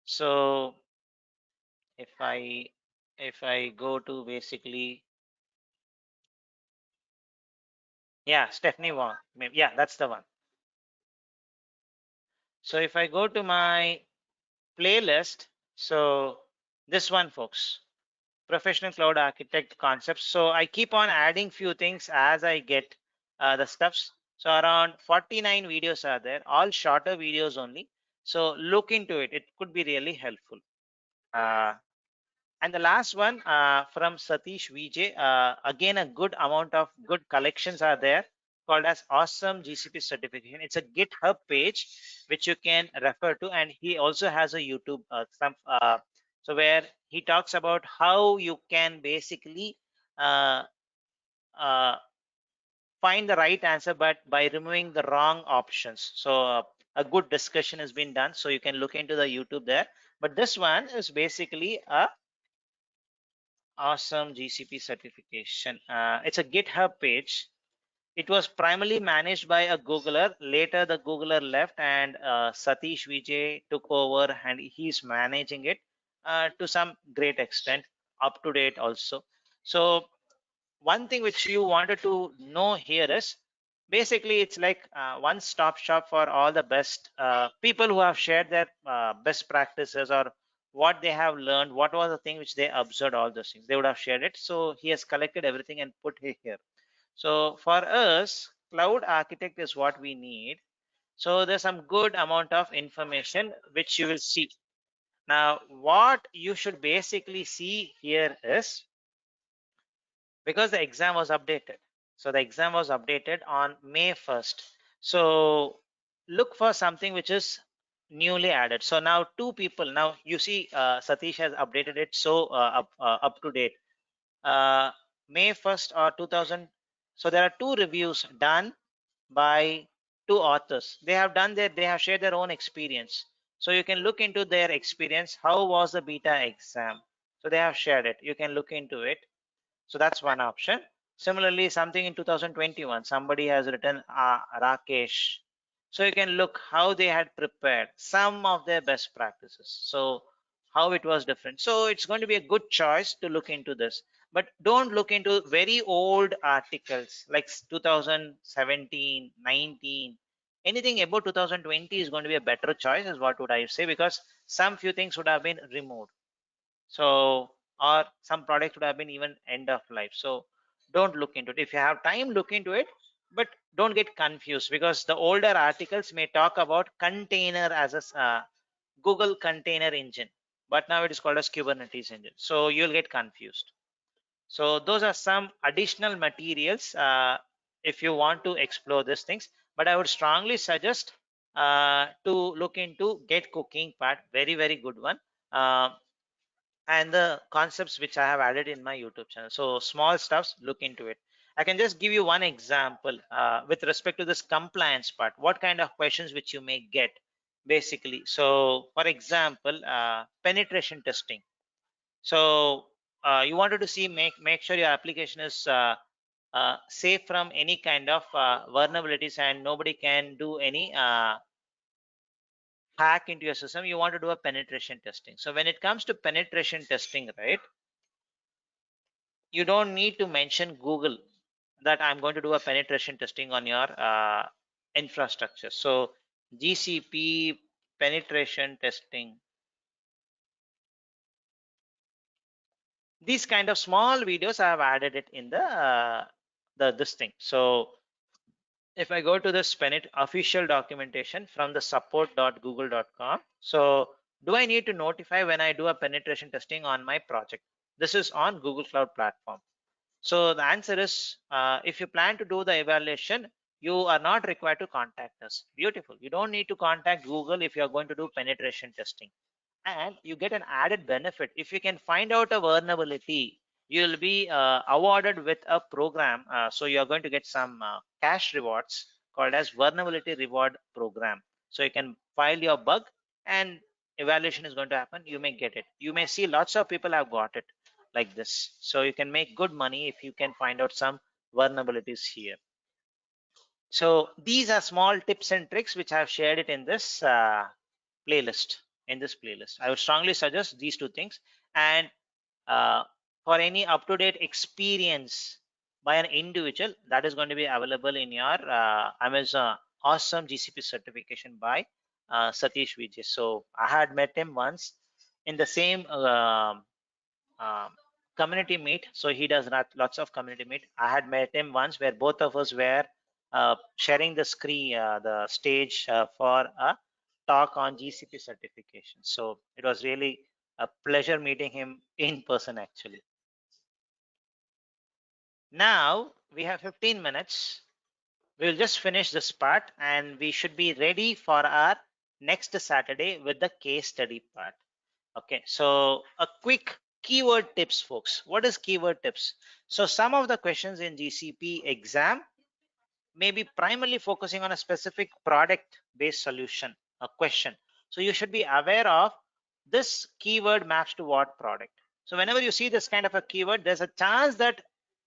So if I go to basically, yeah, Stephanie Wong, yeah, that's the one. So if I go to my playlist, so this one, folks, professional cloud architect concepts. So I keep on adding few things as I get the stuffs. So around 49 videos are there, all shorter videos only. So look into it. It could be really helpful. And the last one from Satish Vijay, again, a good amount of good collections are there, called as Awesome GCP Certification. It's a GitHub page which you can refer to, and he also has a YouTube so where he talks about how you can basically uh, uh, find the right answer, but by removing the wrong options. So a good discussion has been done, so you can look into the YouTube there. But this one is basically a Awesome GCP certification. It's a GitHub page. It was primarily managed by a Googler. Later, the Googler left, and Satish Vijay took over, and he's managing it to some great extent, up to date also. So one thing which you wanted to know here is basically it's like one stop shop for all the best people who have shared their best practices, or what they have learned, what was the thing which they observed, all those things they would have shared it. So he has collected everything and put it here. So for us, cloud architect is what we need. So there's some good amount of information which you will see. Now what you should basically see here is, because the exam was updated. So the exam was updated on May 1st. So look for something which is newly added. So now 2 people. Now you see Satish has updated it so up to date. May 1st or 2000. So there are 2 reviews done by 2 authors. They have shared their own experience. So you can look into their experience. How was the beta exam? So they have shared it. You can look into it. So that's one option. Similarly, something in 2021, somebody has written Rakesh. So you can look how they had prepared some of their best practices. So how it was different. So it's going to be a good choice to look into this. But don't look into very old articles like 2017, 19. Anything about 2020 is going to be a better choice, is what would I say, because some few things would have been removed. So, or some products would have been even end of life. So don't look into it. If you have time, look into it, but don't get confused, because the older articles may talk about container as a Google container engine, but now it is called as Kubernetes engine. So you'll get confused. So those are some additional materials if you want to explore these things. But I would strongly suggest to look into Get Cooking part. Very, very good one. And the concepts which I have added in my YouTube channel. So small stuffs, look into it. I can just give you one example with respect to this compliance part. What kind of questions which you may get basically. So for example, penetration testing. So you wanted to see make sure your application is safe from any kind of vulnerabilities, and nobody can do any hack into your system. You want to do a penetration testing. So when it comes to penetration testing, right, you don't need to mention Google that I'm going to do a penetration testing on your infrastructure. So GCP penetration testing, these kind of small videos I have added it in the this thing. So if I go to this official documentation from the support.google.com, so do I need to notify when I do a penetration testing on my project? This is on Google Cloud Platform. So the answer is, if you plan to do the evaluation, you are not required to contact us. Beautiful. You don't need to contact Google if you are going to do penetration testing. And you get an added benefit. If you can find out a vulnerability, you will be awarded with a program. So you are going to get some cash rewards called as vulnerability reward program. So you can file your bug and evaluation is going to happen. You may get it. You may see lots of people have got it like this. So you can make good money if you can find out some vulnerabilities here. So these are small tips and tricks which I have shared it in this playlist. I would strongly suggest these 2 things. And for any up-to-date experience by an individual, that is going to be available in your Amazon awesome GCP certification by Satish Vijay. So I had met him once in the same um, community meet. So he does lots of community meet. I had met him once where both of us were sharing the screen, the stage for a talk on GCP certification. So it was really a pleasure meeting him in person actually. Now we have 15 minutes. We'll just finish this part and we should be ready for our next Saturday with the case study part. Okay, so a quick keyword tips, folks. What is keyword tips? So some of the questions in GCP exam may be primarily focusing on a specific product based solution, a question. So you should be aware of this keyword maps to what product. So whenever you see this kind of a keyword, there's a chance that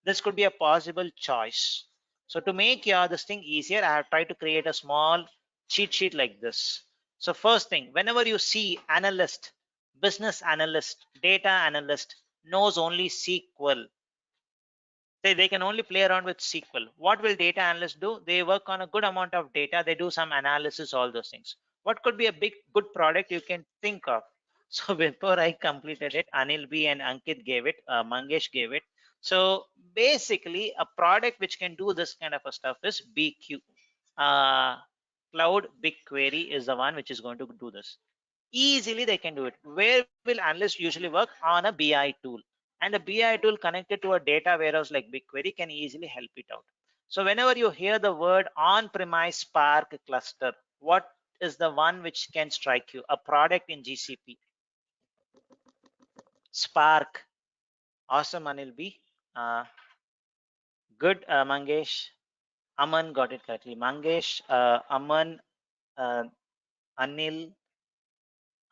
this could be a possible choice. So to make your this thing easier, I have tried to create a small cheat sheet like this. So first thing, whenever you see analyst, business analyst, data analyst knows only SQL, they can only play around with SQL. What will data analysts do? They work on a good amount of data. They do some analysis, all those things. What could be a good product you can think of? So before I completed it, Anil B and Ankit gave it, Mangesh gave it. So basically a product which can do this kind of a stuff is BQ. Cloud BigQuery is the one which is going to do this. Easily they can do it. Where will analysts usually work? On a BI tool, and a BI tool connected to a data warehouse like BigQuery can easily help it out. So whenever you hear the word on-premise Spark cluster, what is the one which can strike you? A product in GCP. Spark. Awesome, Anil B. Good, Mangesh. Aman got it correctly. Mangesh, Aman, Anil,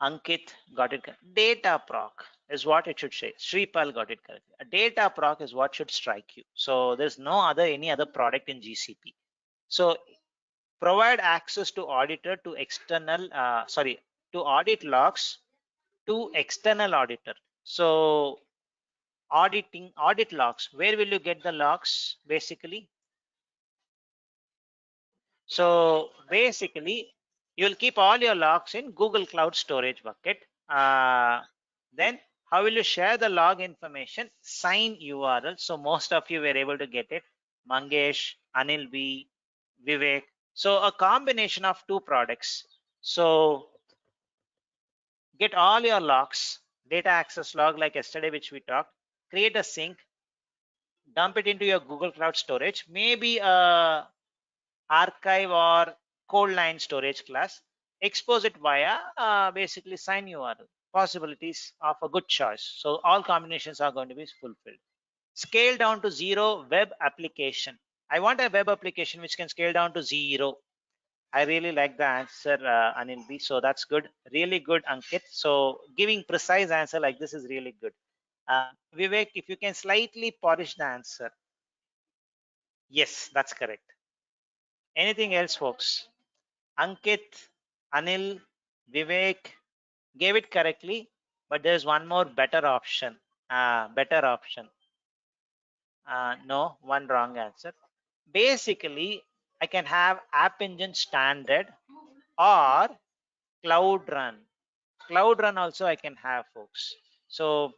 Ankit got it correct. Data proc is what it should say. Sripal got it correctly. A data proc is what should strike you. So there's no other any other product in GCP. So provide access to auditor to external, to audit logs to external auditor. So audit logs. Where will you get the logs basically? So basically, you'll keep all your logs in Google Cloud Storage bucket. Then how will you share the log information? Sign URL. So most of you were able to get it. Mangesh, Anil B, Vivek. So a combination of two products. So get all your logs, data access log like yesterday, which we talked, create a sync, dump it into your Google Cloud Storage, maybe a archive or cold line storage class, expose it via basically sign URL. Possibilities of a good choice. So all combinations are going to be fulfilled. Scale down to 0 web application. I want a web application which can scale down to 0. I really like the answer, Anil B. So that's good. Really good, Ankit. So giving precise answer like this is really good. Vivek, if you can slightly polish the answer. Yes, that's correct. Anything else, folks? Ankit, Anil, Vivek gave it correctly, but there's one more better option. No, one wrong answer. Basically, I can have App Engine standard or Cloud Run. Cloud Run also I can have, folks. So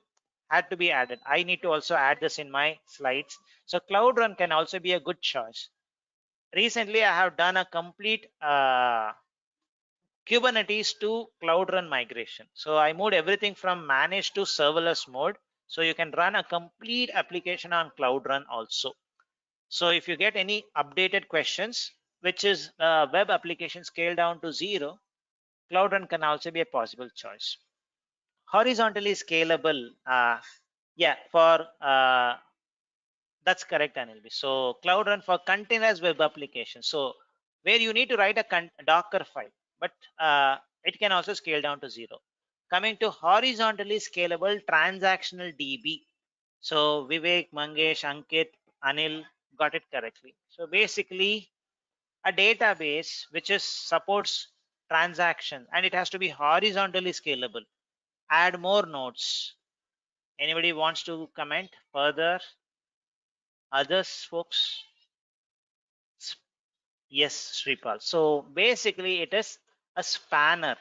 had to be added. I need to also add this in my slides. So Cloud Run can also be a good choice. Recently, I have done a complete Kubernetes to Cloud Run migration. So I moved everything from managed to serverless mode. So you can run a complete application on Cloud Run also. So if you get any updated questions, which is web application scaled down to 0, Cloud Run can also be a possible choice. Horizontally scalable, for that's correct, Anilbi. So Cloud Run for containerized web application. So where you need to write a Docker file, but it can also scale down to 0. Coming to horizontally scalable transactional DB. So Vivek, Mangesh, Ankit, Anil got it correctly. So basically a database which is supports transaction and it has to be horizontally scalable. Add more nodes. Anybody wants to comment further? Others, folks? Yes, Sripal. So basically it is a spanner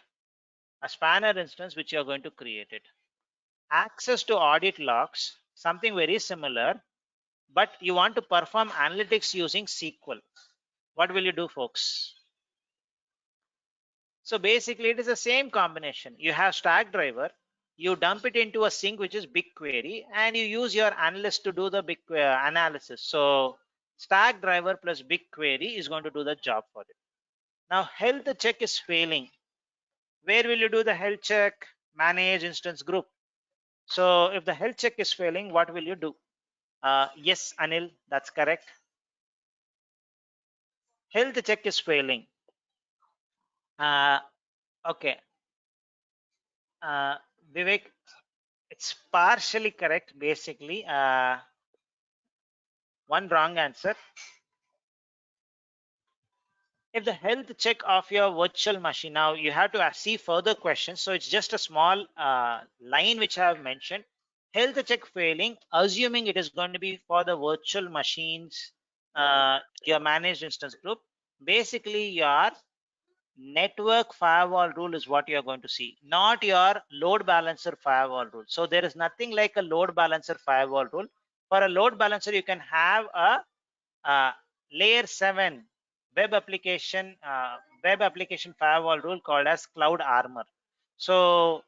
instance which you are going to create it. Access to audit logs, something very similar, but you want to perform analytics using SQL. What will you do, folks? So basically it is the same combination. You have stack driver, you dump it into a sink which is BigQuery, and you use your analyst to do the big analysis. So stack driver plus BigQuery is going to do the job for it. Now health check is failing. Where will you do the health check? Manage instance group. So if the health check is failing, what will you do? Yes, Anil, that's correct. Health check is failing. Okay. Vivek, it's partially correct, basically. One wrong answer. If the health check of your virtual machine, now you have to see further questions. So it's just a small line which I have mentioned. Health check failing, assuming it is going to be for the virtual machines, your managed instance group. Basically, your network firewall rule is what you are going to see, not your load balancer firewall rule. So there is nothing like a load balancer firewall rule. For a load balancer, you can have a layer 7 web application firewall rule called as Cloud Armor. So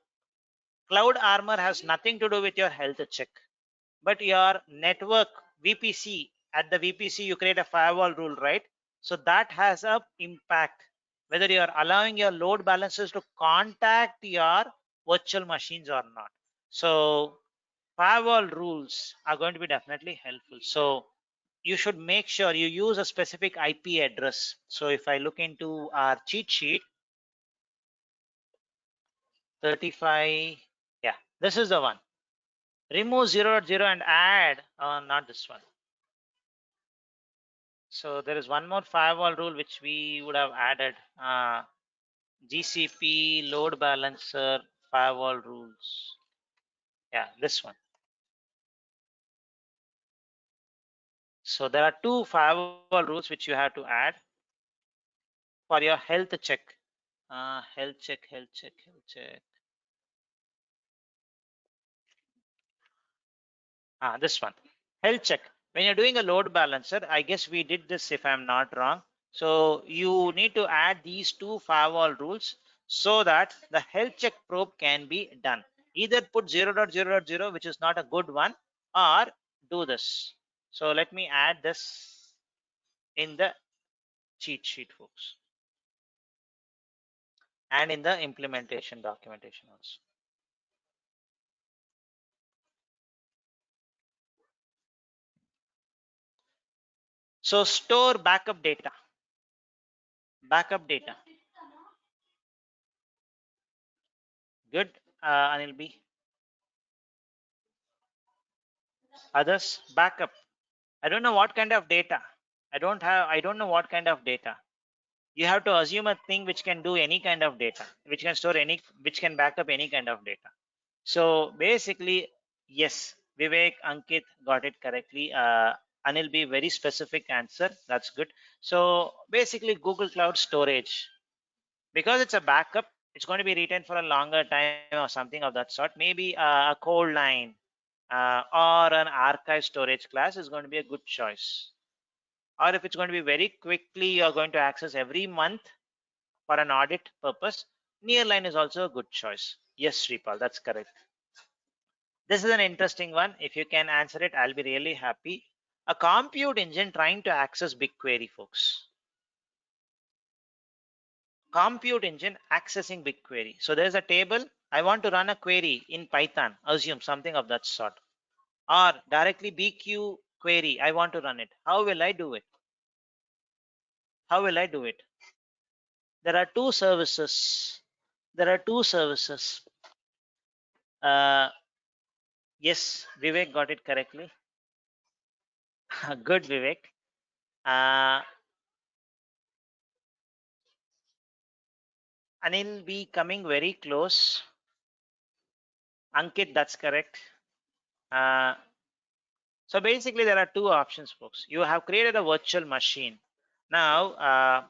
Cloud Armor has nothing to do with your health check, but your network VPC, at the VPC you create a firewall rule, right? So that has a impact. whether you are allowing your load balancers to contact your virtual machines or not. So firewall rules are going to be definitely helpful. So you should make sure you use a specific IP address. So if I look into our cheat sheet, 35, yeah, this is the one. Remove 0.0 and add, not this one. So there is one more firewall rule which we would have added. GCP load balancer firewall rules. Yeah, this one. So there are two firewall rules which you have to add for your health check. Health check. This one. Health check. When you're doing a load balancer, I guess we did this if I'm not wrong. So you need to add these two firewall rules so that the health check probe can be done. Either put 0.0.0, which is not a good one, or do this. So let me add this in the cheat sheet, folks, and in the implementation documentation also. So store backup data. Backup data. Good, Anil B. Others, backup. I don't know what kind of data. I don't know what kind of data. You have to assume a thing which can do any kind of data, which can store any, which can back up any kind of data. So basically, yes, Vivek, Ankit got it correctly. Anil B, very specific answer. That's good. So basically, Google Cloud Storage, because it's a backup, it's going to be retained for a longer time or something of that sort. Maybe a cold line or an archive storage class is going to be a good choice. Or if it's going to be very quickly, you're going to access every month for an audit purpose, Nearline is also a good choice. Yes, Sripal, that's correct. This is an interesting one. If you can answer it, I'll be really happy. A compute engine trying to access BigQuery, folks. Compute engine accessing BigQuery. So there's a table. I want to run a query in Python, assume something of that sort. Or directly BQ query, I want to run it. How will I do it? How will I do it? There are two services. There are two services. Yes, Vivek got it correctly. Good, Vivek. Anil be coming very close. Ankit, that's correct. So basically, there are two options, folks. You have created a virtual machine. Now,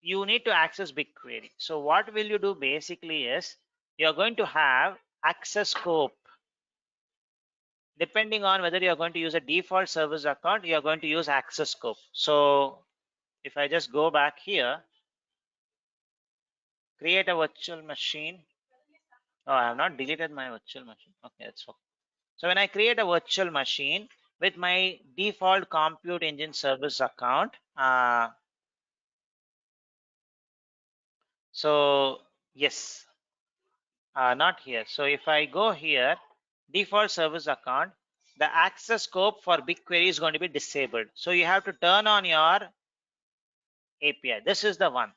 you need to access BigQuery. So what will you do basically is you're going to have access scope. Depending on whether you're going to use a default service account, you're going to use access scope. So if I just go back here, create a virtual machine. Oh, I have not deleted my virtual machine. Okay, that's okay. So when I create a virtual machine with my default compute engine service account, so yes, not here. So if I go here, default service account, the access scope for BigQuery is going to be disabled. So you have to turn on your API. This is the one.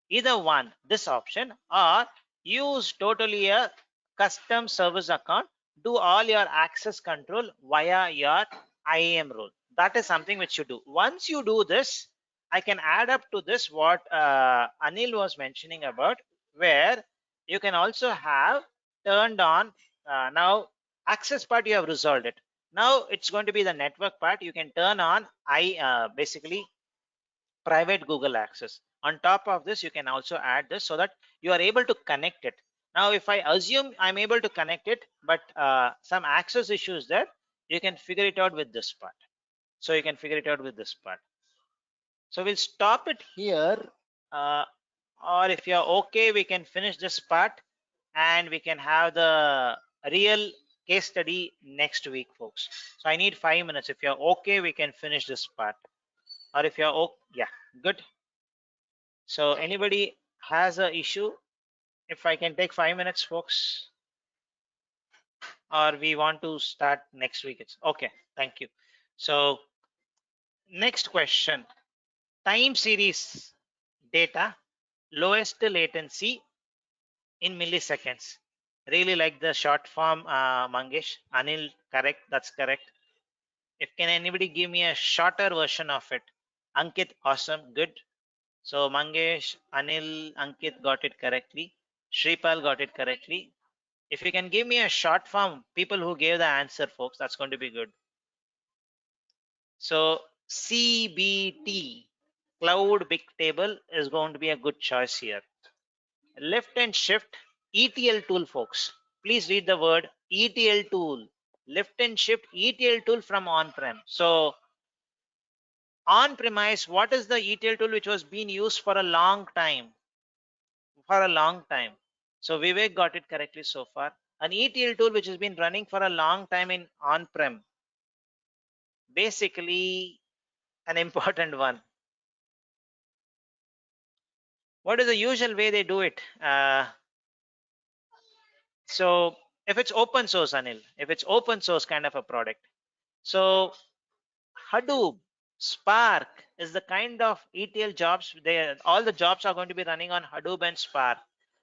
Either one, this option, or use totally a custom service account. Do all your access control via your IAM role. That is something which you do. Once you do this, I can add up to this what Anil was mentioning about, where you can also have turned on now access part. You have resolved it. Now it's going to be the network part. You can turn on basically private Google access. On top of this, you can also add this so that you are able to connect it. Now, if I assume I'm able to connect it, but some access issues there, you can figure it out with this part. So you can figure it out with this part. So we'll stop it here. Or if you're okay, we can finish this part and we can have the real case study next week, folks. So I need 5 minutes. If you're okay, we can finish this part. Or if you're okay, yeah, good. So anybody has a issue? If I can take 5 minutes, folks, or we want to start next week. It's okay. Thank you. So next question, time series data, lowest latency in milliseconds. Really like the short form, Mangesh. Anil, correct. That's correct. If can anybody give me a shorter version of it? Ankit, awesome, good. So Mangesh, Anil, Ankit got it correctly. Shripal got it correctly. If you can give me a short form, people who gave the answer, folks, that's going to be good. So CBT, Cloud Big Table, is going to be a good choice here. Left and shift, ETL tool, folks. Please read the word ETL tool. Lift and shift ETL tool from on-prem. So on-premise, what is the ETL tool which was being used for a long time? For a long time. So Vivek got it correctly so far. An ETL tool which has been running for a long time in on-prem. Basically, an important one. What is the usual way they do it? So if it's open source, Anil, if it's open source kind of a product, so Hadoop, Spark is the kind of ETL jobs. All the jobs are going to be running on Hadoop and Spark.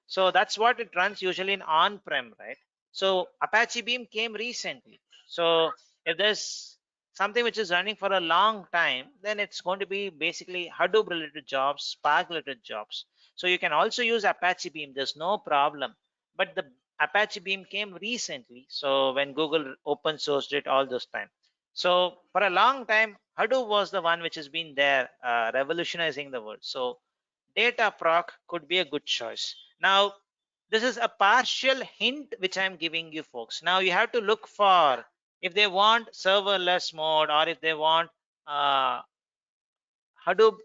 So that's what it runs usually in on-prem, right? So Apache Beam came recently. So if there's something which is running for a long time, then it's going to be basically Hadoop related jobs, Spark related jobs. So you can also use Apache Beam. There's no problem. But the Apache Beam came recently. So when Google open sourced it all this time. So for a long time, Hadoop was the one which has been there, revolutionizing the world. So Dataproc could be a good choice. Now, this is a partial hint which I'm giving you folks. Now you have to look for if they want serverless mode or if they want Hadoop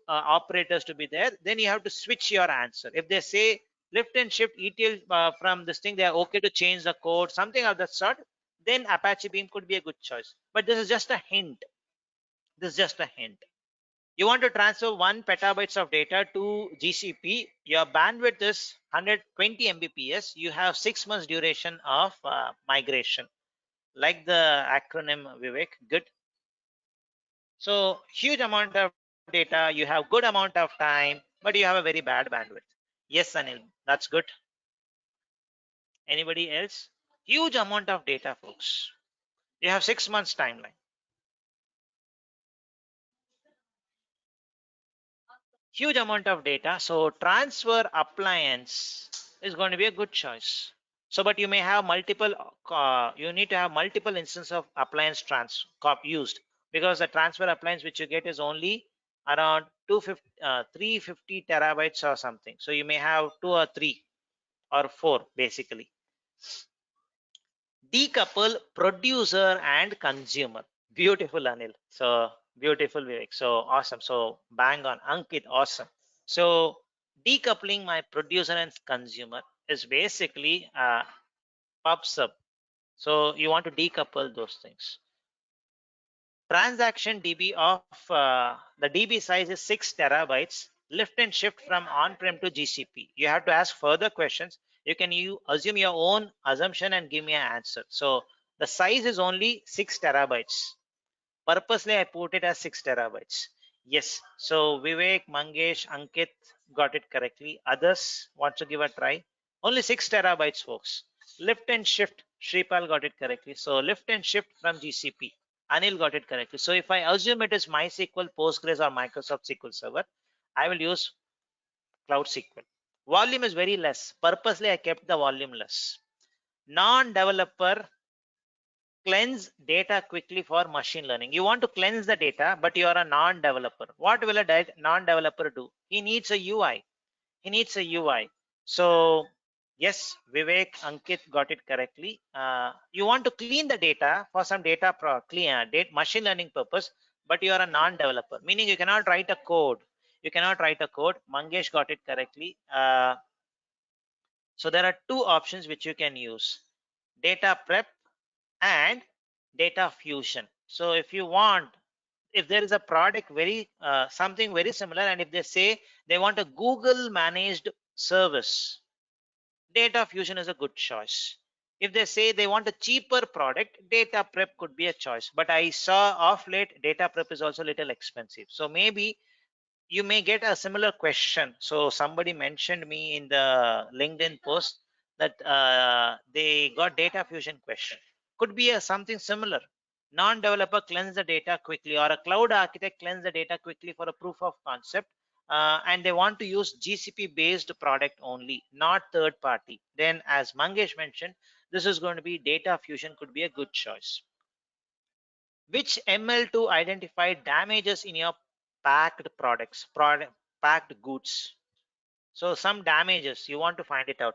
operators to be there, then you have to switch your answer. If they say lift and shift ETL from this thing, they are okay to change the code, something of that sort, then Apache Beam could be a good choice. But this is just a hint. This is just a hint. You want to transfer 1 petabytes of data to GCP. Your bandwidth is 120 Mbps. You have 6 months duration of migration. Like the acronym, Vivek, good. So huge amount of data, you have good amount of time, but you have a very bad bandwidth. Yes, Anil, that's good. Anybody else? Huge amount of data, folks. You have 6 months timeline. Huge amount of data. So transfer appliance is going to be a good choice. So, but you may have multiple, you need to have multiple instances of appliance used, because the transfer appliance which you get is only around 350 terabytes or something. So you may have 2 or 3 or 4 basically. Decouple producer and consumer. Beautiful, Anil. So beautiful, Vivek. So awesome. So bang on, Ankit. Awesome. So decoupling my producer and consumer is basically pub sub. So you want to decouple those things. Transaction DB of the DB size is 6 terabytes. Lift and shift from on-prem to GCP. You have to ask further questions. You can assume your own assumption and give me an answer. So the size is only 6 terabytes. Purposely I put it as 6 terabytes. Yes. So Vivek, Mangesh, Ankit got it correctly. Others want to give a try. Only 6 terabytes, folks. Lift and shift. Shripal got it correctly. So lift and shift from GCP. Anil got it correctly. So if I assume it is MySQL, Postgres, or Microsoft SQL Server, I will use Cloud SQL. Volume is very less. Purposely I kept the volume less. Non-developer cleanse data quickly for machine learning. You want to cleanse the data, but you are a non-developer. What will a non-developer do? He needs a UI. He needs a UI. So yes, Vivek, Ankit got it correctly. You want to clean the data for some data machine learning purpose, but you are a non-developer, meaning you cannot write a code. You cannot write a code. Mangesh got it correctly. So there are 2 options which you can use: data prep and data fusion. So if you want if there is a product very something very similar, and if they say they want a Google managed service, data fusion is a good choice. If they say they want a cheaper product, data prep could be a choice. But I saw off late data prep is also a little expensive. So maybe you may get a similar question. So somebody mentioned me in the LinkedIn post that they got data fusion question. Could be a something similar. Non-developer cleanse the data quickly, or a cloud architect cleanse the data quickly for a proof of concept. And they want to use GCP based product only, not third party. Then as Mangesh mentioned, this is going to be data fusion could be a good choice. Which ML to identify damages in your packed products, packed goods? So some damages, you want to find it out.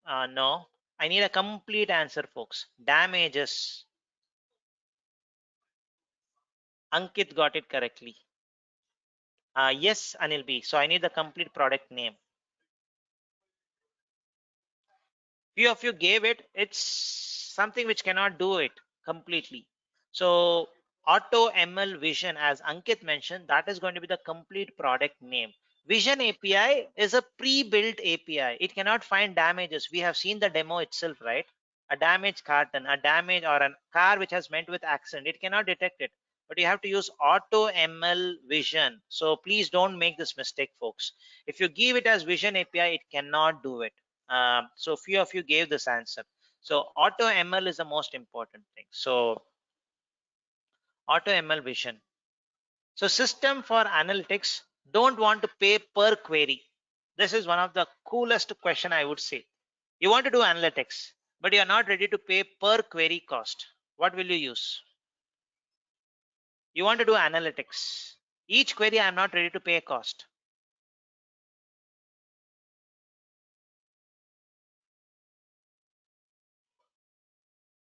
No, I need a complete answer, folks. Damages. Ankit got it correctly. Yes, Anil B. So I need the complete product name. Few of you gave it. It's something which cannot do it completely. So auto ML vision, as Ankit mentioned, that is going to be the complete product name. Vision API is a pre-built API. It cannot find damages. We have seen the demo itself, right? A damaged carton, a damage, or a car which has met with accident. It cannot detect it. But you have to use auto ML vision. So please don't make this mistake, folks. If you give it as vision API, it cannot do it. So few of you gave this answer. So auto ML is the most important thing. So auto ML vision. So system for analytics don't want to pay per query. This is one of the coolest question I would say. You want to do analytics, but you're not ready to pay per query cost. What will you use? You want to do analytics. Each query I'm not ready to pay a cost.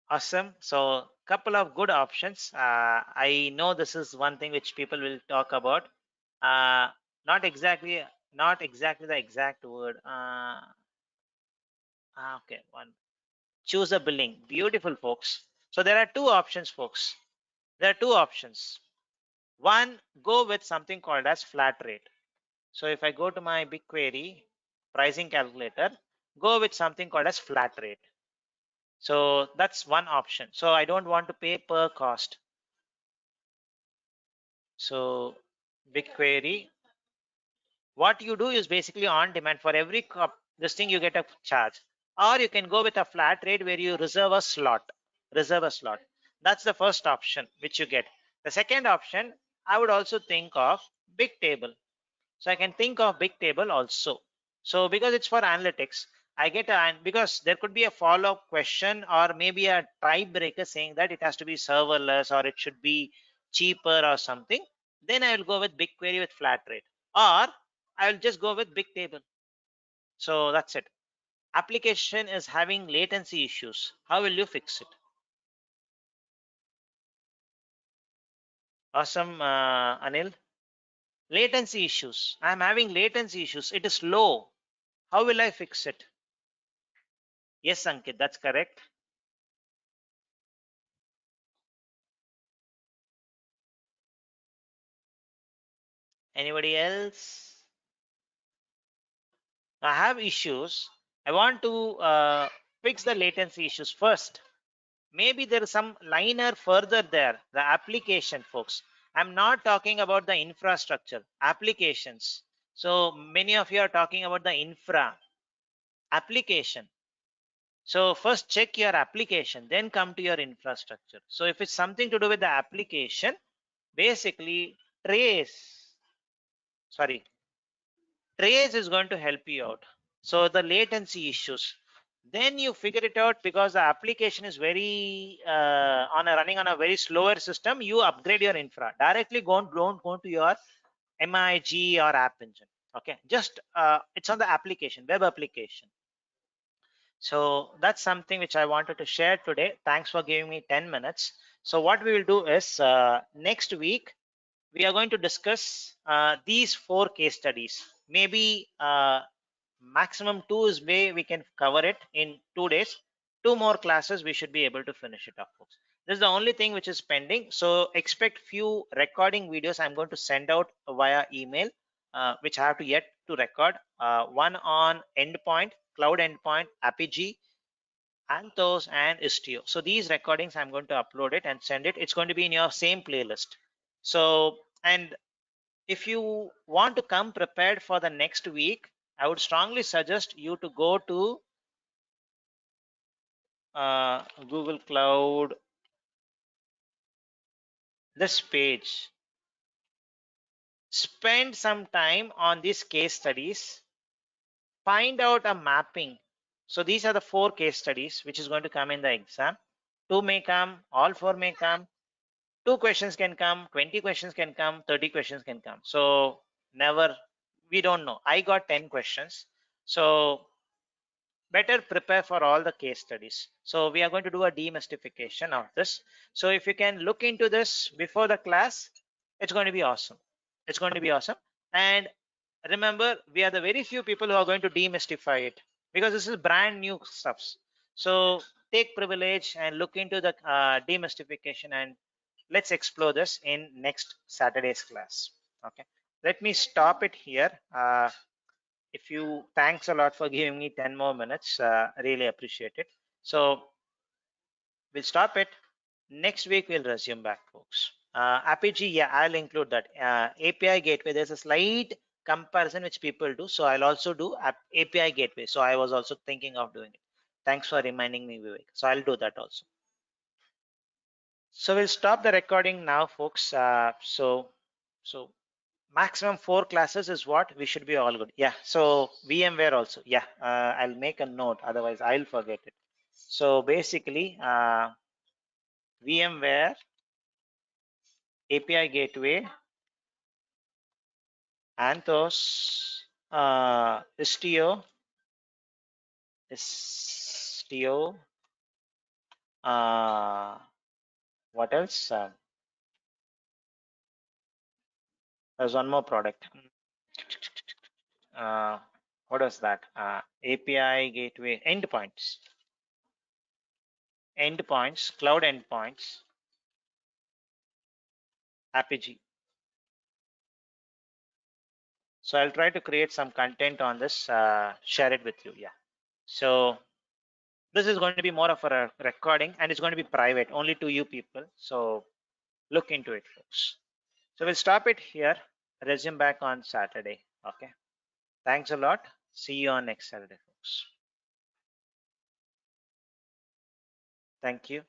Awesome. So couple of good options. I know this is one thing which people will talk about. Not exactly the exact word. Okay, one. Choose a billing. Beautiful, folks. So there are two options, folks. There are two options. One, go with something called as flat rate. So if I go to my BigQuery pricing calculator, go with something called as flat rate. So that's one option. So I don't want to pay per cost. So BigQuery, what you do is basically on demand. For every this thing you get a charge, or you can go with a flat rate where you reserve a slot. That's the first option which you get. The second option, I would also think of Bigtable. So I can think of Bigtable also. So because it's for analytics, I get because there could be a follow-up question or maybe a tiebreaker saying that it has to be serverless or it should be cheaper or something. Then I will go with BigQuery with flat rate, or I will just go with Bigtable. So that's it. Application is having latency issues. How will you fix it? Awesome, Anil. Latency issues. I'm having latency issues. It is low. How will I fix it? Yes, Ankit, that's correct. Anybody else? I have issues. I want to fix the latency issues first. Maybe there is some liner further there, the application, folks. I'm not talking about the infrastructure, applications. So many of you are talking about the infra application. So first check your application, then come to your infrastructure. So if it's something to do with the application, basically trace is going to help you out. So the latency issues, then you figure it out because the application is very running on a very slower system. You upgrade your infra directly. Don't go to your MIG or app engine. Okay, just it's on the application, web application. So that's something which I wanted to share today. Thanks for giving me 10 minutes. So what we will do is next week we are going to discuss these 4 case studies. Maybe maximum 2 is way we can cover it in 2 days. 2 more classes we should be able to finish it up, folks. This is the only thing which is pending. So expect few recording videos I'm going to send out via email, which I have to yet to record. One on endpoint, cloud endpoint, Apigee, Anthos, and Istio. So these recordings I'm going to upload it and send it. It's going to be in your same playlist. So, and if you want to come prepared for the next week, I would strongly suggest you to go to Google Cloud, this page. Spend some time on these case studies. Find out a mapping. So these are the 4 case studies which is going to come in the exam. 2 may come, all 4 may come. 2 questions can come, 20 questions can come, 30 questions can come. So never, we don't know. I got 10 questions. So better prepare for all the case studies. So we are going to do a demystification of this. So if you can look into this before the class, it's going to be awesome. It's going to be awesome. And remember, we are the very few people who are going to demystify it, because this is brand new stuffs. So take privilege and look into the demystification, and let's explore this in next Saturday's class. Okay, let me stop it here. If you, thanks a lot for giving me 10 more minutes. Really appreciate it. So we'll stop it. Next week we'll resume back, folks. Apigee, yeah, I'll include that. API gateway, there's a slight comparison which people do. So I'll also do API gateway. So I was also thinking of doing it. Thanks for reminding me, Vivek. So I'll do that also. So we'll stop the recording now, folks. So maximum 4 classes is what we should be all good. Yeah, so VMware also. Yeah, I'll make a note, otherwise I'll forget it. So basically VMware API gateway, Anthos, Istio, what else? There's one more product. What was that? API gateway, endpoints, cloud endpoints, Apigee. So I'll try to create some content on this, share it with you. Yeah. So this is going to be more of a recording, and it's going to be private only to you people. So look into it, folks. So we'll stop it here. Resume back on Saturday. Okay. Thanks a lot. See you on next Saturday, folks. Thank you.